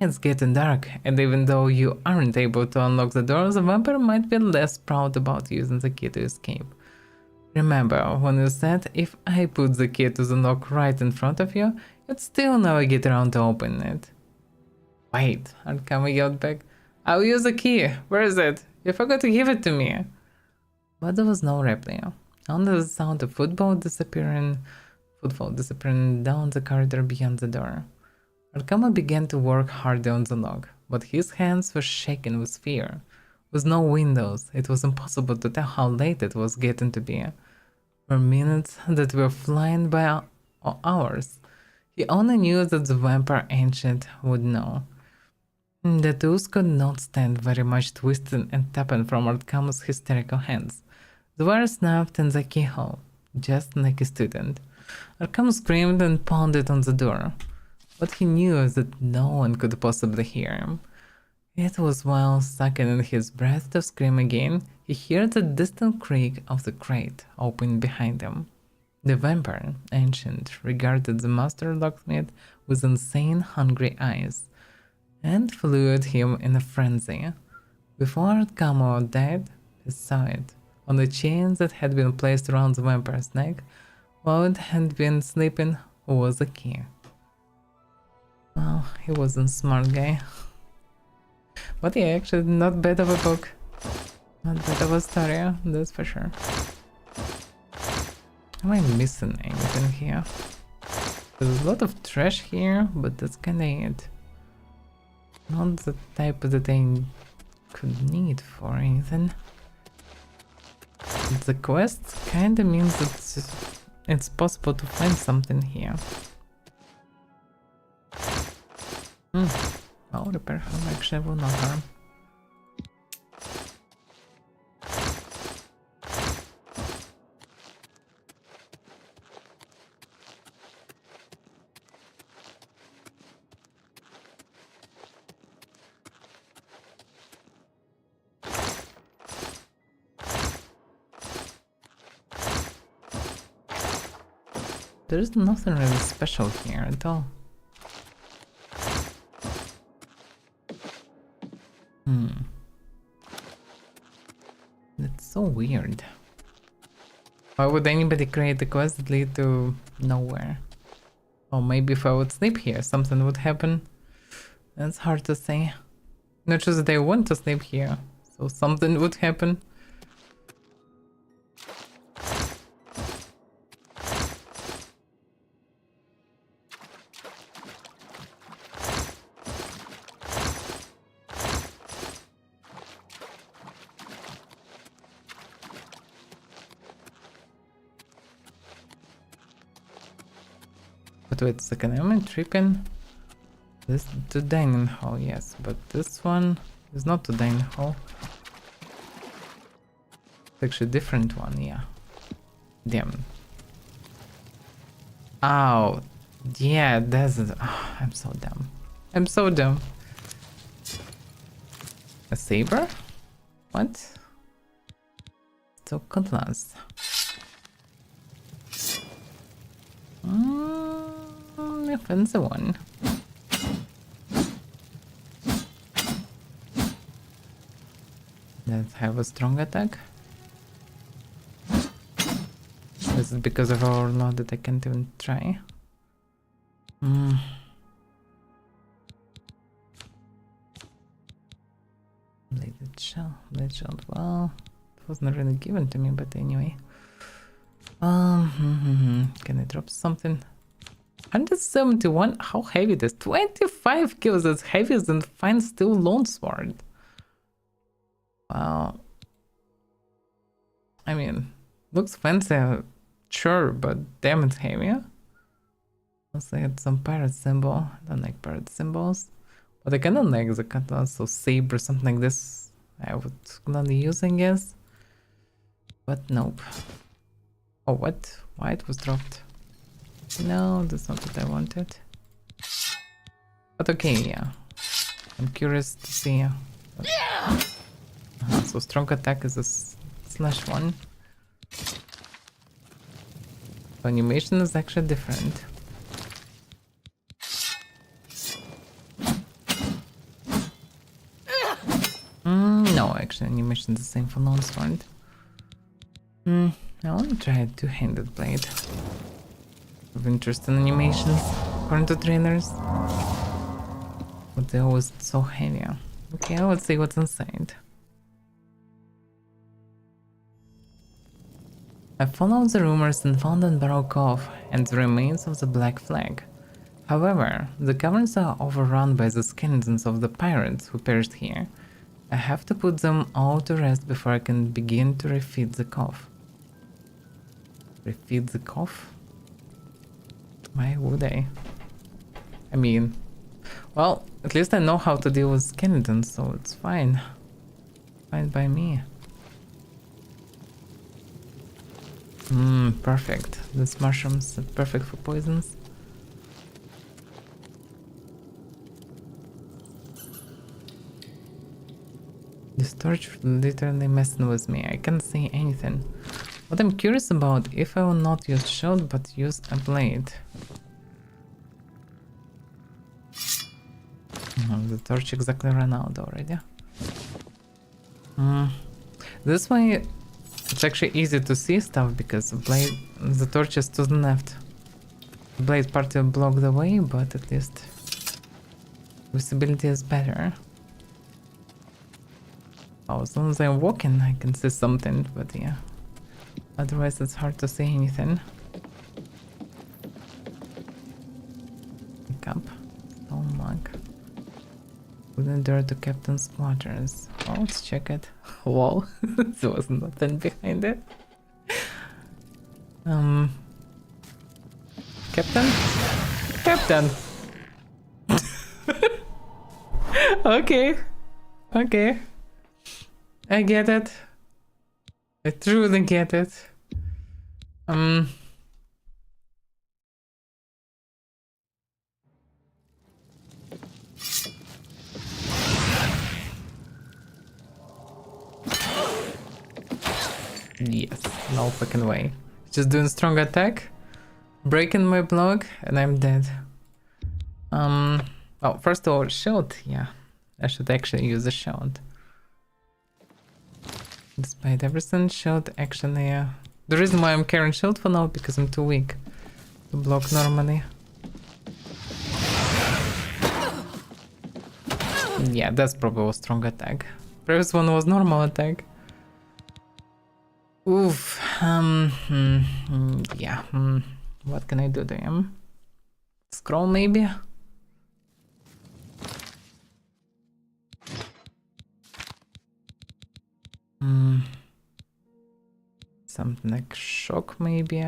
It's getting dark, and even though you aren't able to unlock the door, the vampire might be less proud about using the key to escape. Remember when you said if I put the key to the lock right in front of you, you'd still never get around to opening it." "Wait," Arkama yelled back. "I'll use the key. Where is it? You forgot to give it to me." But there was no reply. Only the sound of footfall disappearing down the corridor beyond the door. Arkama began to work harder on the lock, but his hands were shaking with fear. With no windows, it was impossible to tell how late it was getting to be. For minutes that were flying by hours. He only knew that the vampire ancient would know. The tools could not stand very much twisting and tapping from Arkama's hysterical hands. The wire snapped in the keyhole, just like a student. Arkama screamed and pounded on the door, but he knew that no one could possibly hear him. It was while sucking in his breath to scream again, he heard the distant creak of the crate open behind him. The vampire, ancient, regarded the master locksmith with insane, hungry eyes, and flew at him in a frenzy. Before Arkama died, he saw it, on the chain that had been placed around the vampire's neck while it had been sleeping, was a key. Well, he wasn't a smart guy. But yeah, actually not bad of a book. Not bad of a story, that's for sure. Am I missing anything here? There's a lot of trash here, but that's kinda it. Not the type that I could need for anything. The quest kinda means that it's possible to find something here. Oh, repair home actually will not harm. There is nothing really special here at all. That's so weird. Why would anybody create a quest that lead to nowhere? Or maybe if I would sleep here, something would happen. That's hard to say. Not just that I want to sleep here, so something would happen. But wait a second, am I tripping? This the dining hall, yes, but this one is not the dining hall. It's actually a different one, yeah. Damn. Oh, yeah, that's it. Oh, I'm so dumb. I'm so dumb. A saber? What? So cutlass. A fancy one. Does it have a strong attack? Is it because of our load that I can't even try? Bladed shell, blade shell. Well, it wasn't really given to me, but anyway. Can I drop something? 171. How heavy it is? 25 kills. That's heavier than fine steel longsword. Wow. I mean, looks fancy, sure, but damn, it's heavier. Also, I had some pirate symbol. I don't like pirate symbols, but I kind of like the cutlass or saber, something like this. I would gladly use, I guess. But nope. Oh, what? Why it was dropped? No, that's not what I wanted. But okay, yeah. I'm curious to see. So strong attack is a slash one. So animation is actually different. No, actually animation is the same for non-sword. I want to try a two-handed blade. Of interesting animations, according to trainers. But they're always so heavy. Okay, let's see what's inside. I followed the rumors and found an Barrow Cove and the remains of the Black Flag. However, the caverns are overrun by the skeletons of the pirates who perished here. I have to put them all to rest before I can begin to refit the cove. Refit the cove? Why would I? I mean, well, at least I know how to deal with skeletons, so it's fine. Fine by me. Perfect. These mushrooms are perfect for poisons. This torch literally messing with me. I can't see anything. What I'm curious about, if I will not use shield but use a blade. The torch exactly ran out already. This way it's actually easy to see stuff because the torch is to the left. The blade part will block the way, but at least visibility is better. Oh, as long as I'm walking I can see something, but yeah. Otherwise it's hard to see anything. Pick up. Stone mug. Wooden door to captain's quarters. Oh, let's check it. Whoa, there was nothing behind it. Captain? Captain! Okay. Okay. I get it. I truly get it. Yes, no fucking way. Just doing strong attack. Breaking my block and I'm dead. Well, first of all, shield, yeah. I should actually use a shield. Despite everything, shield actually... The reason why I'm carrying shield for now, because I'm too weak to block normally. Yeah, that's probably a strong attack. Previous one was normal attack. Oof. Yeah. What can I do to him? Scroll maybe? Something like shock maybe?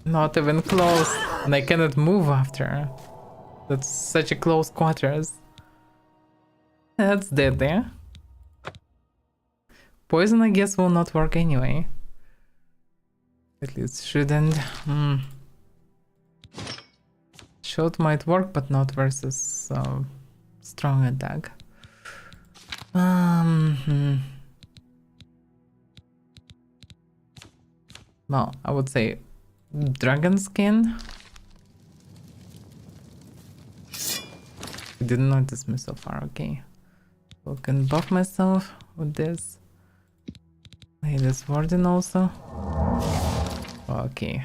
Not even close. And I cannot move after. That's such a close quarters. That's dead there. Poison, I guess, will not work anyway. At least shouldn't. Shield might work, but not versus strong attack. Well, I would say dragon skin. I didn't notice me so far. Okay, so I can buff myself with this. Hey, this warden also. Okay,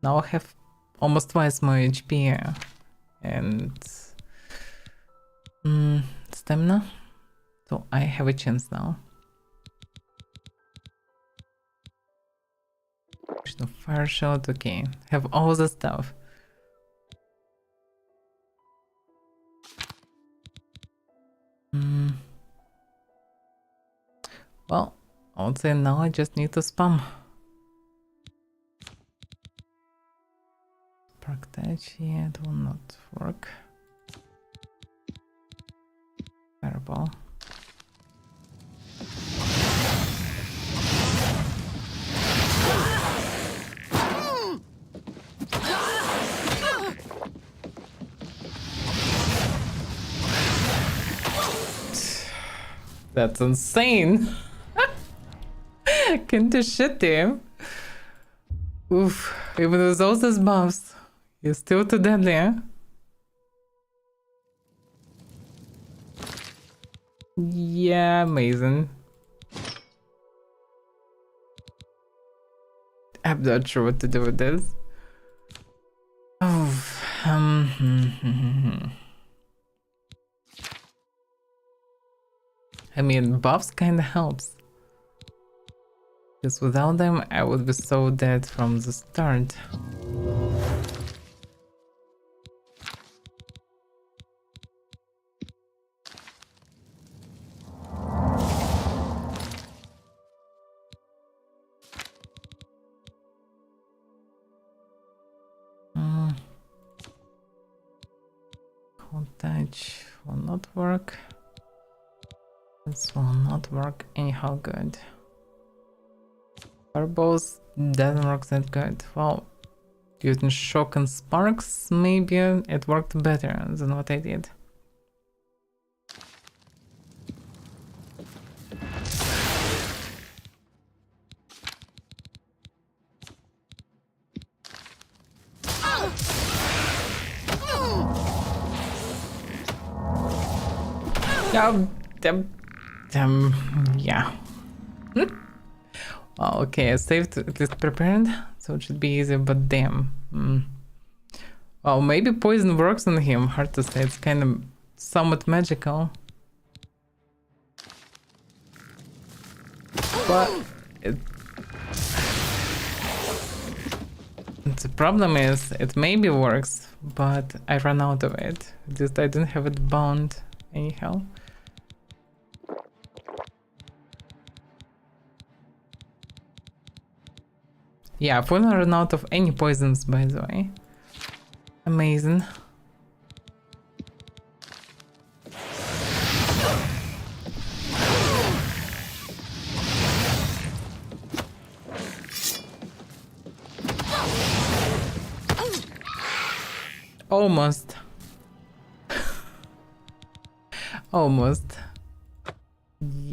now I have almost twice my HP and stamina, so I have a chance now. No fire shot. Okay, have all the stuff. Well, I would say now I just need to spam. Spark touch, yeah, it will not work. Fireball. That's insane. Can't do shit to him. Oof, even with all those buffs, he's still too deadly, huh? Yeah, amazing. I'm not sure what to do with this. Oh, I mean, buffs kinda helps. Because without them, I would be so dead from the start. Cold touch will not work. This will not work anyhow good. Fireballs doesn't work that good. Well, using shock and sparks, maybe it worked better than what I did. Yeah. Oh, okay, I saved, at least prepared, so it should be easy, but damn. Well, maybe poison works on him, hard to say, it's kind of somewhat magical. But the problem is, it maybe works, but I ran out of it. Just I didn't have it bound anyhow. Yeah, I've only run out of any poisons, by the way. Amazing. Almost. Almost.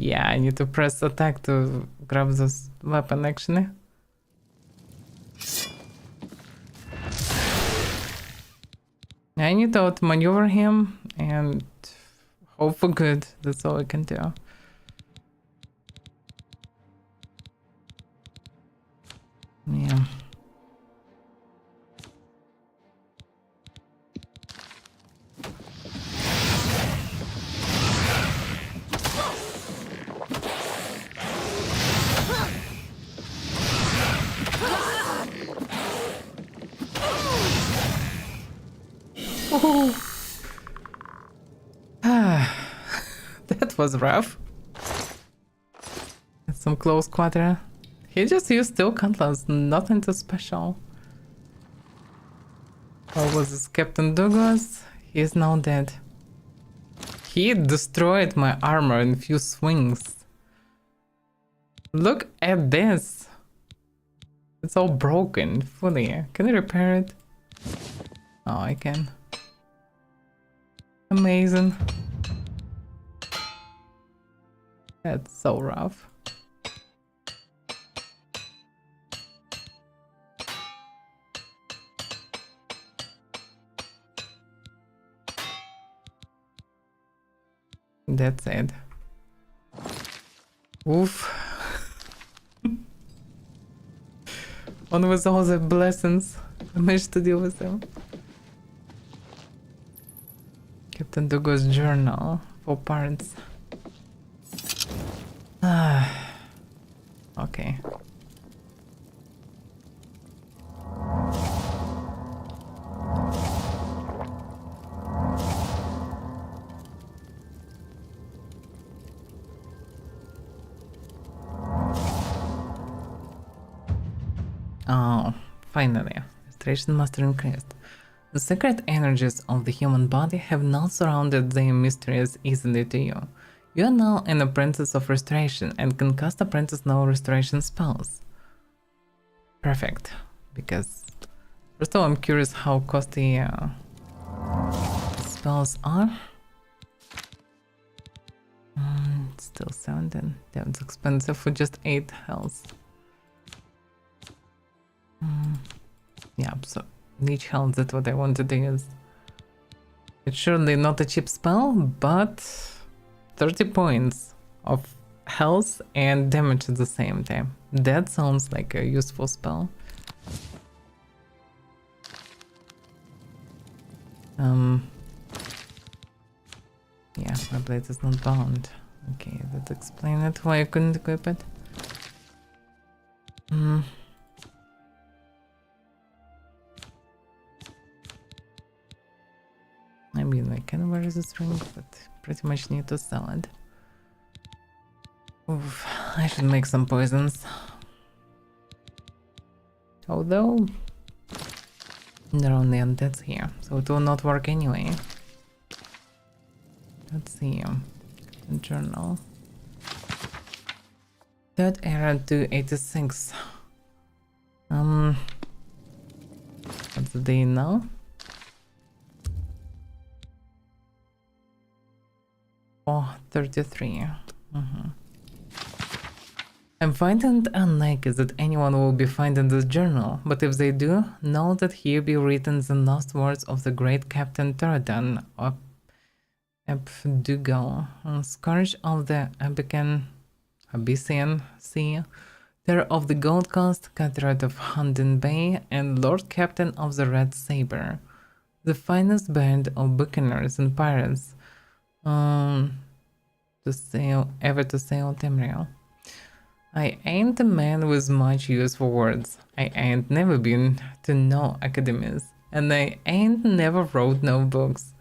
Yeah, I need to press attack to grab this weapon actually. I need to outmaneuver him and hope for good. That's all I can do. Yeah. That was rough. That's some close quarter. He just used steel cutlass, nothing too special. What was this? Captain Douglas? He is now dead. He destroyed my armor in a few swings. Look at this. It's all broken fully. Can I repair it? Oh, I can. Amazing. That's so rough. That's it. Oof. On with all the blessings. I managed to deal with them. Captain Douglas journal for parents. Okay. Oh, finally. Restoration master increased. The secret energies of the human body have not surrounded their mysteries easily to you. You are now an apprentice of restoration and can cast apprentice no restoration spells. Perfect, because first of all I'm curious how costly spells are. Still 17. Damn, it's expensive for just 8 health. Yeah, so leech health, that's what I wanted to use. It's surely not a cheap spell, but 30 points of health and damage at the same time. That sounds like a useful spell. Yeah, my blade is not bound. Okay, that explains it, why I couldn't equip it. I mean, I can wear this ring, but pretty much need to sell it. Oof, I should make some poisons. Although, there are only undeads here, so it will not work anyway. Let's see. Journal. Third era 286. What's the day now? 4:33. I'm finding it unlikely that anyone will be finding this journal, but if they do, know that here be written the last words of the great Captain Turadan of Abdugal, Scourge of the Abyssian Sea, Terror of the Gold Coast, Cataract of Hunden Bay, and Lord Captain of the Red Saber, the finest band of buccaneers and pirates ever to sail Tamriel. I ain't a man with much use for words. I ain't never been to no academies, and I ain't never wrote no books.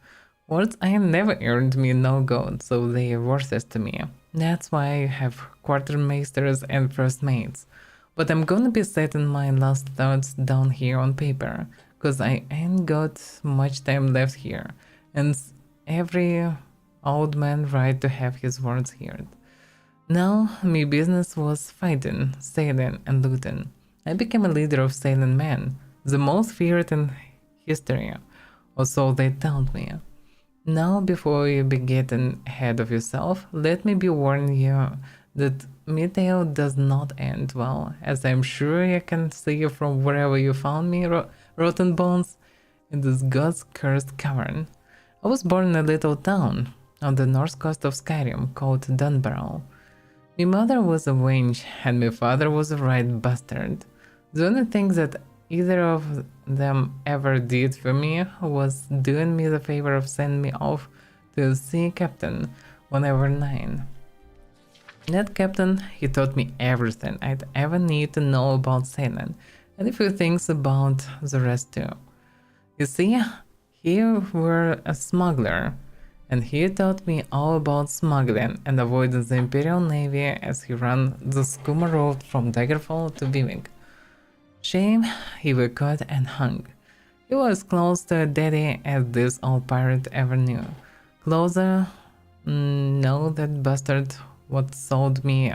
Words ain't never earned me no gold, so they are worthless to me. That's why I have quartermaisters and first mates. But I'm gonna be setting my last thoughts down here on paper, cause I ain't got much time left here, and every old man right to have his words heard. Now, my business was fighting, sailing, and looting. I became a leader of sailing men, the most feared in history, or so they told me. Now, before you be getting ahead of yourself, let me be warn you that my tale does not end well, as I'm sure you can see from wherever you found me, rotten bones, in this god's cursed cavern. I was born in a little town on the north coast of Skyrim called Dunbarrow. My mother was a wench and my father was a right bastard. The only thing that either of them ever did for me was doing me the favor of sending me off to a sea captain when I was 9. That captain, he taught me everything I'd ever need to know about sailing, and a few things about the rest too. You see, he were a smuggler, and he taught me all about smuggling and avoiding the Imperial Navy as he ran the schooner road from Daggerfall to Vivek. Shame he was caught and hung. He was close to a daddy as this old pirate ever knew. Closer, no, that bastard what sold me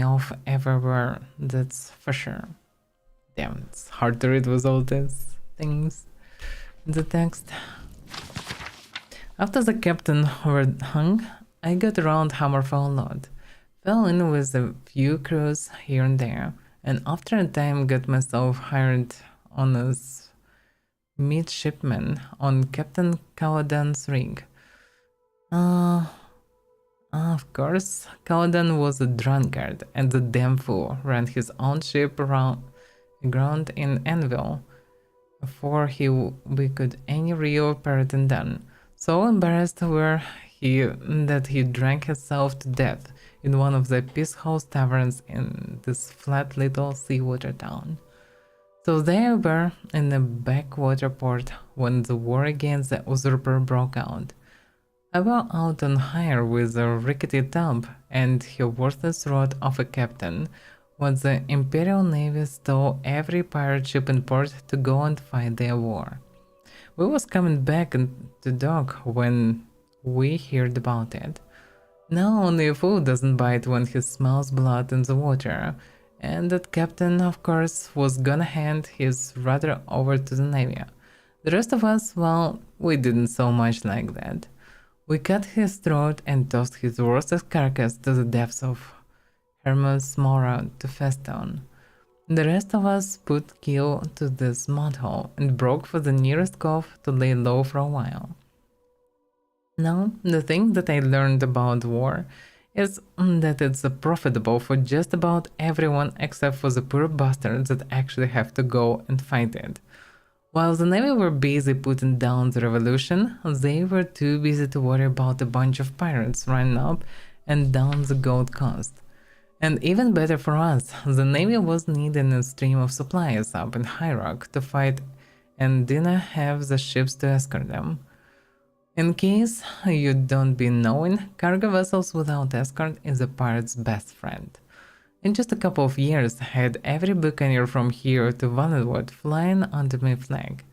off everywhere, that's for sure. Damn, it's hard to read with all these things in the text. After the captain were hung, I got around Hammerfell a lot. Fell in with a few crews here and there, and after a time got myself hired on as midshipman on Captain Caladan's rig. Of course, Caladan was a drunkard and a damn fool, ran his own ship aground in Anvil before we could any real pirating done. So embarrassed were he that he drank himself to death in one of the Peace House taverns in this flat little seawater town. So they were in a backwater port when the war against the usurper broke out. I was out on hire with a rickety tub and a worthless rod of a captain when the Imperial Navy stole every pirate ship in port to go and fight their war. We was coming back into dock when we heard about it. Now only a fool doesn't bite when he smells blood in the water, and that captain, of course, was gonna hand his rudder over to the Navy. The rest of us, well, we didn't so much like that. We cut his throat and tossed his roasted carcass to the depths of Hermes Mora to fest on. The rest of us put keel to this mud hole and broke for the nearest cove to lay low for a while. Now, the thing that I learned about war is that it's profitable for just about everyone except for the poor bastards that actually have to go and fight it. While the Navy were busy putting down the revolution, they were too busy to worry about a bunch of pirates running up and down the Gold Coast. And even better for us, the Navy was needing a stream of supplies up in High Rock to fight and didn't have the ships to escort them. In case you don't be knowing, cargo vessels without escort is a pirate's best friend. In just a couple of years, I had every buccaneer from here to Vanillwood flying under my flag.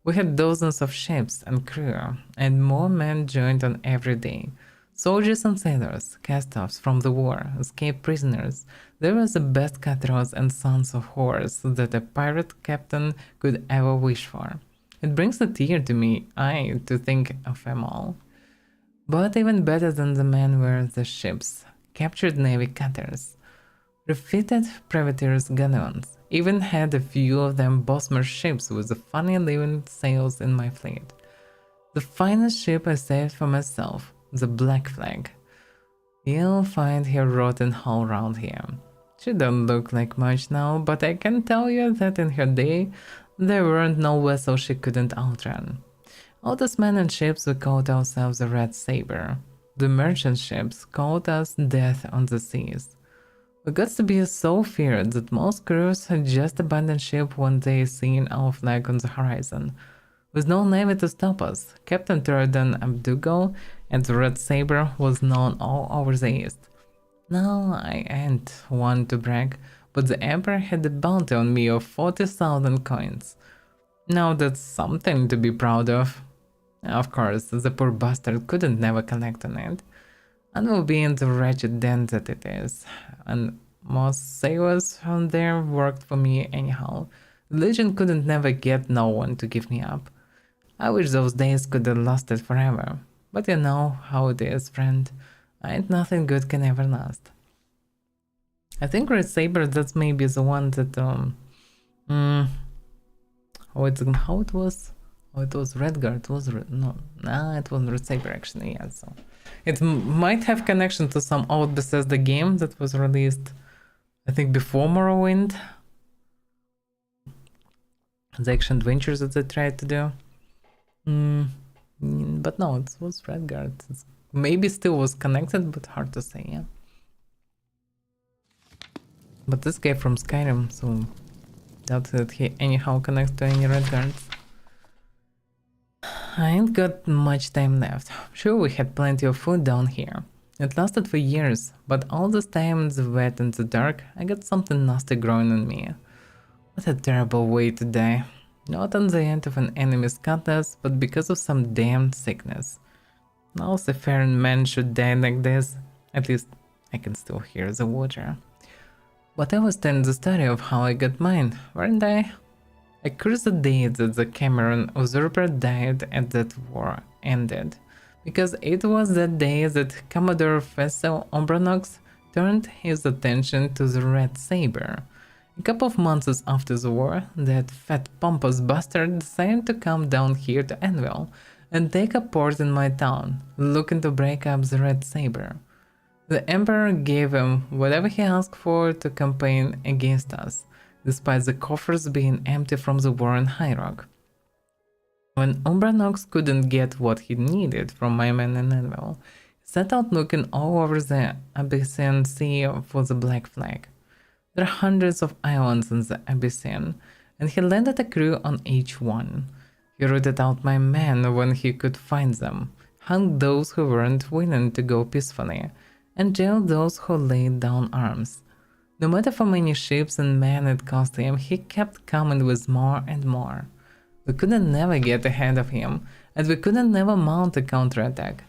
We had dozens of ships and crew, and more men joined on every day. Soldiers and sailors, cast-offs from the war, escaped prisoners. They were the best cutthroats and sons of whores that a pirate captain could ever wish for. It brings a tear to my eye to think of them all. But even better than the men were the ships, captured Navy cutters. Refitted privateers' galleons, even had a few of them Bosmer ships with the funny living sails in my fleet. The finest ship I saved for myself, the Black Flag. You'll find her rotten hull round here. She don't look like much now, but I can tell you that in her day, there weren't no vessel she couldn't outrun. All those men and ships we called ourselves the Red Saber. The merchant ships called us Death on the Seas. We got to be so feared that most crews had just abandoned ship when they seen our flag on the horizon. With no navy to stop us, Captain Turden Abdugal and the Red Saber was known all over the east. Now, I ain't one to brag, but the Emperor had a bounty on me of 40,000 coins. Now that's something to be proud of. Of course, the poor bastard couldn't never collect on it. And will be in the wretched den that it is, and most sailors from there worked for me anyhow. The Legion couldn't never get no one to give me up. I wish those days could have lasted forever. But you know how it is, friend. Ain't nothing good can ever last. I think Red Saber, that's maybe the one that, how it was? Oh, it was Redguard, was it? No, nah, it was Red Saber actually, yeah, so. It might have connection to some old Bethesda game that was released, I think, before Morrowind. The action adventures that they tried to do. But no, it was Redguard. Maybe still was connected, but hard to say, yeah. But this guy from Skyrim, so doubt that he anyhow connects to any Redguards. I ain't got much time left. Sure, we had plenty of food down here. It lasted for years, but all this time in the wet and the dark, I got something nasty growing on me. What a terrible way to die. Not on the end of an enemy's cutlass, but because of some damned sickness. No seafaring man should die like this. At least I can still hear the water. But I was telling the story of how I got mine, weren't I? I cursed the day that the Cameron usurper died and that war ended, because it was that day that Commodore Vessel Ombranox turned his attention to the Red Saber. A couple of months after the war, that fat pompous bastard decided to come down here to Anvil and take a port in my town, looking to break up the Red Saber. The Emperor gave him whatever he asked for to campaign against us, despite the coffers being empty from the war in High Rock. When Umbranox couldn't get what he needed from my men in Anvil, he set out looking all over the Abyssinian Sea for the Black Flag. There are hundreds of islands in the Abyssinian, and he landed a crew on each one. He rooted out my men when he could find them, hung those who weren't willing to go peacefully, and jailed those who laid down arms. No matter how many ships and men it cost him, he kept coming with more and more. We couldn't never get ahead of him, and we couldn't never mount a counterattack.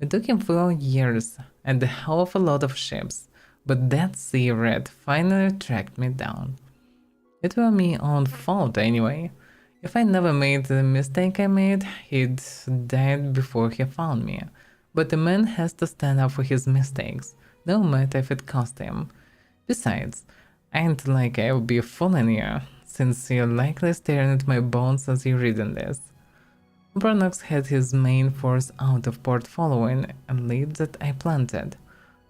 It took him 4 years and a hell of a lot of ships, but that sea rat finally tracked me down. It was my own fault anyway. If I never made the mistake I made, he'd died before he found me. But a man has to stand up for his mistakes, no matter if it cost him. Besides, I ain't like I'll be fooling you, since you're likely staring at my bones as you're reading this. Bronox had his main force out of port following a lead that I planted.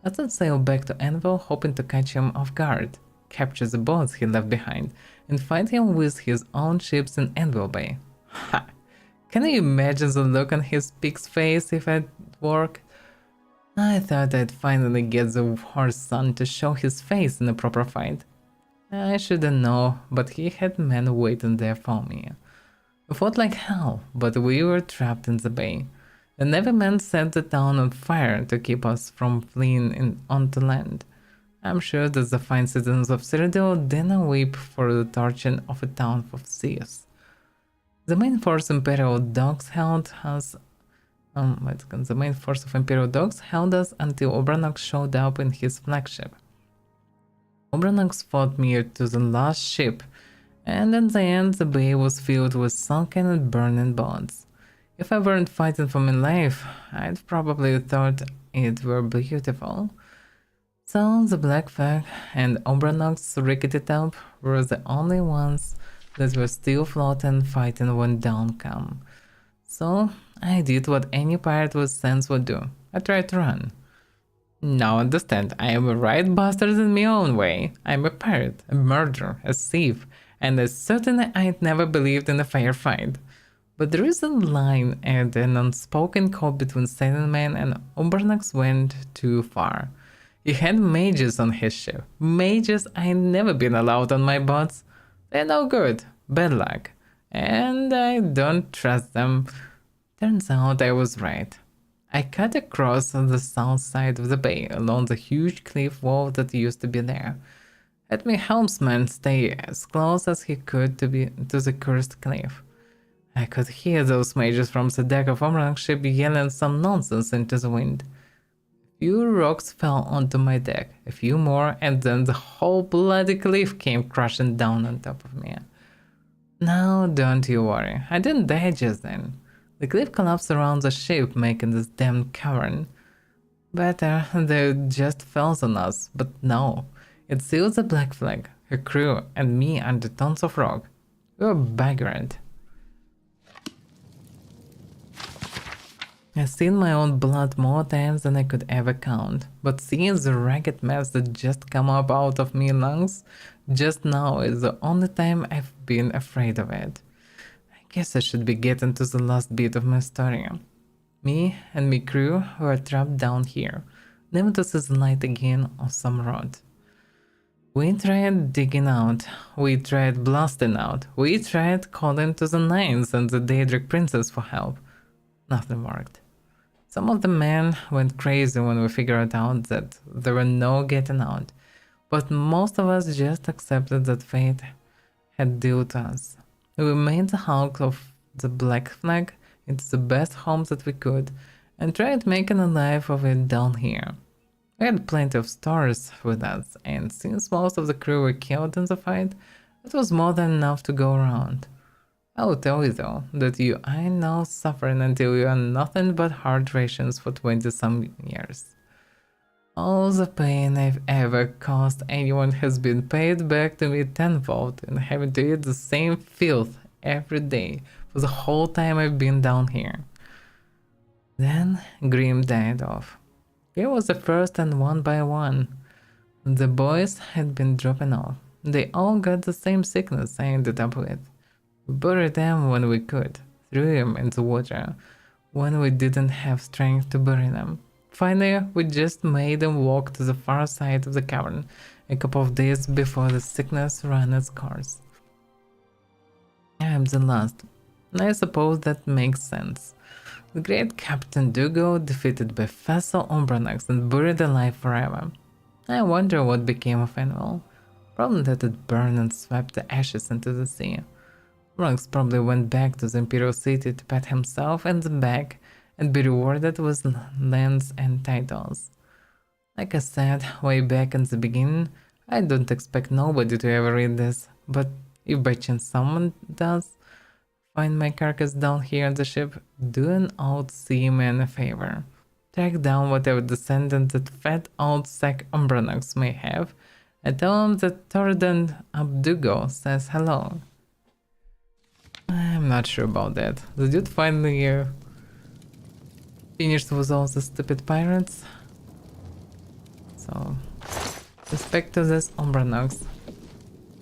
I thought sail back to Anvil hoping to catch him off guard, capture the boats he left behind, and fight him with his own ships in Anvil Bay. Ha! Can you imagine the look on his pig's face if it worked? I thought I'd finally get the horse son to show his face in a proper fight. I shouldn't know, but he had men waiting there for me. We fought like hell, but we were trapped in the bay. The Navy men set the town on fire to keep us from fleeing onto land. I'm sure that the fine citizens of Cyrodiil didn't weep for the torching of a town of thieves. The main force Imperial dogs held us. The main force of Imperial dogs held us until Obranox showed up in his flagship. Obranox fought me to the last ship, and in the end the bay was filled with sunken and burning boats. If I weren't fighting for my life, I'd probably thought it were beautiful. So the Black Flag and Obranox's rickety top were the only ones that were still floating fighting when dawn came. So I did what any pirate with sense would do. I tried to run. Now understand, I am a right bastard in my own way. I'm a pirate, a murderer, a thief, and I certainly ain't never believed in a fair fight. But there is a line and an unspoken code between Silent Man and Umbernax went too far. He had mages on his ship. Mages I ain't never been allowed on my boats. They're no good, bad luck, and I don't trust them. Turns out I was right. I cut across on the south side of the bay along the huge cliff wall that used to be there. Had my helmsman stay as close as he could to the cursed cliff. I could hear those mages from the deck of Omran's ship yelling some nonsense into the wind. A few rocks fell onto my deck, a few more, and then the whole bloody cliff came crashing down on top of me. No, don't you worry. I didn't die just then. The cliff collapsed around the ship, making this damn cavern. Better, they just fell on us, but no. It sealed the Black Flag, her crew, and me under tons of rock. We were beggared. I've seen my own blood more times than I could ever count, but seeing the ragged mess that just come up out of me lungs just now is the only time I've been afraid of it. I guess I should be getting to the last bit of my story. Me and my crew were trapped down here, never to see the light again on some road. We tried digging out, we tried blasting out, we tried calling to the Nines and the Daedric Princess for help. Nothing worked. Some of the men went crazy when we figured out that there were no getting out, but most of us just accepted that fate had dealt us. We made the hulk of the Black Flag into the best home that we could and tried making a life of it down here. We had plenty of stores with us, and since most of the crew were killed in the fight, it was more than enough to go around. I will tell you though, that you ain't now suffering until you are nothing but hard rations for 20-some years. All the pain I've ever caused anyone has been paid back to me tenfold, and having to eat the same filth every day for the whole time I've been down here. Then Grim died off. He was the first, and one by one, the boys had been dropping off. They all got the same sickness I ended up with. We buried them when we could, threw them into water when we didn't have strength to bury them. Finally, we just made them walk to the far side of the cavern a couple of days before the sickness ran its course. I am the last, and I suppose that makes sense. The great Captain Dugo defeated by Fessel Umbranax and buried alive forever. I wonder what became of Anvil. Probably that it burned and swept the ashes into the sea. Runx probably went back to the Imperial City to pat himself in the back and be rewarded with lands and titles. Like I said way back in the beginning, I don't expect nobody to ever read this, but if by chance someone does find my carcass down here on the ship, do an old seaman a favor. Track down whatever descendant that fat old sack Umbranax may have and tell him that Tordan Abdugo says hello. I'm not sure about that. The dude finally finished with all the stupid pirates. So, respect to this Umbranax.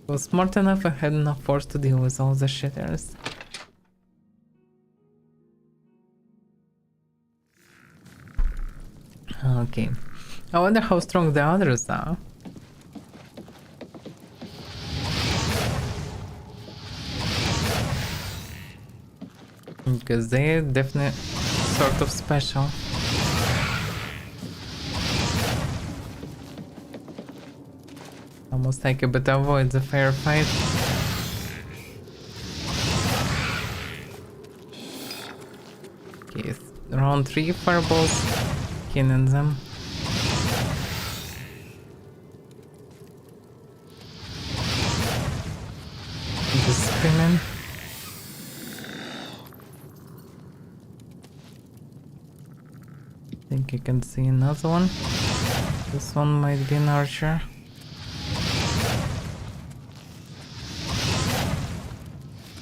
He was smart enough and had enough force to deal with all the shitters. Okay. I wonder how strong the others are. Because they're definitely sort of special. Almost like a bit avoid the fair fight. Okay, around 3 fireballs, killing them. Just screaming. I think you can see another one. This one might be an archer.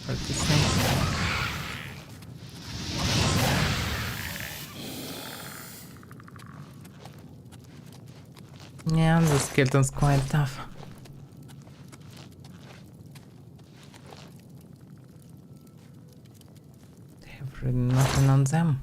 Hard to say. Yeah, the skeleton's quite tough. They have really nothing on them.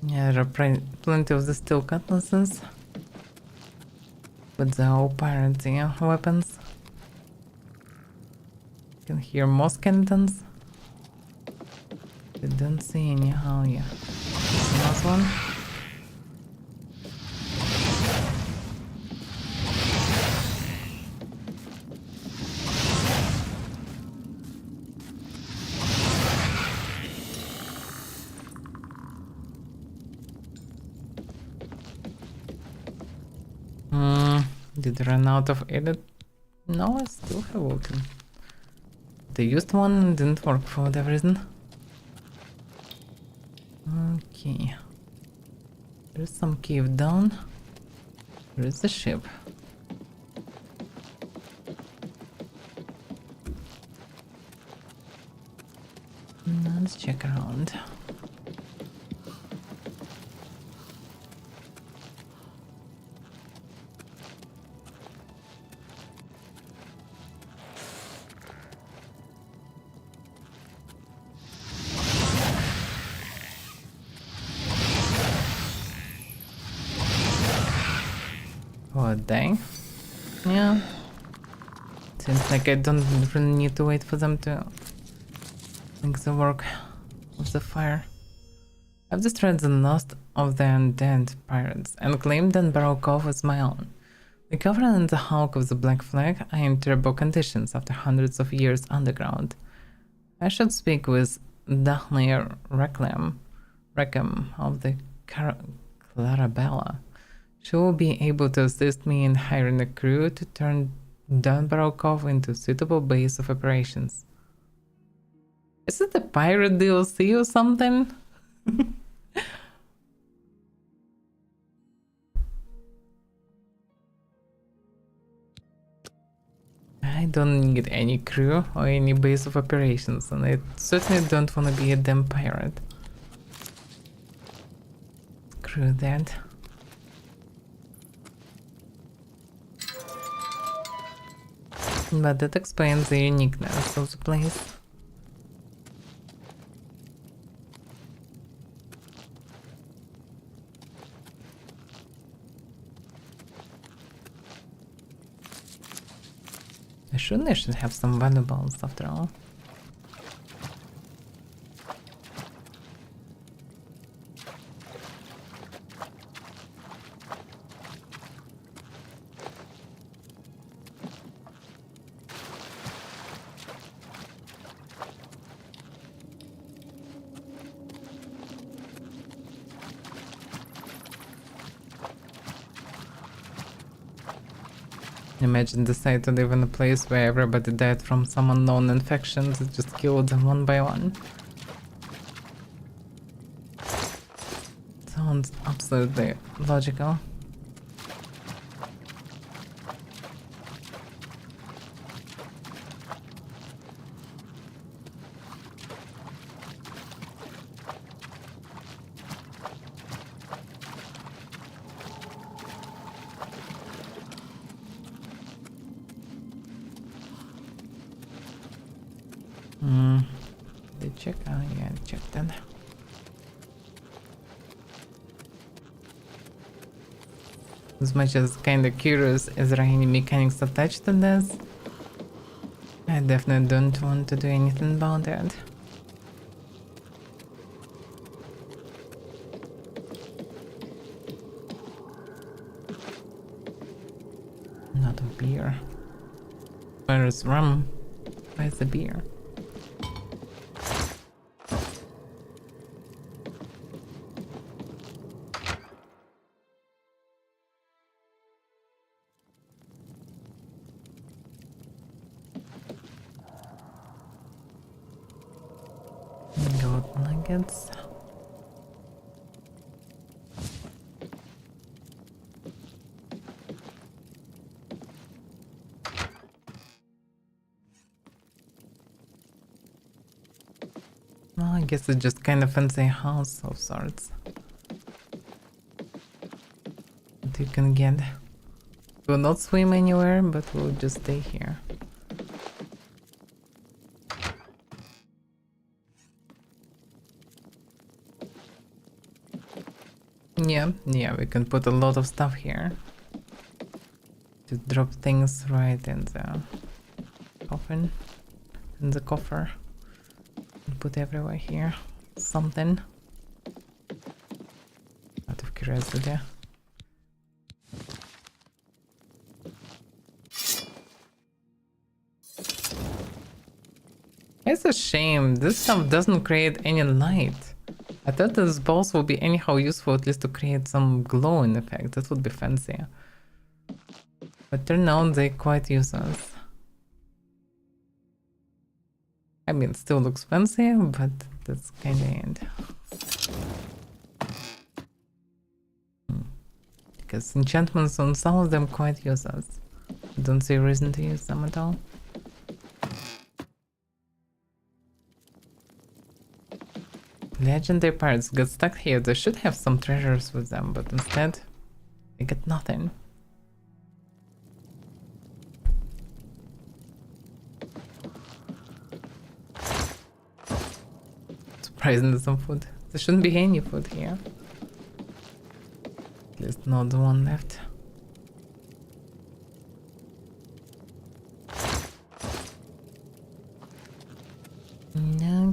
Yeah, there are plenty of the steel cutlasses, but they're all pirate weapons. You can hear more skeletons. I don't see any. Oh yeah. last one. Did I run out of edit? No, I still have open. The used one didn't work for whatever reason. Okay. There's some cave down. Where is the ship? Let's check around. Oh, dang. Yeah. Seems like I don't really need to wait for them to make the work of the fire. I've destroyed the last of the undead pirates and claimed Dunbarrow Cove as my own. Recovering in the hulk of the Black Flag, I am in terrible conditions after hundreds of years underground. I should speak with Daphne Rackham of the Clarabella. She will be able to assist me in hiring a crew to turn Dunbarrow Cove into a suitable base of operations. Is it a pirate DLC or something? I don't need any crew or any base of operations, and I certainly don't want to be a damn pirate. Screw that. But that explains the uniqueness of the place. I should have some valuables after all. Imagine decide to live in a place where everybody died from some unknown infection that just killed them one by one. Sounds absolutely logical. Did check? Oh yeah, I checked that. As much as kinda curious, is there any mechanics attached to this? I definitely don't want to do anything about that. Not a beer. Where is rum? Where's the beer? Gold nuggets. Well, I guess it's just kind of fancy house of sorts that you can get. We'll not swim anywhere, but we'll just stay here. Yeah, we can put a lot of stuff here to drop things right in the coffin, in the coffer, and put everywhere here something. curiosity. It's a shame. This stuff doesn't create any light. I thought these balls would be anyhow useful, at least to create some glowing effect. That would be fancy. But turn out they quite useless. I mean, still looks fancy, but that's kinda end. Because enchantments on some of them quite useless. Don't see a reason to use them at all. Legendary pirates got stuck here. They should have some treasures with them, but instead, they get nothing. Surprisingly, some food. There shouldn't be any food here. At least not the one left.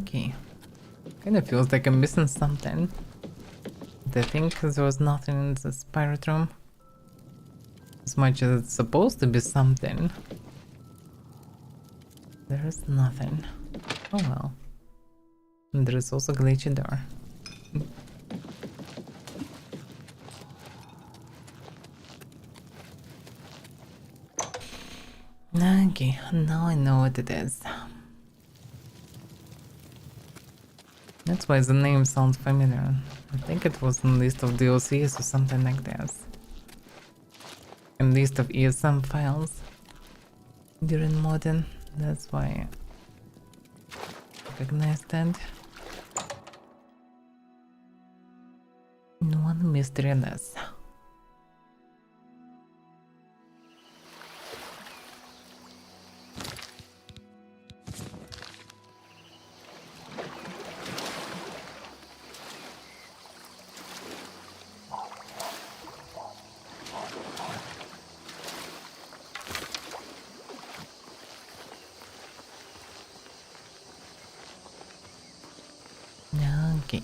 Okay. Kinda feels like I'm missing something. But I think there was nothing in this pirate room. As much as it's supposed to be something. There is nothing. Oh well. And there is also a glitchy door. Okay, now I know what it is. That's why the name sounds familiar. I think it was in list of DLCs or something like this. And list of ESM files during modern. That's why I recognized that. One mystery less. Okay.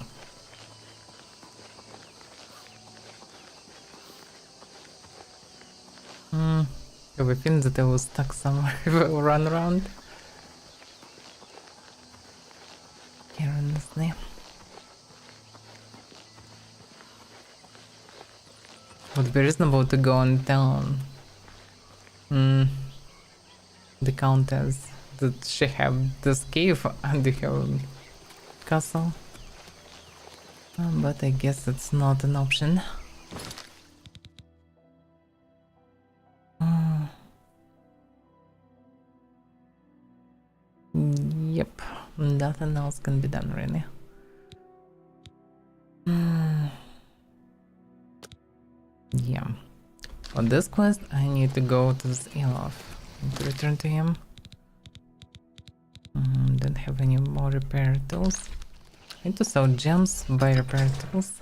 I have a feeling that I was stuck somewhere if I run around. Here, honestly. Would be reasonable to go on down. The countess that she have this cave under her castle. But I guess it's not an option. Yep, nothing else can be done really. Yeah. On this quest, I need to go to this Elof and to return to him. Don't have any more repair tools. I need to sell gems, buy repair tools.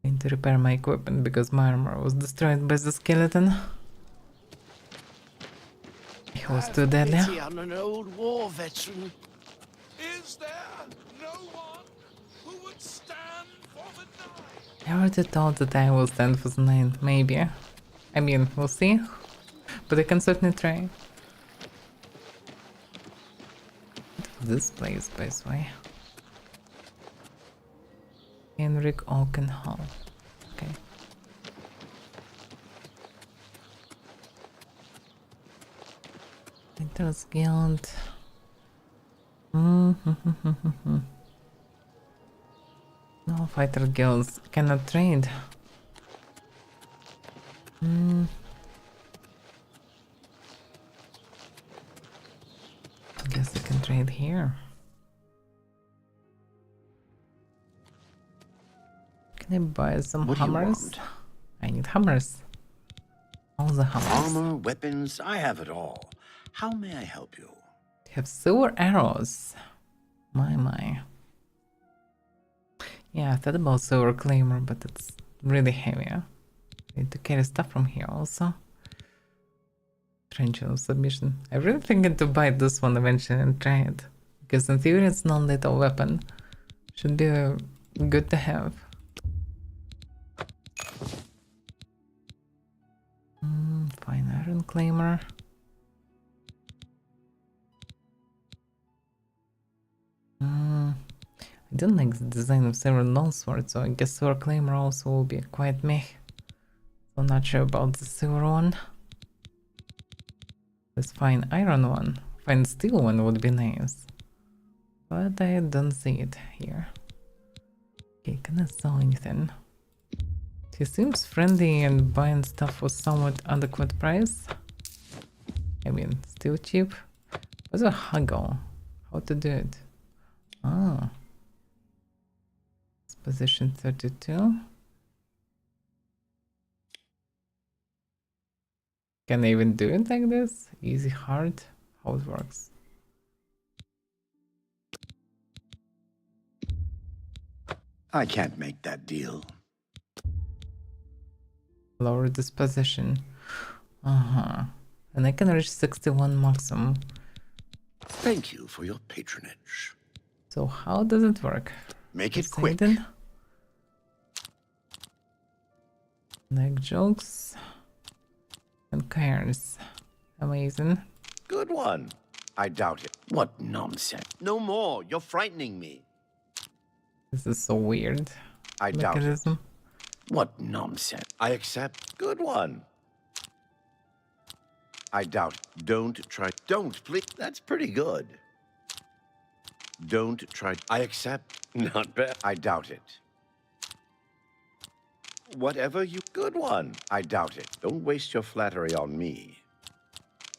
I need to repair my equipment because my armor was destroyed by the skeleton. He was too deadly. Pity on an old war veteran. Is there no one who would stand for the knight? I already thought that I will stand for the 9, maybe. I mean, we'll see. But I can certainly try. This place, by the way. Henrik Oakenhall. Okay. Winter's Guild. No fighter guilds cannot trade. Guess I can trade here. Can I buy some What do you hammers? want? I need hammers. All the hammers. Armor, weapons, I have it all. How may I help you? Have silver arrows. My. Yeah, I thought about silver claymore, but it's really heavy. I need to carry stuff from here also. Torrential submission. I'm really thinking to buy this one eventually and try it. Because in theory it's non-lethal weapon. Should be good to have. claimer. I don't like the design of several longswords, so I guess silver claimer also will be quite meh. So not sure about the silver one. Let's find iron one. Find steel one would be nice. But I don't see it here. Okay, can I sell anything? He seems friendly and buying stuff for somewhat adequate price. I mean, still cheap. What's a haggle? How to do it? Oh. It's position 32. Can I even do it like this? Easy, hard? How it works? I can't make that deal. Lower this position. And I can reach 61 maximum. Thank you for your patronage. So how does it work? Make it quick. Poseidon? Like jokes and cairns. Amazing. Good one. I doubt it. What nonsense. No more. You're frightening me. This is so weird. I doubt it. Mechanism. What nonsense. I accept. Good one. I doubt it. Don't try. Don't, please. That's pretty good. Don't try. I accept. Not bad. I doubt it. Whatever you... Good one. I doubt it. Don't waste your flattery on me.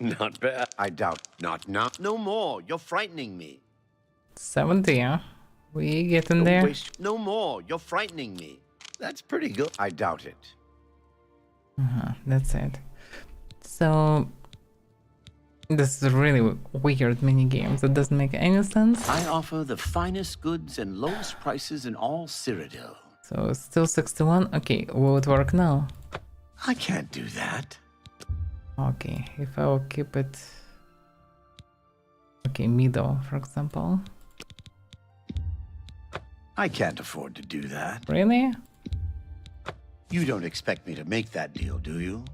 Not bad. I doubt. Not. No more. You're frightening me. 70, yeah? We getting Don't there? waste... No more. You're frightening me. That's pretty good. I doubt it. That's it. So... This is really weird mini games. It doesn't make any sense. I offer the finest goods and lowest prices in all Cyrodiil. So still 61. Okay, will it work now? I can't do that. Okay, if I will keep it... Okay, middle, for example. I can't afford to do that. Really? You don't expect me to make that deal, do you?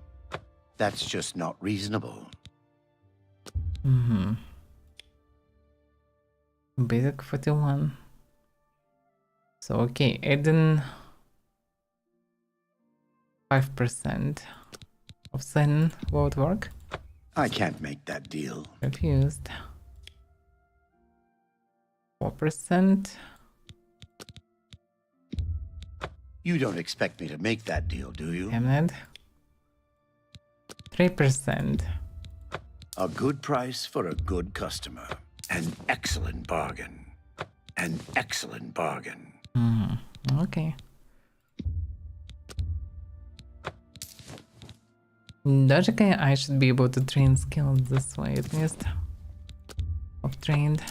That's just not reasonable. Basic 41. So okay, adding 5% of sin won't work. I can't make that deal. Refused. 4%. You don't expect me to make that deal, do you? Damn it. 3%. A good price for a good customer. An excellent bargain. An excellent bargain. Okay. Logically, I should be able to train skills this way at least. I've trained.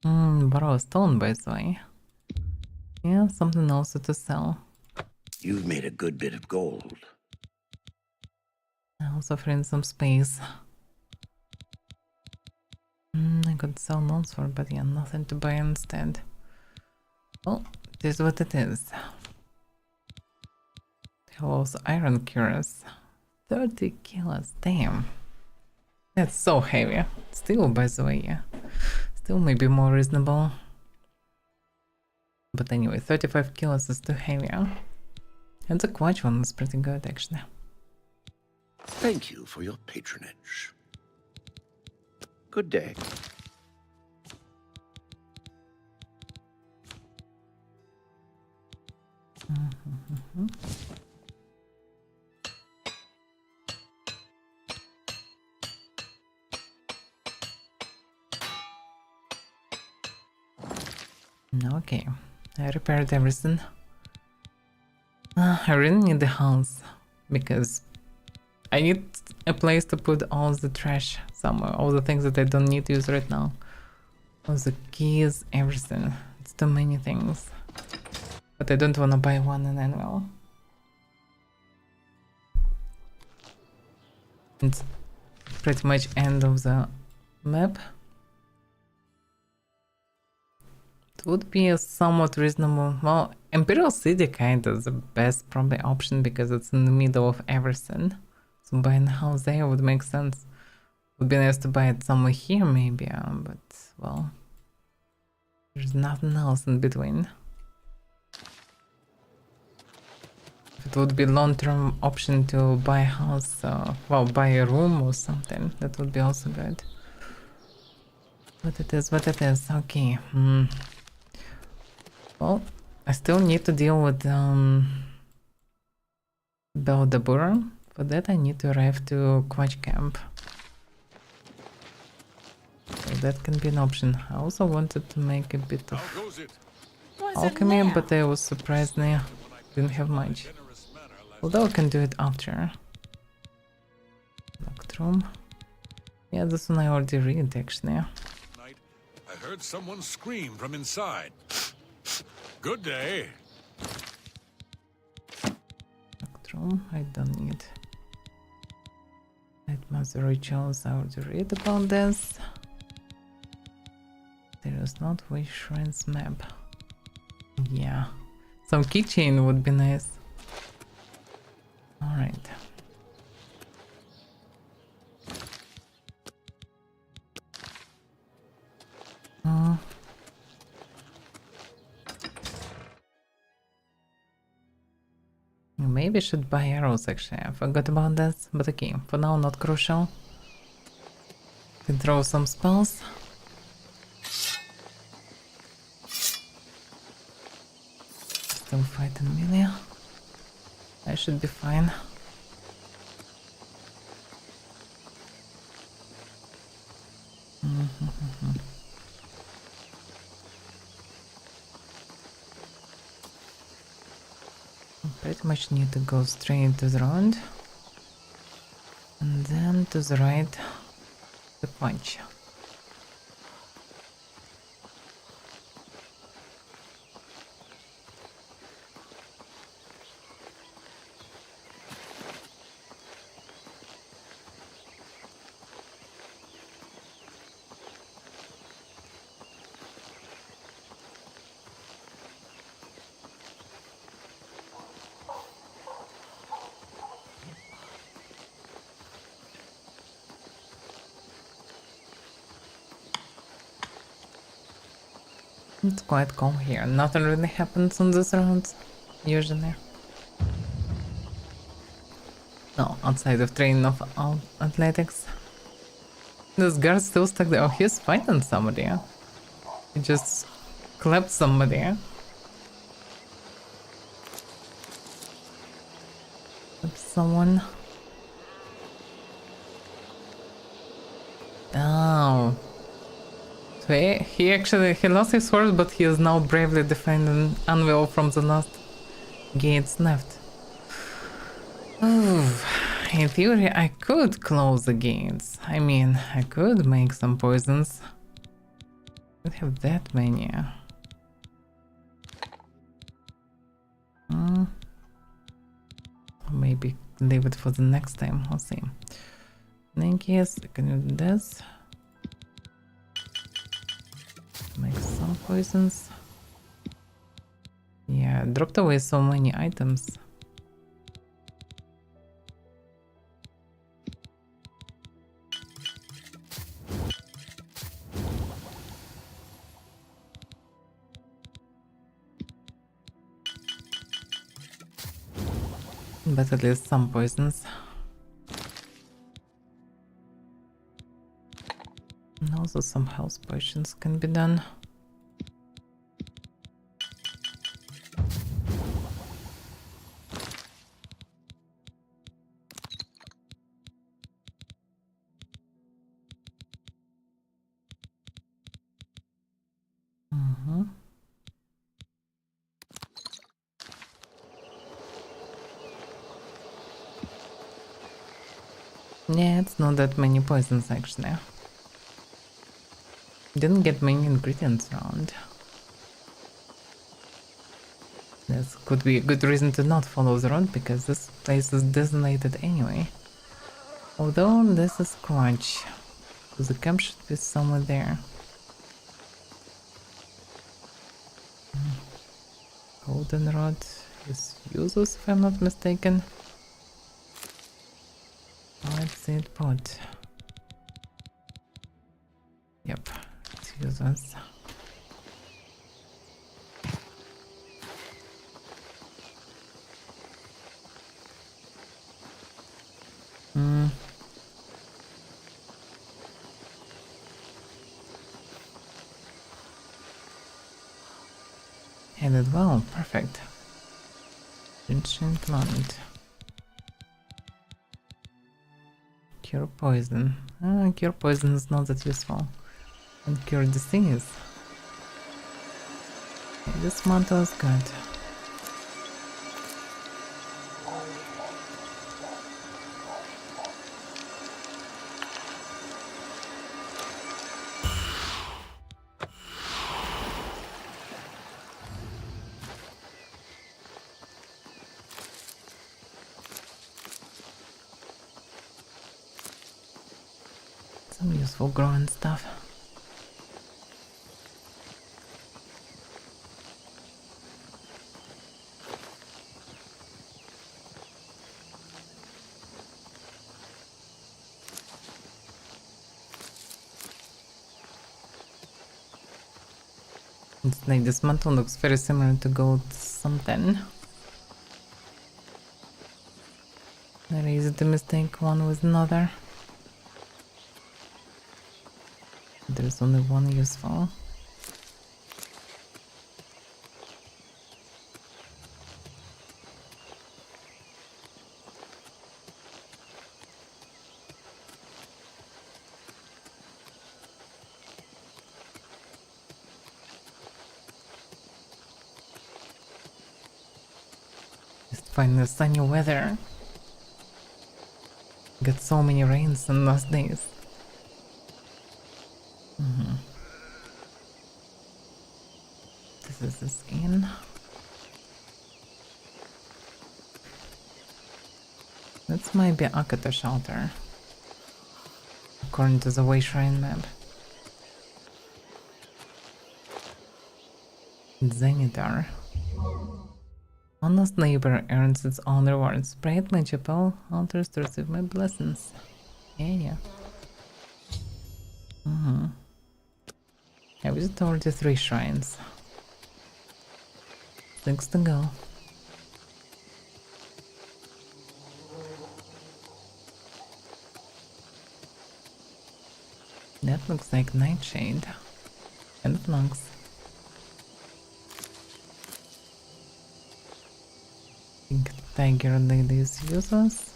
Borrow a stone, by the way. Yeah, something also to sell. You've made a good bit of gold. I also free some space. I could sell non-sword, but yeah, nothing to buy instead. Well, it is what it is. Also, iron cures. 30 kilos, damn. That's so heavy. Still, by the way, yeah. Still maybe more reasonable. But anyway, 35 kilos is too heavy, huh? And the quatch one is pretty good, actually. Thank you for your patronage. Good day. Okay, I repaired everything. I really need the house because I need a place to put all the trash somewhere, all the things that I don't need to use right now. All the keys, everything. It's too many things. But I don't want to buy one in annual. It's pretty much end of the map. It would be a somewhat reasonable, well, Imperial City kind of the best probably option because it's in the middle of everything. So buying a house there would make sense. Would be nice to buy it somewhere here maybe, but well, there's nothing else in between. If it would be long-term option to buy a house, well, buy a room or something, that would be also good. But it is what it is. Okay. Well, I still need to deal with Beldabura. For that I need to arrive to Quatch Camp. So that can be an option. I also wanted to make a bit of How goes it? alchemy, but I was surprised I didn't have much. Although I can do it after. Locked room. Yeah, this one I already read actually. Night, I heard someone scream from inside. Good day. Locked room, I don't need. Night Mother rituals, I already read about this. There is not Wish Shrines map. Yeah. Some keychain would be nice. Alright. Maybe I should buy arrows actually. I forgot about this, but okay, for now not crucial. Can throw some spells. Still fighting melee. I should be fine. Pretty much need to go straight to the road and then to the right the punch. It's quite calm here. Nothing really happens on this round, usually. No, outside of training of athletics. This guard still stuck there. Oh, he's fighting somebody. He just clapped somebody. Clapped someone. Oh. So he actually lost his horse, but he is now bravely defending Anvil from the last gates left. Ooh, in theory, I could close the gates. I mean, I could make some poisons. I don't have that many. Maybe leave it for the next time. We'll see. In any case, I can do this. Make some poisons. Yeah, I dropped away so many items. But at least some poisons. And also some health potions can be done. Yeah, it's not that many poisons actually. Didn't get many ingredients around. This could be a good reason to not follow the road because this place is designated anyway. Although this is Crunch. The camp should be somewhere there. Goldenrod is useless if I'm not mistaken. Let's see it put. Yep, it's useless. Ended well, perfect. Enchantment. Cure poison. Cure poison is not that useful. And cure disease. Okay, this mantle is good. Some useful growing stuff. It's like this mantle looks very similar to gold something. Very easy to mistake one with another. There's only one useful. Just find the sunny weather. Got so many rains in last days. This is the skin. That's maybe Akata shelter, according to the Way Shrine map. Zenitar. Honest neighbor earns its own rewards. Pray at my chapel altars to receive my blessings. Yeah. I visited already 3 shrines. 6 to go. That looks like Nightshade. And Flunks. Pink Tiger Lady is useless.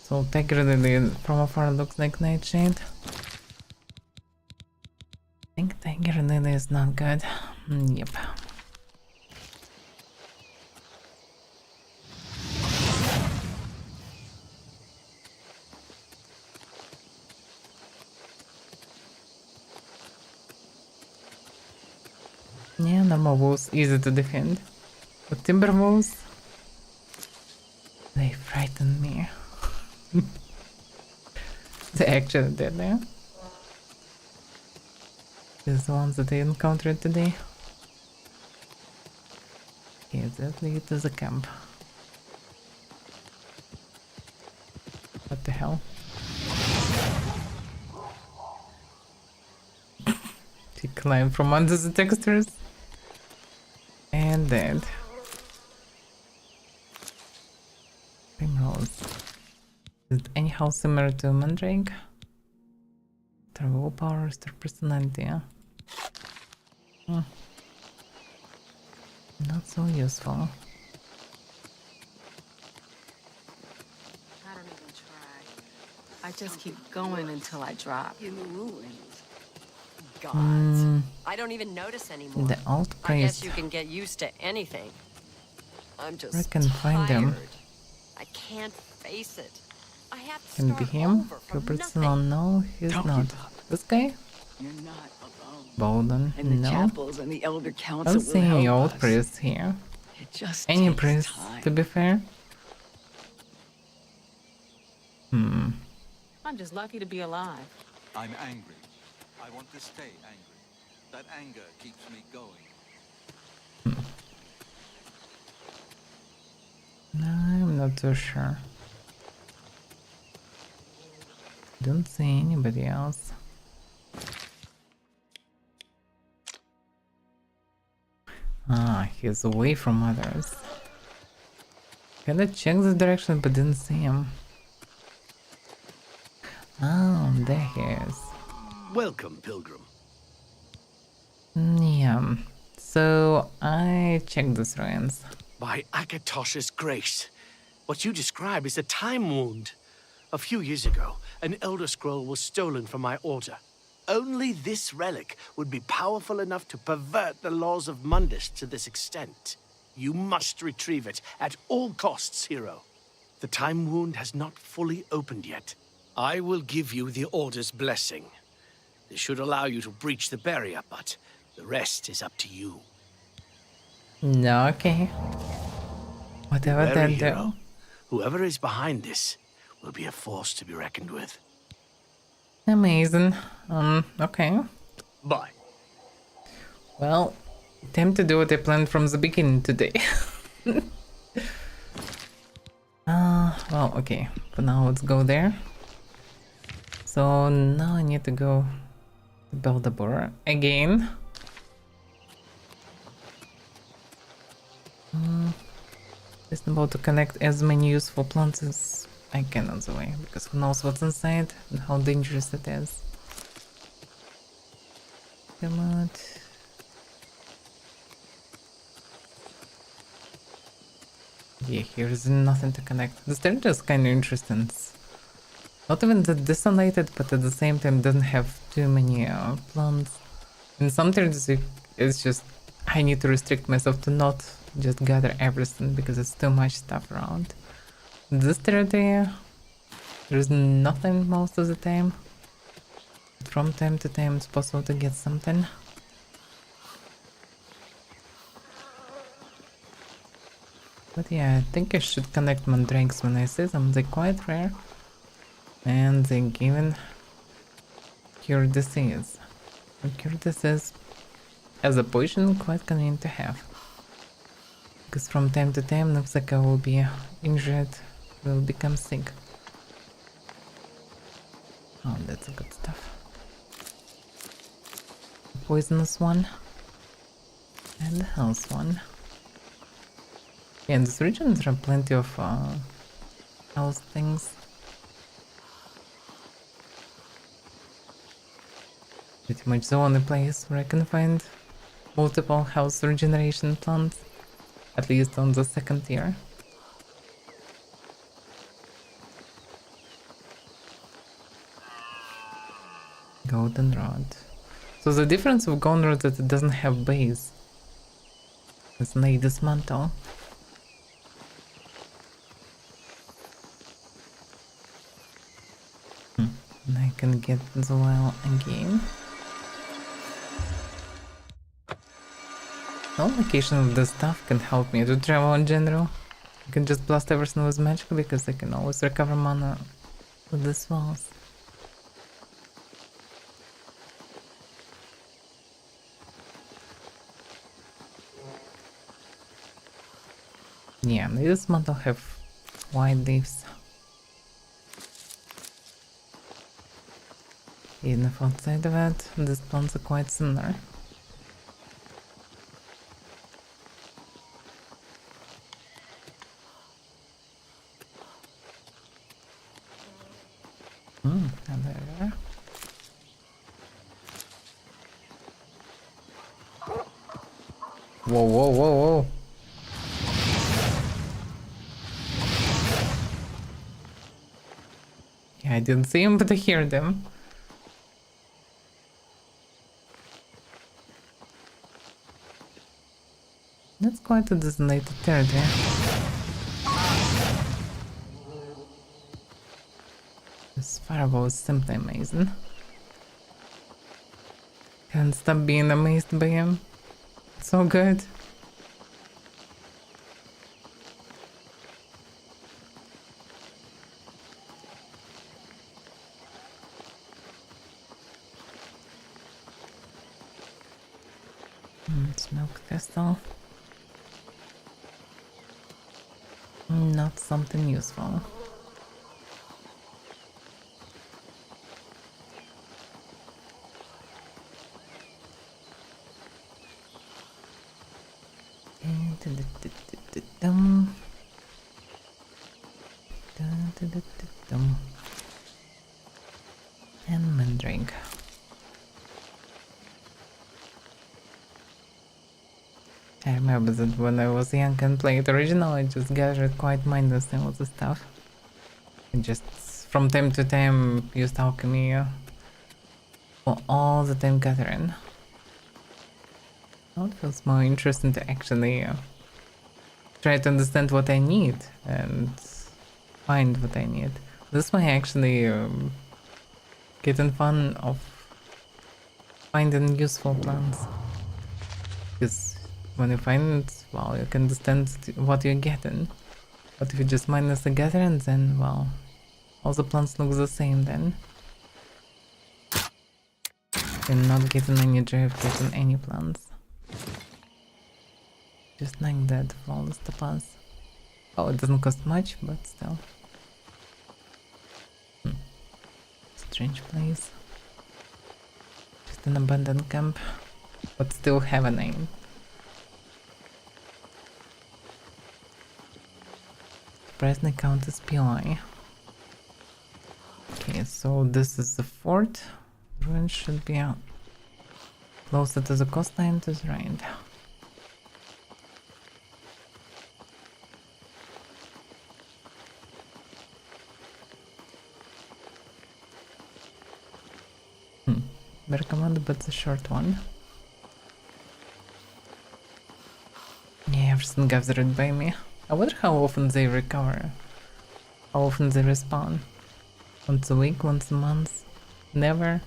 So Tiger Lady from afar looks like Nightshade. Pink Tiger Lily is not good. Yep. Yeah, normal wolves easy to defend. But timber wolves, they frighten me. They actually did, yeah. These are the ones that I encountered today. Okay, that leads to the camp. What the hell? She climbed from under the textures. And dead. Primrose. Is it anyhow similar to Mandrake? Their willpower, their personality, yeah? Not so useful. I don't even try. I just keep going until I drop. In the ruins. Gods. I don't even notice anymore. The alt I priest. guess you can get used to anything. I'm just I can find him. tired. I can't face it. I have to Can be start him. over Your from personal, nothing. no, he's Don't not. give up. This guy? You're not alone. Bowden, And the no. chapels and the elder council I'm will seeing any help old us. priest here. It just Any takes priest, time. to be fair. I'm just lucky to be alive. I'm angry. I want to stay angry. That anger keeps me going. I'm not too sure. Don't see anybody else. Ah, he's away from others. Kinda checked the direction but didn't see him. Oh, there he is. Welcome, pilgrim. Yeah. So I checked the ruins. By Akatosh's grace, what you describe is a time wound. A few years ago, an Elder Scroll was stolen from my order. Only this relic would be powerful enough to pervert the laws of Mundus to this extent. You must retrieve it at all costs, hero. The time wound has not fully opened yet. I will give you the Order's blessing. This should allow you to breach the barrier, but the rest is up to you. No, okay. Whatever Beware, that hero. do. Whoever is behind this will be a force to be reckoned with. Amazing. Okay. Bye. Well, time to do what I planned from the beginning today. Well, okay. For now, let's go there. So now I need to go to Beldabur again. Just about to connect as many useful plants as I can on the way, because who knows what's inside and how dangerous it is. Come on. Yeah, here's nothing to connect. The stairs is kind of interesting. It's not even that desolated, but at the same time doesn't have too many plants. In some turns it's just I need to restrict myself to not just gather everything because it's too much stuff around. This territory, there's nothing most of the time. From time to time it's possible to get something. But yeah, I think I should connect mandrakes when I see them. They're quite rare. And they're given cure disease. And cure disease as a potion quite convenient to have. Because from time to time looks like I will be injured, will become sick. Oh, that's good stuff. Poisonous one. And the health one. Yeah, in this region there are plenty of health things. Pretty much the only place where I can find multiple health regeneration plants. At least on the second tier. Goldenrod. So the difference with Goldenrod is that it doesn't have base. It's Lady's Mantle. And I can get the well again. No location of the stuff can help me to travel in general. I can just blast everything with magic because I can always recover mana with the swells. Yeah, this mantle have white leaves. Even if outside of it, these plants are quite similar. Avaira. Whoa, whoa, whoa, whoa. Yeah, I didn't see him, but I heard them. That's quite a designated territory. This fireball is simply amazing. Can't stop being amazed by him. So good. Smoke thistle. Not something useful. And mandrake. I remember that when I was young and played original, I just gathered quite mindlessly all the stuff. And just from time to time used alchemy for all the time gathering. Now it feels more interesting to actually try to understand what I need and find what I need. This way actually getting fun of finding useful plants. Because when you find it, well, you can understand what you're getting. But if you just mindlessly gathering, then, well, all the plants look the same then. You're not getting any joy of getting any plants. Just like that, flawless topaz. Oh, it doesn't cost much, but still. Strange place. Just an abandoned camp, but still have a name. Surprisingly count as POI. Okay, so this is the fort. Ruin should be closer to the coastline to the right. Better command, but the short one. Yeah, everything gathered by me. I wonder how often they recover. How often they respawn. Once a week, once a month? Never?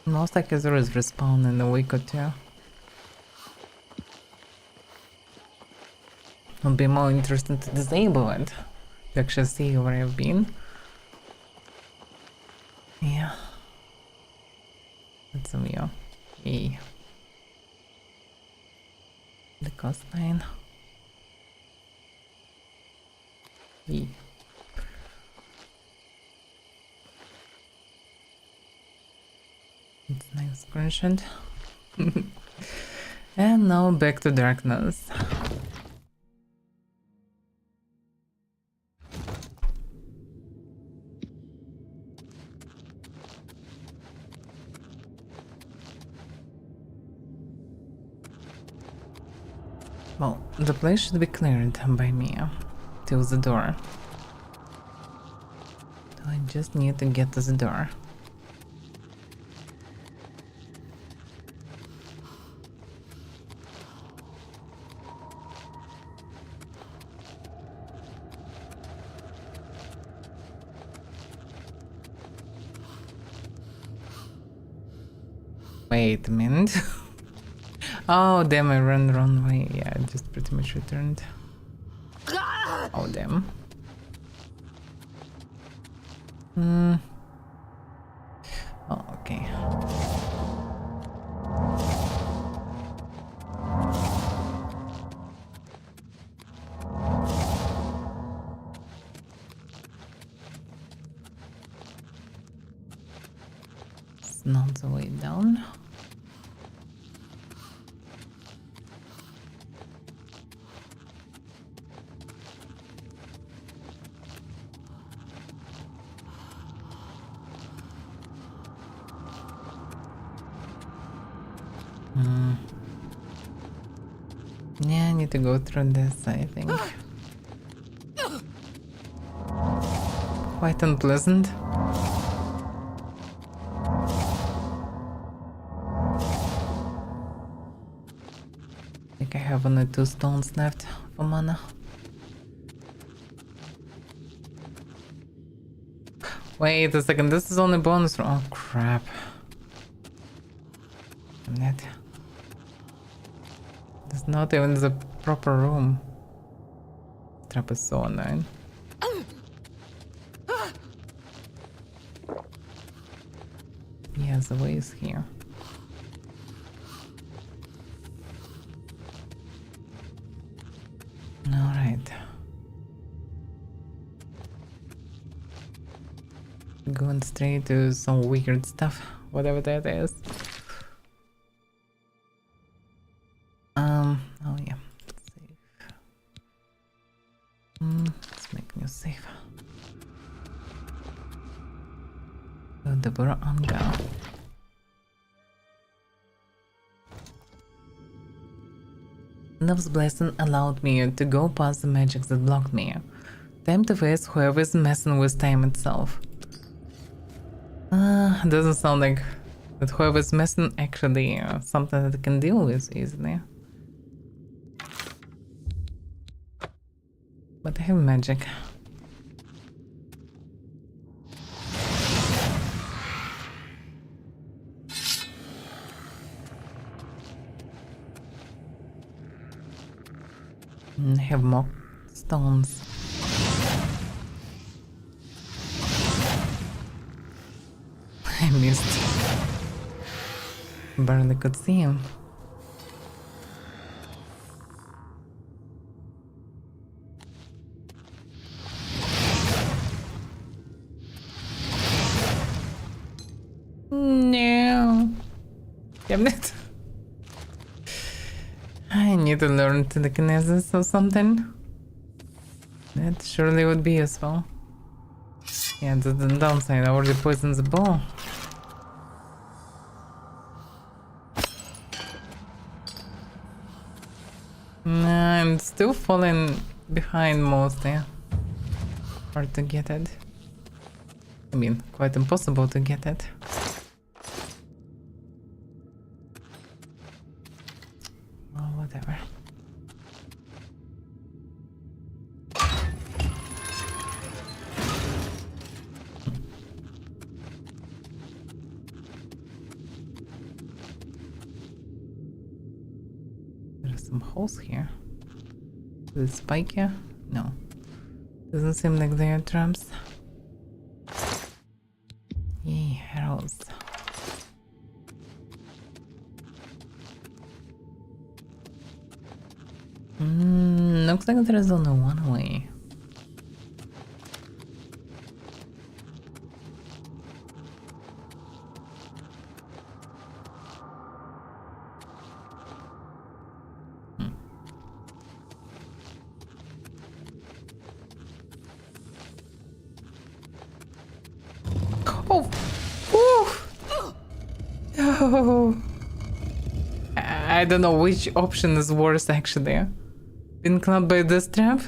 Most likely there is respawn in a week or two. It'll be more interesting to disable it. To actually see where I've been. Yeah. That's a view. Yay. The coastline. Yay. It's nice screenshot. And now back to darkness. Well, the place should be cleared by me till the door. So I just need to get to the door. Wait a minute. Oh damn, I ran the wrong way. Yeah, I just pretty much returned. Oh damn. Oh, okay. It's not the way down. Yeah, I need to go through this, I think. Quite unpleasant. I think I have only 2 stones left for mana. Wait a second, this is only bonus. Oh crap. Damn it. There's not even the proper room. Trap is so annoying. Yes, the way is here. Alright. Going straight to some weird stuff, whatever that is. Oh yeah, save. Let's make new save. Deborah Anga. Love's blessing allowed me to go past the magics that blocked me. Time to face whoever's messing with time itself. Doesn't sound like that whoever's messing actually something that I can deal with easily. But I have magic. I have more stones. I missed. Barely could see him. No. Damn it. I need to learn telekinesis or something. That surely would be useful. Yeah, the downside, I already poisoned the ball. I'm still falling behind mostly. Hard to get it. I mean, quite impossible to get it. Well, whatever. Some holes here. Is it spike here? No. Doesn't seem like they are traps. Yay, arrows. Looks like there is only one way. Oh, I don't know which option is worse actually. Being clamped by this trap?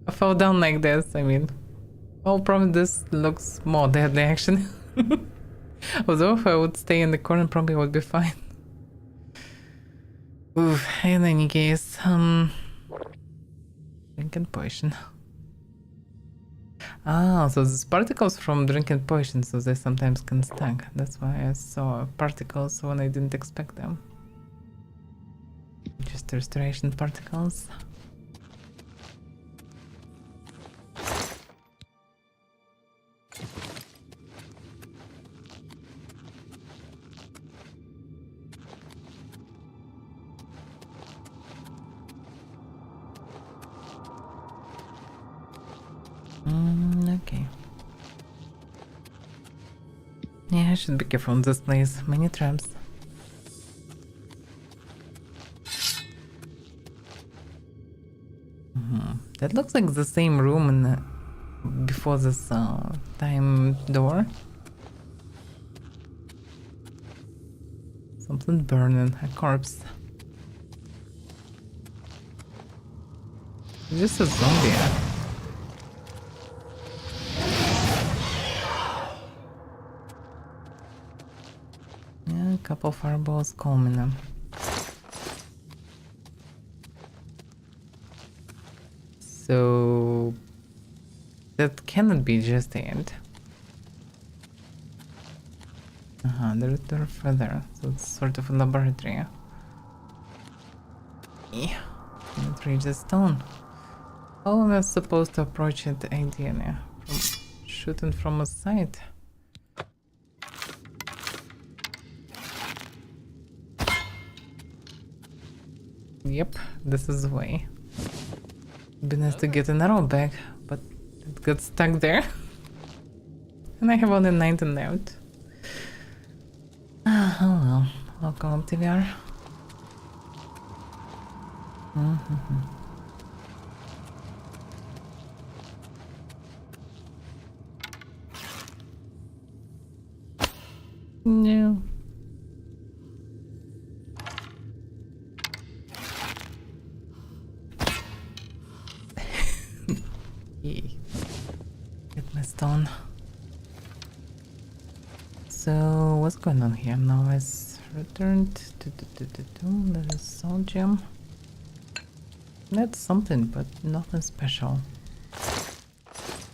I fell down like this, I mean. Oh, probably this looks more deadly actually. Although if I would stay in the corner probably would be fine. Oof, in any case, drinking potion. Ah, so these particles from drinking potion, so they sometimes can stack. That's why I saw particles when I didn't expect them. Just restoration particles. Okay. Yeah, I should be careful in this place. Many traps. That looks like the same room in the, before this time door. Something burning, a corpse. Just a zombie. A couple fireballs calming them. So that cannot be just the end. There's a door further, so it's sort of a laboratory. Yeah, can't reach the stone. How am I supposed to approach it ideally? From shooting from a side? Yep, this is the way. It'd be nice to get an arrow back, but it got stuck there. And I have only 19 left. Oh well, welcome TVR. No. Yay. Get my stone. So what's going on here? Now it's returned to let us soul gem. That's something, but nothing special.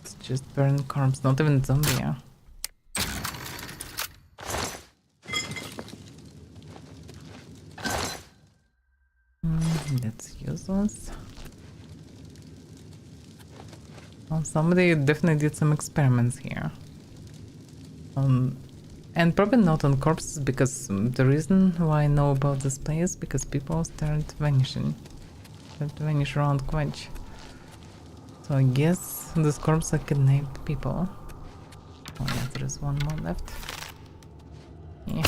It's just burn corpse, not even zombie. Yeah. That's useless. Well, somebody definitely did some experiments here. And probably not on corpses, because the reason why I know about this place is because people start vanishing. Start to vanish around quite. So I guess this corpse are kidnapped people. Oh yeah, there is one more left. Yeah,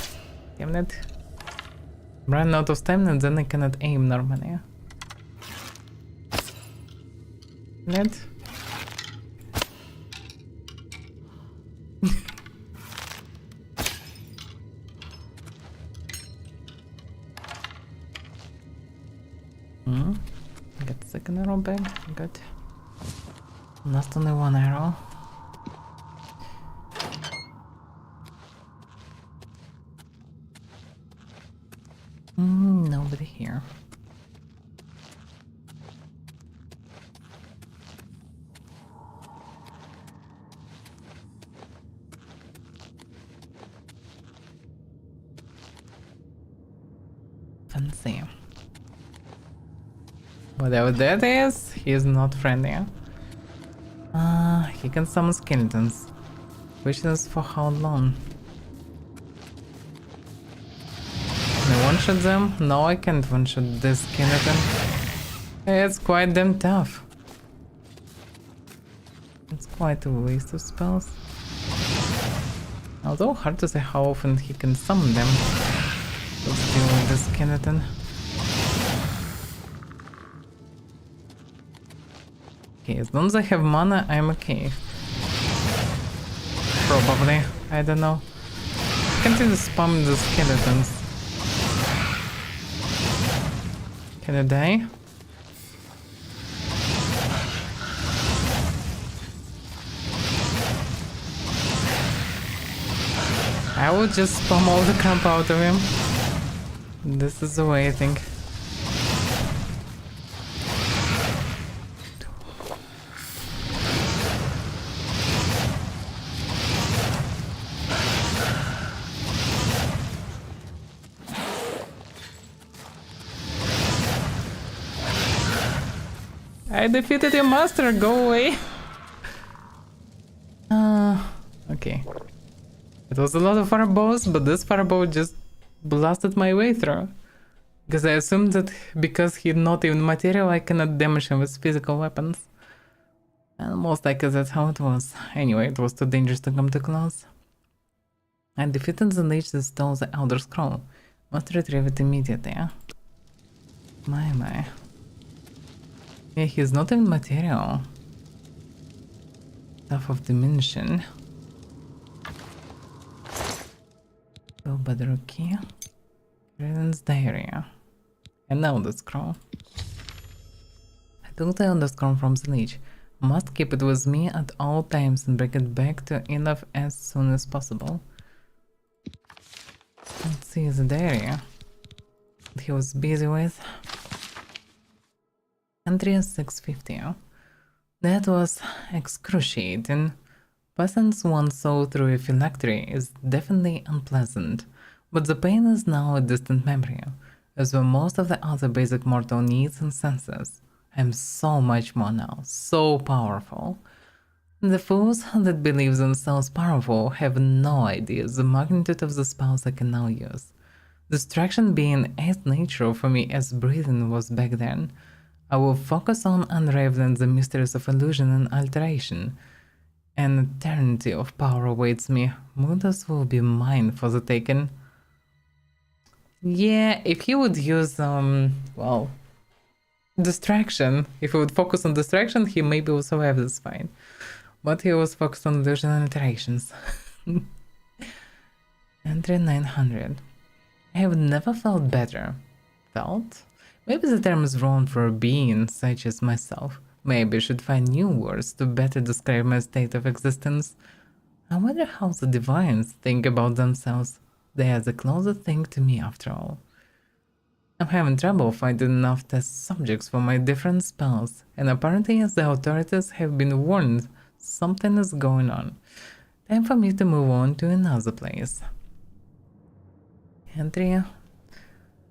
damn it. I'm running out of time and then I cannot aim normally. Net. Got the second arrow back. Good. Last only one arrow. Nobody here. Fancy. Whatever that is, he is not friendly. He can summon skeletons. Questions for how long? Can I one-shot them? No, I can't one-shot this skeleton. It's quite damn tough. It's quite a waste of spells. Although hard to say how often he can summon them. Let's deal with this skeleton. Okay, as long as I have mana, I'm okay. Probably. I don't know. Continue spamming the skeletons. Can I die? I would just spam all the crap out of him. This is the way, I think. I defeated your master, go away! Okay. It was a lot of fireballs, but this fireball just blasted my way through. Because I assumed that because he's not even material, I cannot damage him with physical weapons. And most likely that's how it was. Anyway, it was too dangerous to come too close. I defeated the lich that stole the Elder Scroll. Must retrieve it immediately. My. Yeah, he's not even material. Stuff of dimension. So, Badru key. Raiden's diary. And now the scroll. I took the Elder Scroll from the lich. Must keep it with me at all times and bring it back to Enough as soon as possible. Let's see the diary that he was busy with. Entry 650. That was excruciating. Passing one's soul through a phylactery is definitely unpleasant, but the pain is now a distant memory, as were most of the other basic mortal needs and senses. I'm so much more now, so powerful. The fools that believe themselves powerful have no idea the magnitude of the spells I can now use. Distraction being as natural for me as breathing was back then. I will focus on unraveling the mysteries of illusion and alteration. An eternity of power awaits me. Mundos will be mine for the taking. Yeah, if he would use, well, distraction, if he would focus on distraction, he maybe would survive this fight. But he was focused on illusion and iterations. Entry 900. I have never felt better. Felt? Maybe the term is wrong for a being such as myself. Maybe I should find new words to better describe my state of existence. I wonder how the divines think about themselves. They are the closest thing to me after all. I'm having trouble finding enough test subjects for my different spells, and apparently as the authorities have been warned, something is going on. Time for me to move on to another place. Entry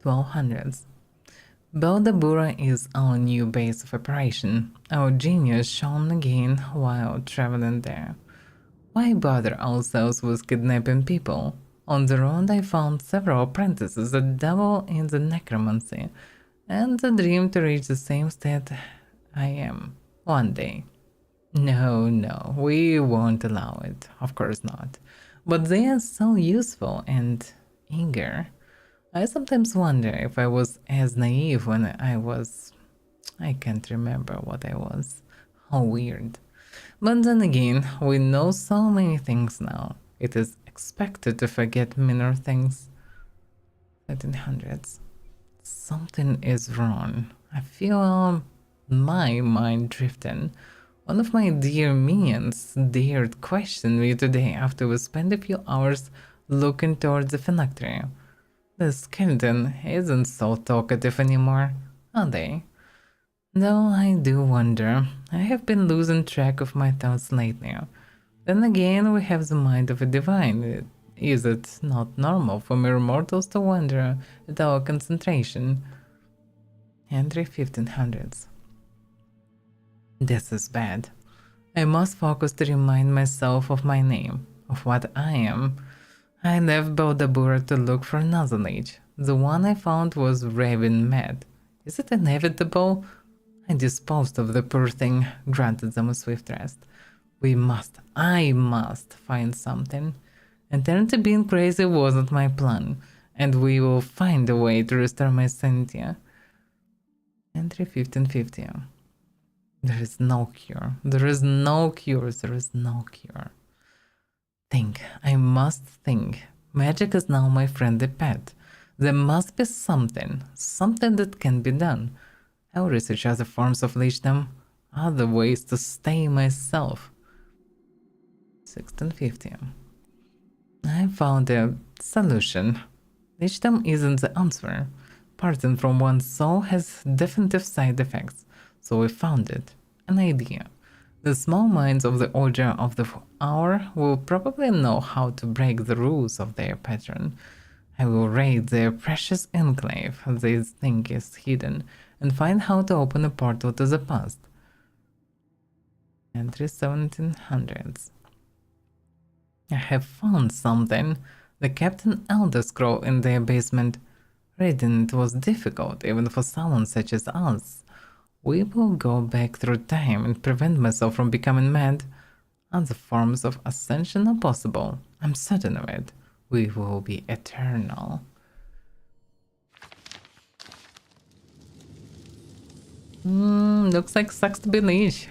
1200s. Beldabura is our new base of operation. Our genius shone again while traveling there. Why bother ourselves with kidnapping people? On the road I found several apprentices that dabble in the necromancy, and the dream to reach the same state I am one day. No, we won't allow it. Of course not. But they are so useful and eager. I sometimes wonder if I was as naive when I can't remember what I was. How weird. But then again, we know so many things now. It is expected to forget minor things. 1300s. Something is wrong. I feel my mind drifting. One of my dear minions dared question me today after we spent a few hours looking towards the phylactery. The skeleton isn't so talkative anymore, are they? Though I do wonder. I have been losing track of my thoughts lately. Then again, we have the mind of a divine. Is it not normal for mere mortals to wonder at our concentration? Entry 1500s. This is bad. I must focus to remind myself of my name, of what I am. I left Beldabura to look for another lich. The one I found was raving mad. Is it inevitable? I disposed of the poor thing, granted them a swift rest. I must find something. And turn to being crazy wasn't my plan, and we will find a way to restore my sanity. Entry 1550. There is no cure. There is no cure. There is no cure. Think. I must think. Magic is now my friendly pet. There must be something that can be done. I will research other forms of lichdom, other ways to stay myself. 1650. I found a solution. Lichdom isn't the answer. Parting from one's soul has definitive side effects, so we found it. An idea. The small minds of the Order of the Hour will probably know how to break the rules of their pattern. I will raid their precious enclave they think is hidden and find how to open a portal to the past. Entry 1700s. I have found something. The Captain Elder Scroll in their basement. Reading it was difficult even for someone such as us. We will go back through time and prevent myself from becoming mad. Other forms of ascension are possible. I'm certain of it. We will be eternal. Looks like sucks to be lich.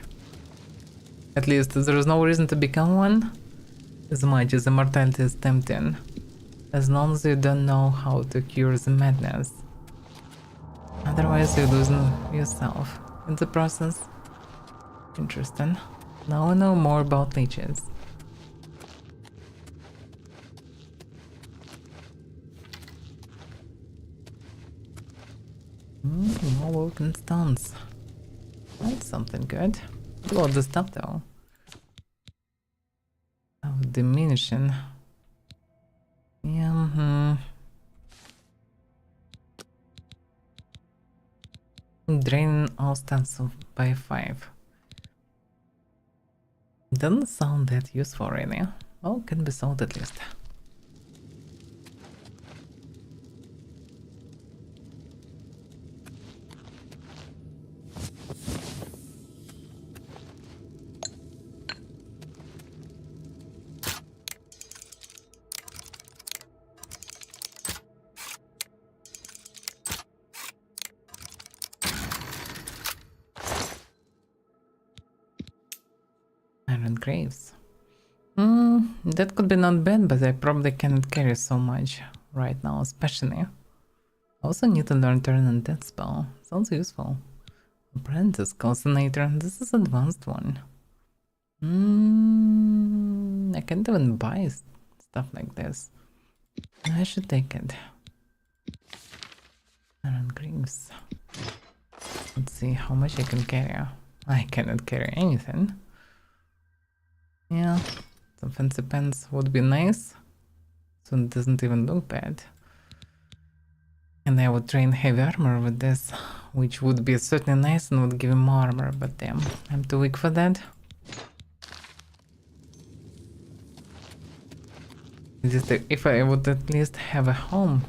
At least there is no reason to become one. As much as immortality is tempting. As long as you don't know how to cure the madness. Otherwise you're losing yourself in the process. Interesting. Now I know more about liches. More woken stones. That's something good. Do all the stuff though. Oh, diminishing. Yeah, Draining all stats by 5. Doesn't sound that useful really. Well, can be sold at least. Iron Graves. That could be not bad, but I probably cannot carry so much right now, especially. I also need to learn Turn and Death spell. Sounds useful. Apprentice Calcinator. This is advanced one. I can't even buy stuff like this. I should take it. Iron Graves. Let's see how much I can carry. I cannot carry anything. Yeah, some fancy pants would be nice. So it doesn't even look bad. And I would train heavy armor with this, which would be certainly nice and would give him more armor, but damn, I'm too weak for that. Just if I would at least have a home,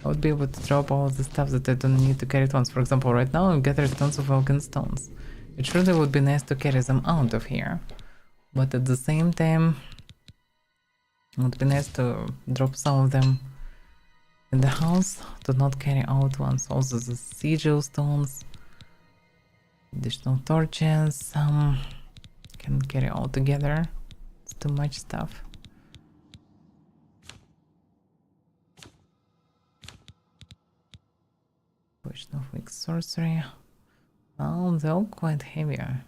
I would be able to drop all the stuff that I don't need to carry at once. For example, right now I've gathered tons of Vulcan stones. It surely would be nice to carry them out of here. But at the same time, it would be nice to drop some of them in the house to not carry out once. Also the sigil stones, additional torches, some can carry all together. It's too much stuff. Potion of weak sorcery. Well, they're all quite heavier.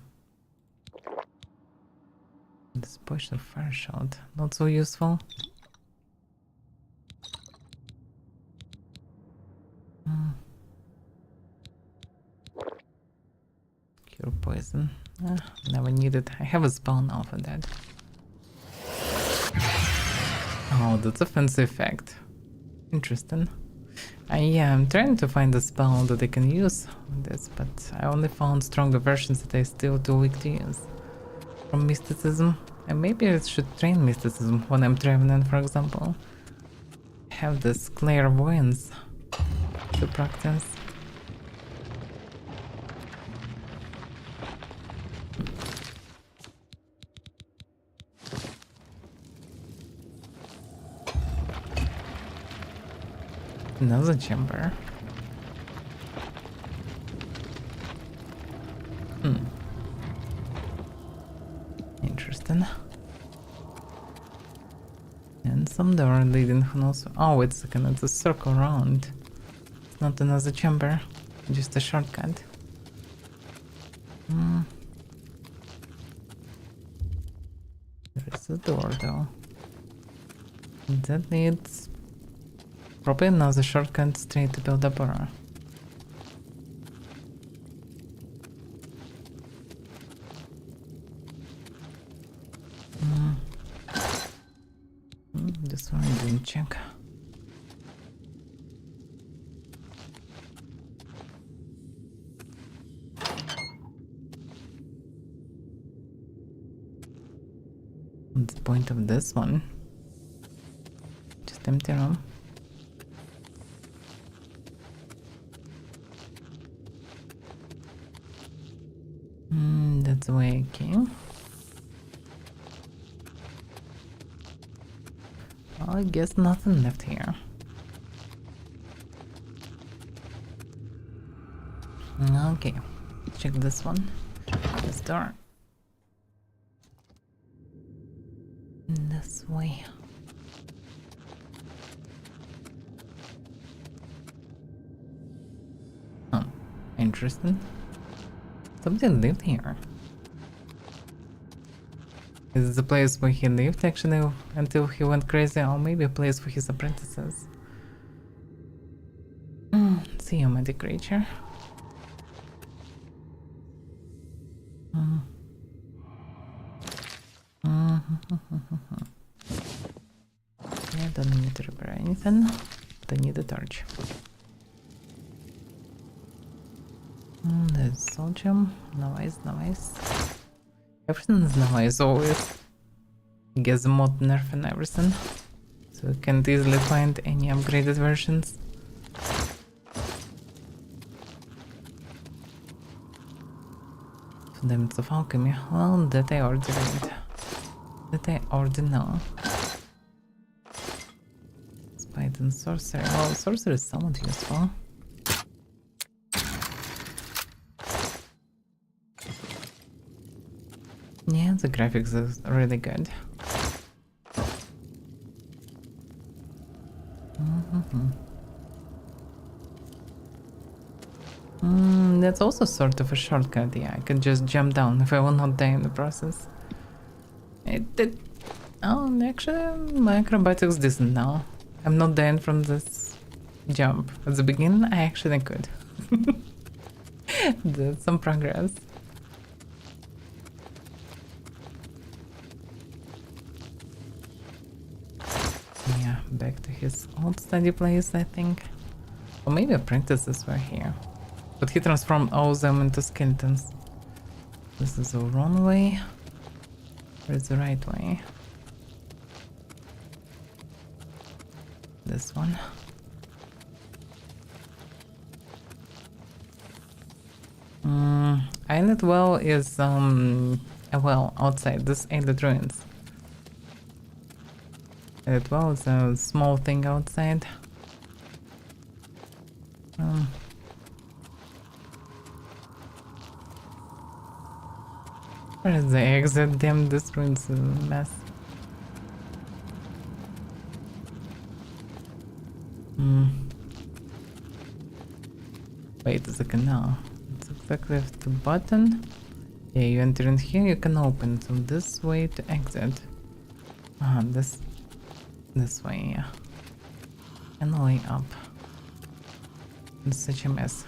This potion of fire shot, not so useful. Cure poison. Never needed. I have a spell now for that. Oh, that's a fancy effect. Interesting. Yeah, I'm trying to find a spell that I can use with this, but I only found stronger versions that I still too weak to use. From mysticism, and maybe I should train mysticism when I'm traveling, for example. Have this clairvoyance to practice. Another chamber. Interesting. And some door leading who knows. Oh, wait a second, it's a circle round. It's not another chamber, just a shortcut. There is a door though. That needs probably another shortcut straight to Avaira. This one I didn't check. What's the point of this one? Just empty room. That's the way I came. Well, I guess nothing left here. Okay, check this one. This door. This way. Oh, interesting. Somebody lived here. Is it the place where he lived actually until he went crazy, or maybe a place for his apprentices? See you, magic creature. I don't need to repair anything. Don't need a torch. There's soul gem. Nice, nice. Everything is nice always. Gets the mod nerf and everything. So you can't easily find any upgraded versions. Fundaments of alchemy. Well, that I already read. That I already know. Spite and sorcery. Well, sorcery is somewhat useful. Yeah, the graphics is really good. That's also sort of a shortcut. Yeah, I can just jump down if I will not die in the process. It did. Oh, actually, my acrobatics decent now. I'm not dying from this jump. At the beginning, I actually could. That's some progress. Yeah, back to his old study place, I think. Or maybe apprentices were here. But he transformed all of them into skeletons. This is the wrong way. Where's the right way? This one. Islet Well is a well outside. This Islet Ruins. Islet Well is a small thing outside. Where is the exit? Damn, this ruins is a mess. Wait a second now. It's exactly the button. Yeah, you enter in here, you can open. So this way to exit. This way, yeah. And way up. It's such a mess.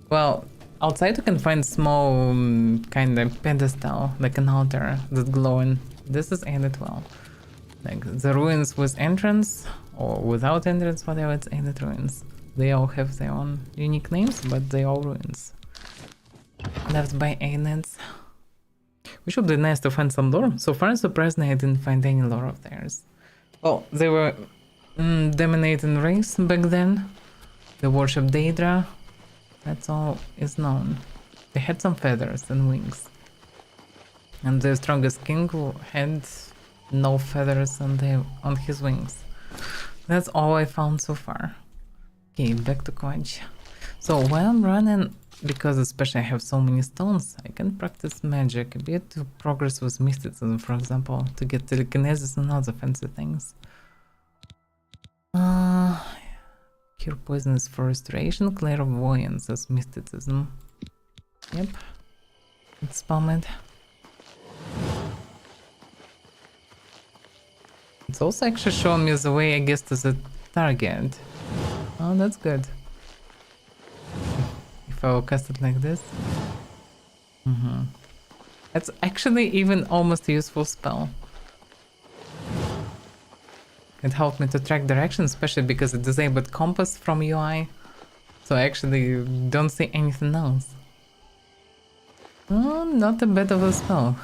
Well, outside you can find small kind of pedestal, like an altar that's glowing. This is Islet Well. Like the ruins with entrance or without entrance, whatever, it's Islet Ruins. They all have their own unique names, but they all ruins. Left by aliens. Which would be nice to find some lore. So far, surprisingly, I didn't find any lore of theirs. Well, they were dominating race back then. They worship Daedra. That's all is known. They had some feathers and wings. And the strongest king had no feathers on his wings. That's all I found so far. Okay, back to Quench. So while I'm running, because especially I have so many stones, I can practice magic a bit to progress with mysticism, for example, to get telekinesis and other fancy things. Cure poisonous for restoration, clairvoyance as mysticism. Yep. It's spammed. It's also actually showing me the way, I guess, to the target. Oh, that's good. If I will cast it like this. That's actually even almost a useful spell. It helped me to track direction, especially because it disabled compass from UI. So I actually don't see anything else. Oh, not a bad of a spell.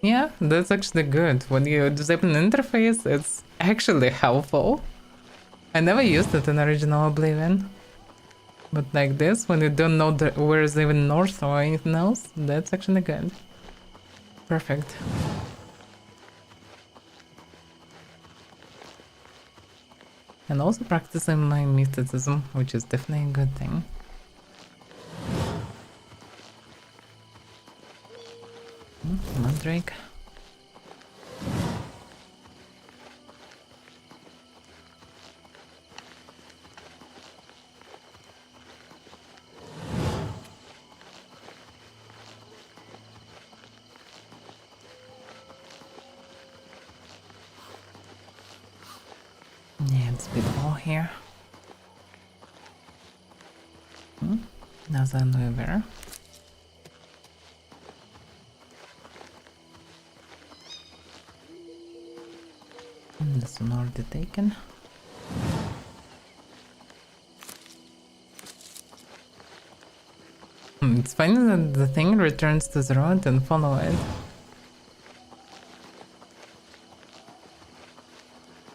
Yeah, that's actually good. When you disable an interface, it's actually helpful. I never used it in original Oblivion. But like this, when you don't know where is even north or anything else, that's actually good. Perfect. And also practicing my mysticism, which is definitely a good thing. Mandrake. Yeah, it's a bit more here. Another Avaira. This one already taken. It's funny that the thing returns to the road and follow it.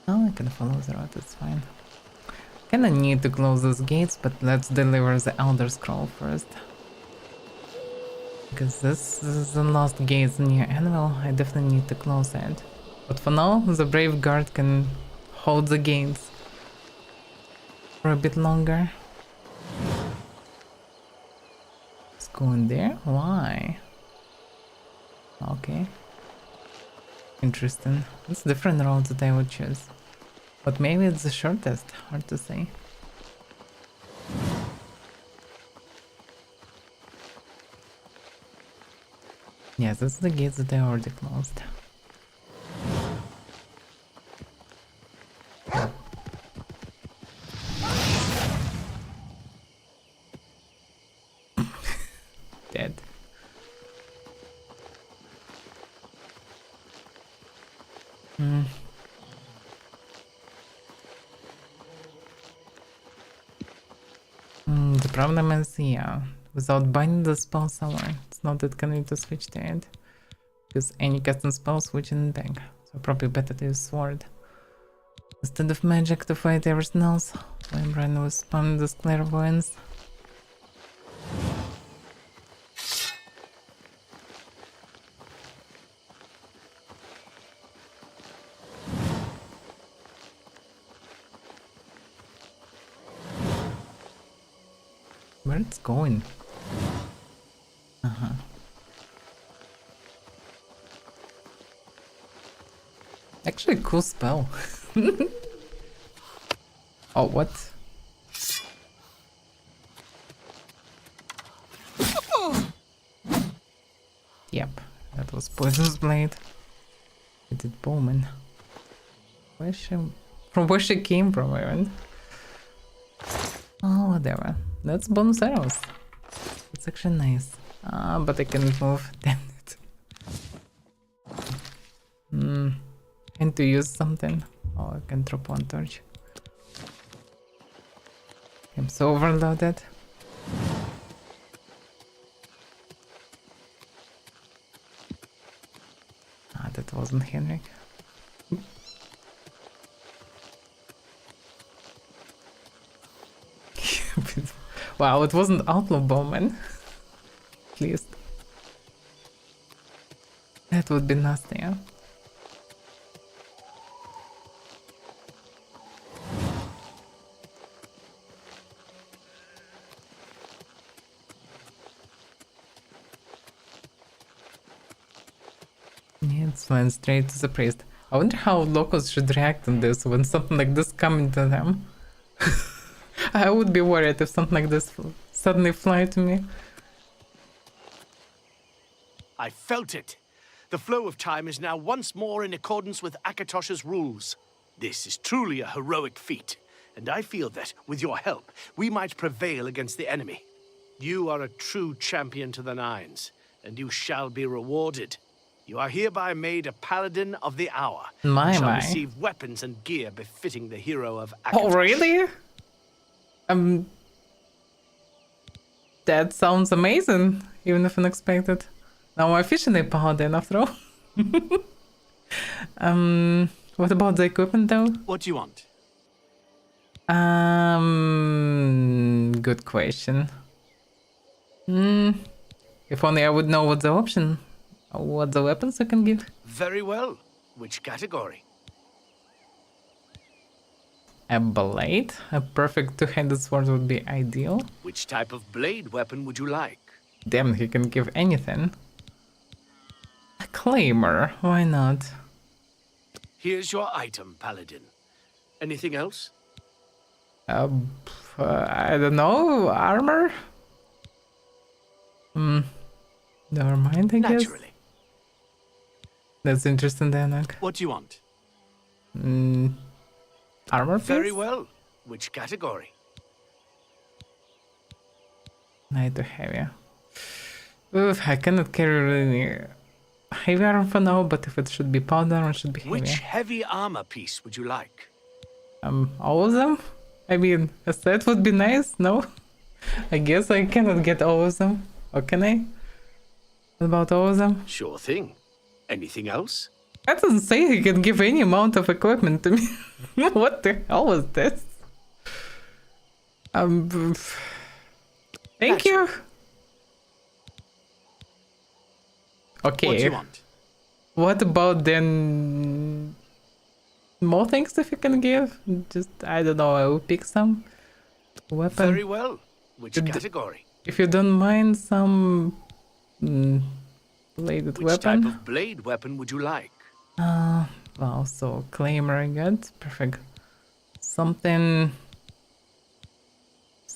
Oh, I can follow the road, it's fine. Kinda need to close those gates, but let's deliver the Elder Scroll first. Because this is the last gates near Anvil, I definitely need to close it. But for now, the Brave Guard can hold the gates for a bit longer. Let's go in there. Why? Okay. Interesting. It's different route that I would choose. But maybe it's the shortest. Hard to say. Yes, that's the gates that I already closed. Dead. The problem is, yeah, without binding the spell somewhere, it's not that convenient to switch to it. Because any custom spell switching back, so probably better to use sword instead of magic to fight everything else. When Brian was spamming this clairvoyance. Where it's going? Actually, cool spell. Oh, what? Yep, that was Poison's Blade. It did Bowman. From where she came from, even. Oh, whatever. That's bonus arrows. It's actually nice. But I can't move. Damn it. And to use something. Oh, I can drop one torch. I'm so overloaded. That wasn't Henrik. Wow, it wasn't Outlaw Bowman. At least. That would be nasty, yeah? Yeah, it's fine, straight to the priest. I wonder how locals should react on this when something like this coming to them. I would be worried if something like this suddenly fly to me. I felt it. The flow of time is now once more in accordance with Akatosh's rules. This is truly a heroic feat, and I feel that, with your help, we might prevail against the enemy. You are a true champion to the Nines, and you shall be rewarded. You are hereby made a paladin of the hour. My. Receive weapons and gear befitting the hero of Akatosh. Oh, really? That sounds amazing, even if unexpected. Now I'm officially a paladin after all. What about the equipment though? What do you want? Good question. If only I would know what the option, what the weapons I can give. Very well. Which category? A blade? A perfect two-handed sword would be ideal. Which type of blade weapon would you like? Damn, he can give anything. A claymore, why not? Here's your item, paladin. Anything else? I don't know, armor? Never mind, I guess. Naturally. That's interesting, Danak. What do you want? Armor Very piece? well. Which category? Light or heavy? Oof, I cannot carry really heavy armor for now, but if it should be powder armor, it should be heavy. Which heavy armor piece would you like? All of them? I mean, a set would be nice, no? I guess I cannot get all of them. Or can I? What about all of them? Sure thing. Anything else? That doesn't say he can give any amount of equipment to me. What the hell is this? Thank you. Okay. What do you want? What about then more things if you can give? Just, I don't know, I will pick some weapon. Very well. Which category? If you don't mind, some bladed Which weapon. type of blade weapon would you like? Well, so claimer I got. Perfect. Something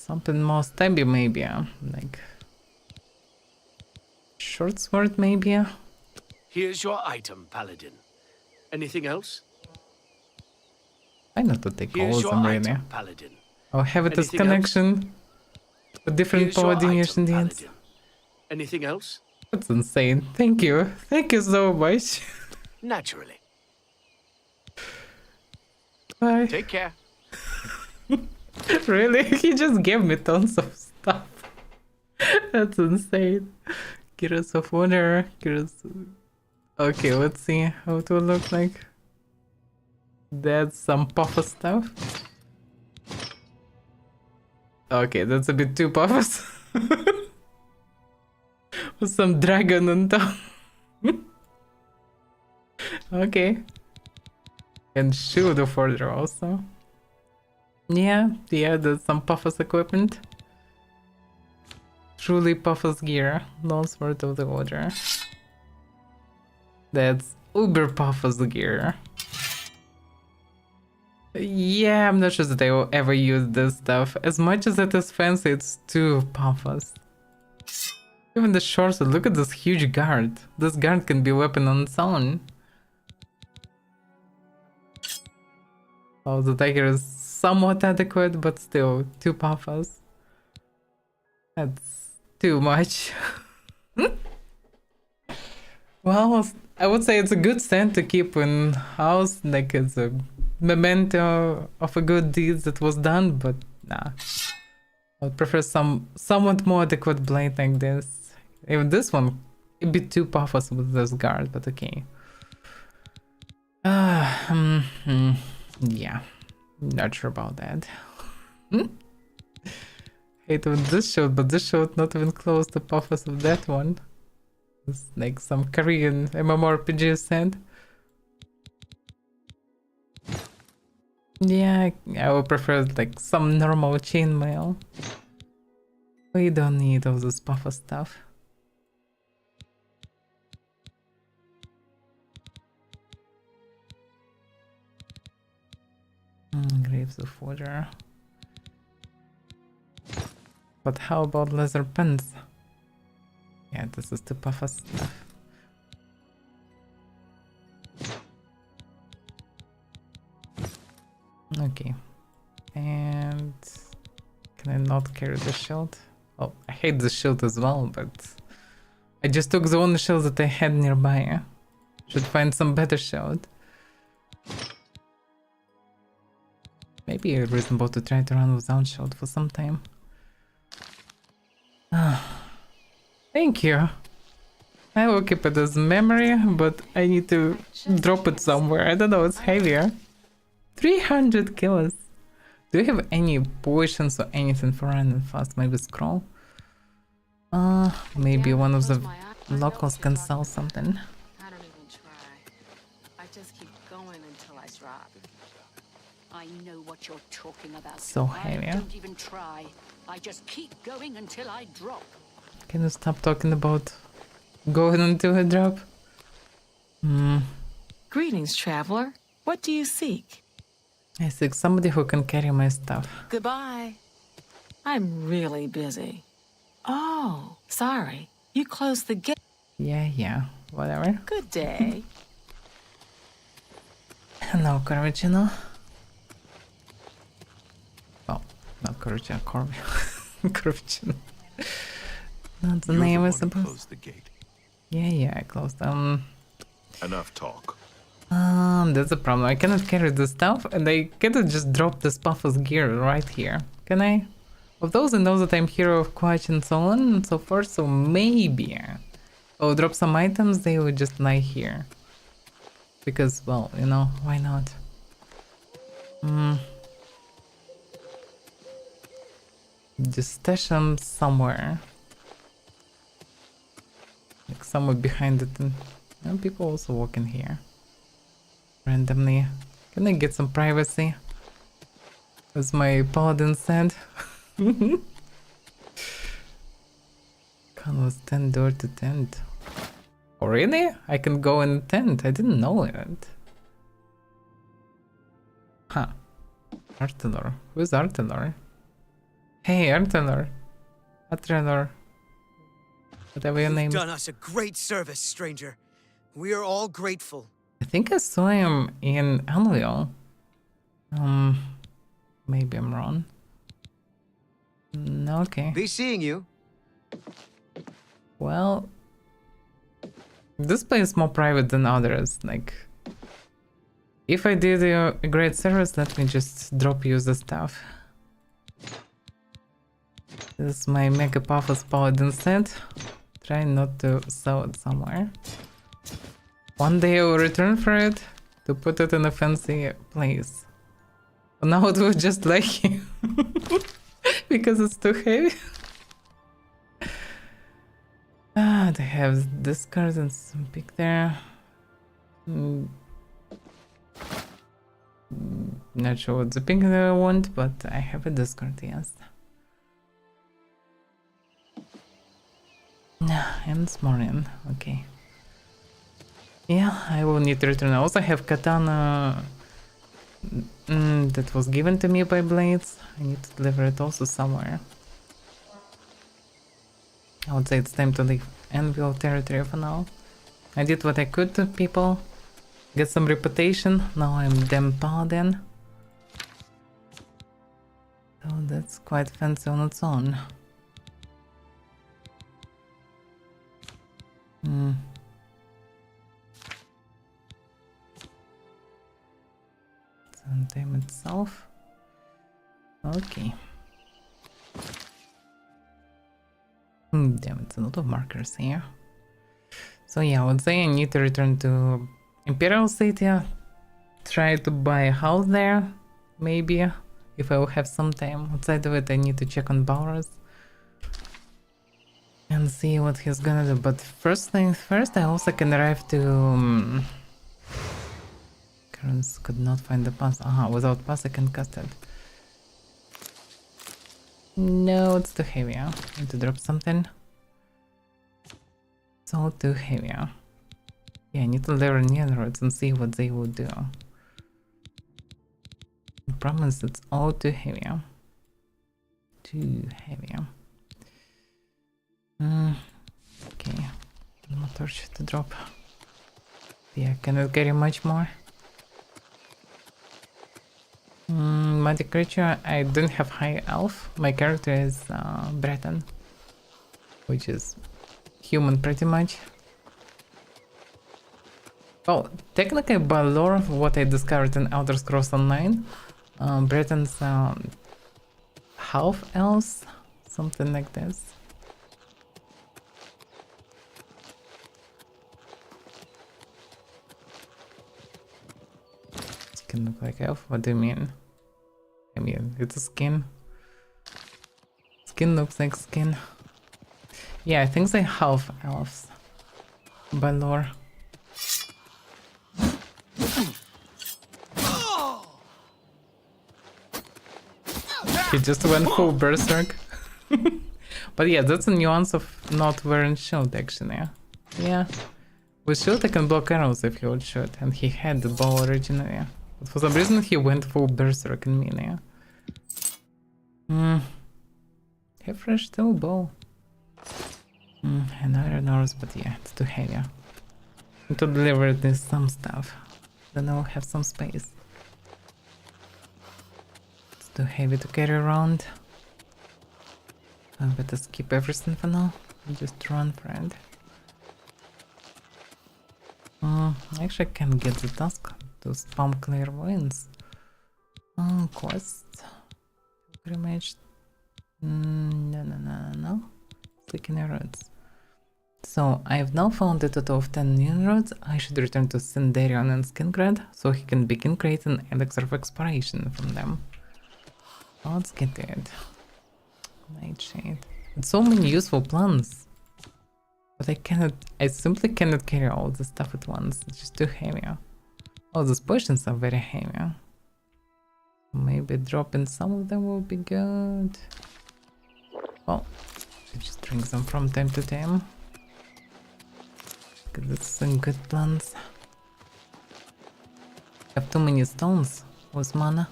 more stabby maybe, like short sword maybe. Here's your item, Paladin. Anything else? I know to take all Here's of your them really. item, Paladin. I'll have it as Anything else? connection with different Here's your coordination item, deals. Paladin. Anything else? That's insane. Thank you. Thank you so much. Naturally. Bye. Take care. Really? He just gave me tons of stuff. That's insane. Gears of Water. Okay, let's see how it will look like. That's some puffer stuff. Okay, that's a bit too puffers. With some dragon on top. Okay. And shield of order also. Yeah, that's some puffers equipment. Truly puffers gear. No sword of the order. That's uber puffers gear. Yeah, I'm not sure that I will ever use this stuff. As much as it is fancy, it's too puffers. Even the short sword, look at this huge guard. This guard can be a weapon on its own. Oh, the dagger is somewhat adequate, but still, two puffers. That's too much. Well, I would say it's a good stand to keep in house, like it's a memento of a good deed that was done, but nah. I would prefer somewhat more adequate blade like this. Even this one, a bit too puffers with this guard, but okay. Yeah, not sure about that. Hate with this shot, but this shot not even close to puffers of that one. It's like some Korean MMORPG said. Yeah, I would prefer like some normal chainmail. We don't need all this puffer stuff. Graves of Water. But how about leather pants? Yeah, this is too puffer stuff. Okay. And can I not carry the shield? Oh, I hate the shield as well, but I just took the only shield that I had nearby. Should find some better shield. Maybe it's reasonable to try to run without shield for some time. Thank you. I will keep it as memory, but I need to drop it somewhere. I don't know, it's heavier. 300 kills. Do you have any potions or anything for running fast? Maybe scroll? Maybe one of the locals can sell something. I don't even try. I just keep going until I drop. I know what you're talking about. So heavy. I don't even try. I just keep going until I drop. Can you stop talking about going until I drop? Greetings, traveler. What do you seek? I seek somebody who can carry my stuff. Goodbye. I'm really busy. Oh, sorry. You closed the gate. Yeah, whatever. Good day. No, Corvicino. Well, not Corvicino, Corvicino. Not the name, I suppose. Close the gate. Yeah, I closed. Enough talk. That's a problem. I cannot carry the stuff, and I cannot just drop this Puff's gear right here. Can I? Of those, I know that I'm hero of Quatch and so on and so forth, so maybe I'll drop some items, they will just lie here. Because, well, you know, why not? Just stash them somewhere. Like somewhere behind it, and people also walking here randomly. Can I get some privacy? As my paladin said. Can was tent door to tent. Oh really? I can go in tent. I didn't know it. Huh. Artelor. Who's Artelor? Hey Artelor. Artelor. Whatever your name is. You've done us a great service, stranger. We are all grateful. I think I saw him in Unreal. Maybe I'm wrong. No, okay. Be seeing you. Well, this place is more private than others. Like, if I did a great service, let me just drop you the stuff. This is my Mega Puffus Paladin set. Try not to sell it somewhere. One day I will return for it to put it in a fancy place. But now it was just like because it's too heavy. They have this card and some pick there. Not sure what the pink I want, but I have a discard, yes. And this morning, okay. Yeah, I will need to return. I also have katana that was given to me by Blades. I need to deliver it also somewhere. I would say it's time to leave Anvil territory for now. I did what I could to people. Get some reputation. Now I'm damn paladin. So that's quite fancy on its own. Time itself. Okay. Damn, it's a lot of markers here. So yeah, I would say I need to return to Imperial City. Try to buy a house there, maybe, if I will have some time. Outside of it, I need to check on Bowers and see what he's gonna do. But first things first, I also can arrive to... Currents could not find the pass. Without pass I can cast it. No, it's too heavy. I need to drop something. It's all too heavy. Yeah, I need to learn Neanroids and see what they will do. I promise it's all too heavy. Too heavy. Okay. No torch to drop. Yeah, cannot carry much more. Magic creature, I don't have high elf. My character is Breton, which is human pretty much. Well, technically by lore of what I discovered in Elder Scrolls Online, Bretons half elves, something like this. Skin look like elf? What do you mean? I mean, it's a skin. Skin looks like skin. Yeah, I think they half elves by lore. He just went full berserk. But yeah, that's a nuance of not wearing shield actually. Yeah. With shield I can block arrows if he would shoot, and he had the bow originally. But for some reason he went full berserk in melee. Have fresh steel bow. And iron arrows, but yeah, it's too heavy. To deliver this some stuff. Then I'll have some space. It's too heavy to carry around. I better skip everything for now and just run for it. Actually I can get the task to spam clairvoyance. Quest. Pilgrimage. No. Clicking roads. So I've now found a total of 10 new roads. I should return to Sindarion and Skingrad so he can begin creating elixir of exploration from them. Let's get it. Nightshade. It's so many useful plans. But I simply cannot carry all the stuff at once. It's just too heavy. Oh, those potions are very heavy. Maybe dropping some of them will be good. Well, I just drink them from time to time. Because it's some good plans. Have too many stones with mana.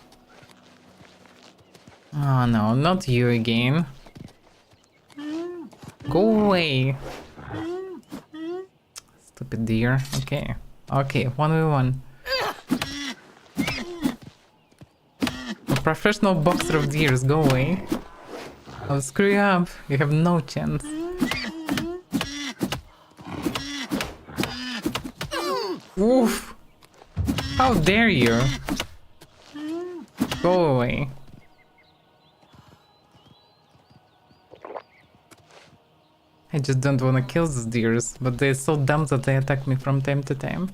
Oh no, not you again. Go away. Stupid deer. Okay. Okay, 1v1. A professional boxer of deers, go away. I'll screw you up. You have no chance. Oof. How dare you? Go away. I just don't wanna kill these deers, but they're so dumb that they attack me from time to time.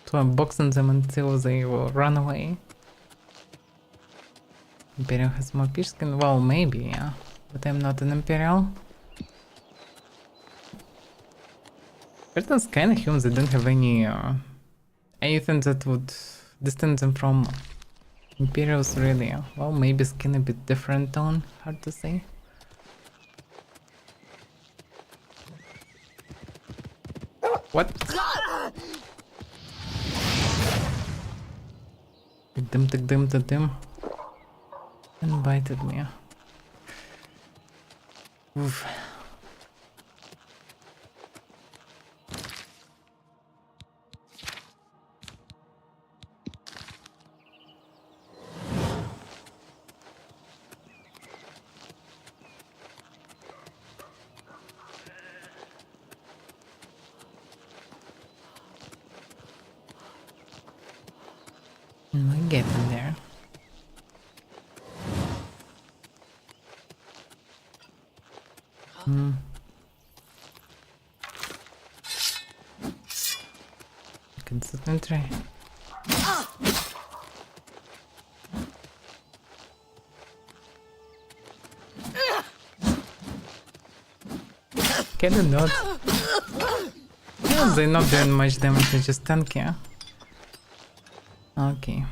So I'm boxing them until they will run away. Imperial has more fish skin? Well, maybe, yeah. But I'm not an Imperial. Spartans kinda humans, they don't have any anything that would distance them from Imperials, really. Well, maybe skin a bit different tone, hard to say. What? Took them. And bited me. Oof. We're getting there. Consistent try. Can they not? Yeah, they're not doing much damage, they're just tanky. Okay.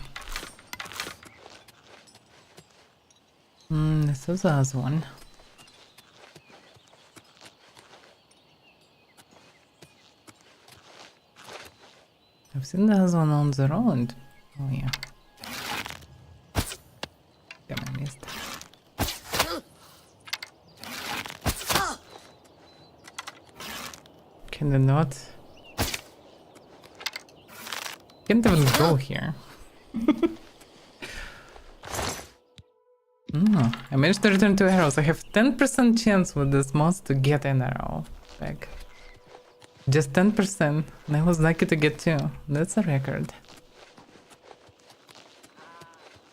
This was the last one. I've seen the other one on the road. Oh yeah. Damn, I missed. Can they not? Can't even go here. I managed to return 2 arrows. I have 10% chance with this mouse to get an arrow back. Just 10%. And I was lucky to get 2. That's a record.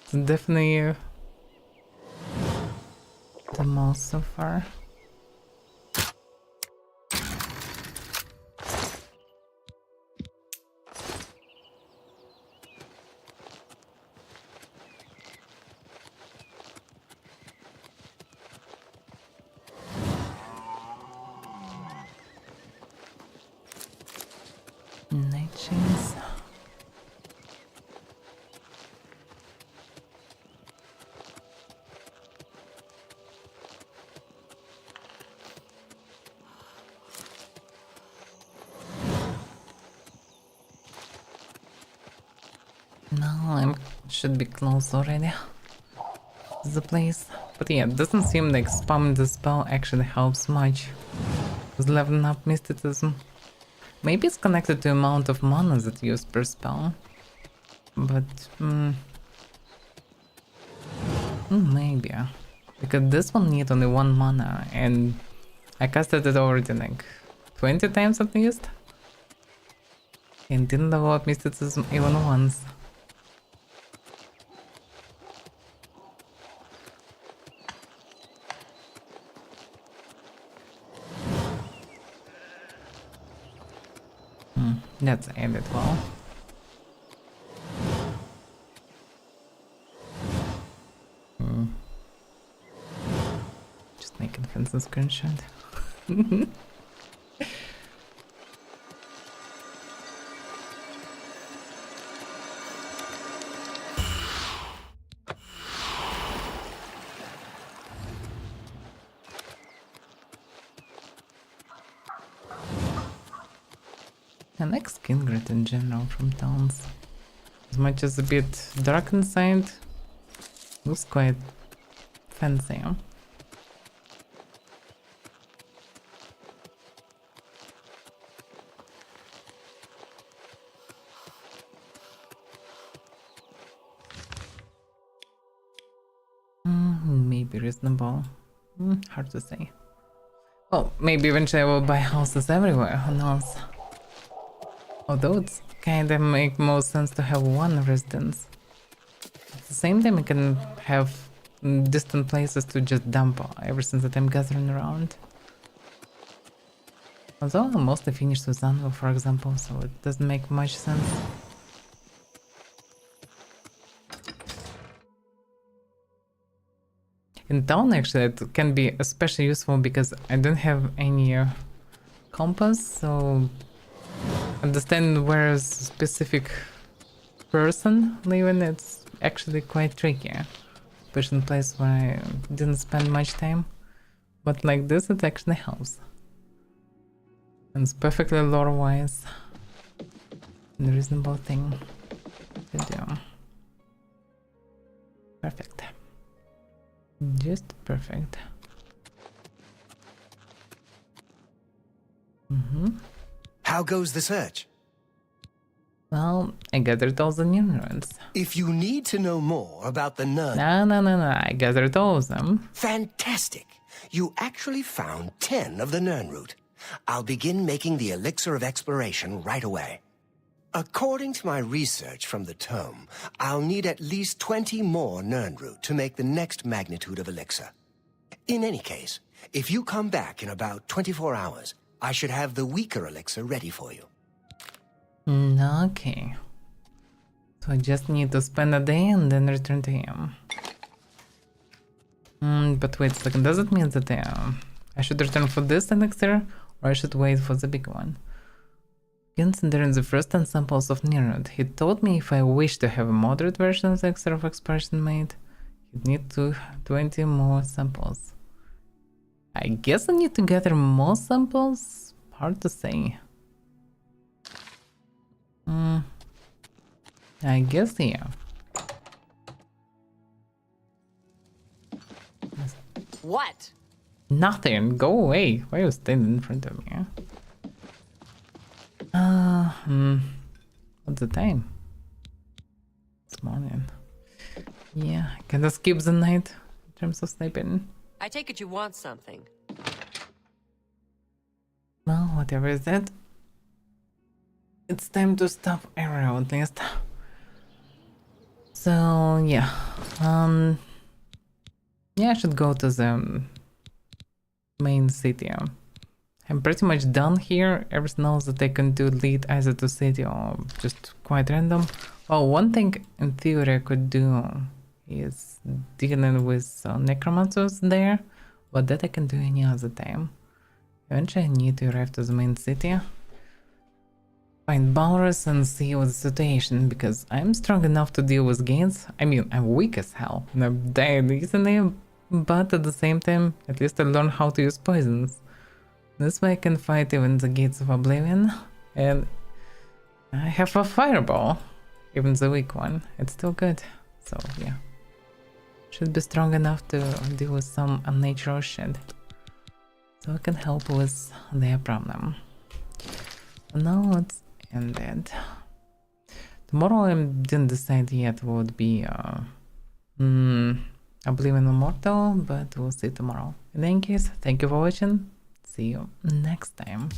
It's definitely the most so far. Night chains. No, should be close already. The place. But yeah, it doesn't seem like spamming the spell actually helps much with leveling up mysticism. Maybe it's connected to the amount of mana that you use per spell. But maybe. Because this one needs only 1 mana and I casted it already like 20 times at least. And didn't level up mysticism even once. That's ended well. That's a screenshot. I like skin grid in general from towns. As much as a bit dark inside, looks quite fancy. Huh? Maybe reasonable. Hard to say. Well, maybe eventually I will buy houses everywhere, who knows? Although it's kinda make more sense to have one residence. At the same time, I can have distant places to just dump everything that I'm gathering around. Although I'm mostly finished with Anvil, for example, so it doesn't make much sense. In town, actually, it can be especially useful because I don't have any compass, so understanding where a specific person living, it's actually quite tricky. Especially in a place where I didn't spend much time. But like this, it actually helps. And it's perfectly lore-wise. A reasonable thing to do. Perfect. Just perfect. How goes the search? Well, I gathered all the new ruins. If you need to know more about the nerd... No, I gathered all of them. Fantastic! You actually found 10 of the Nirnroot. I'll begin making the Elixir of Exploration right away. According to my research from the tome, I'll need at least 20 more Nirnroot to make the next magnitude of Elixir. In any case, if you come back in about 24 hours, I should have the weaker Elixir ready for you. Okay. So I just need to spend a day and then return to him. But wait a second, does it mean that I should return for this elixir, or I should wait for the big one? Considering the first 10 samples of Nirnroot, he told me if I wish to have a moderate version of the Elixir of Exploration made, he'd need 20 more samples. I guess I need to gather more samples? Hard to say. I guess, yeah. What? Nothing. Go away. Why are you standing in front of me? What's the time? It's morning. Yeah, kinda skip the night in terms of sleeping. I take it you want something. Well, whatever is that. It's time to stop Avaira at least. So yeah. Yeah, I should go to the main city. I'm pretty much done here. Everything else that I can do lead either to city or just quite random. Well, one thing in theory I could do is dealing with necromancers there, but that I can do any other time. Eventually I need to arrive to the main city, find Balrus and see what's the situation, because I'm strong enough to deal with gains. I mean, I'm weak as hell and I've died easily, but at the same time, at least I learned how to use poisons. This way I can fight even the gates of Oblivion, and I have a fireball, even the weak one. It's still good, so yeah. Should be strong enough to deal with some unnatural shit, so I can help with their problem. Now let's end it. Tomorrow I didn't decide yet what would be Oblivion Immortal, but we'll see tomorrow. In any case, thank you for watching. See you next time.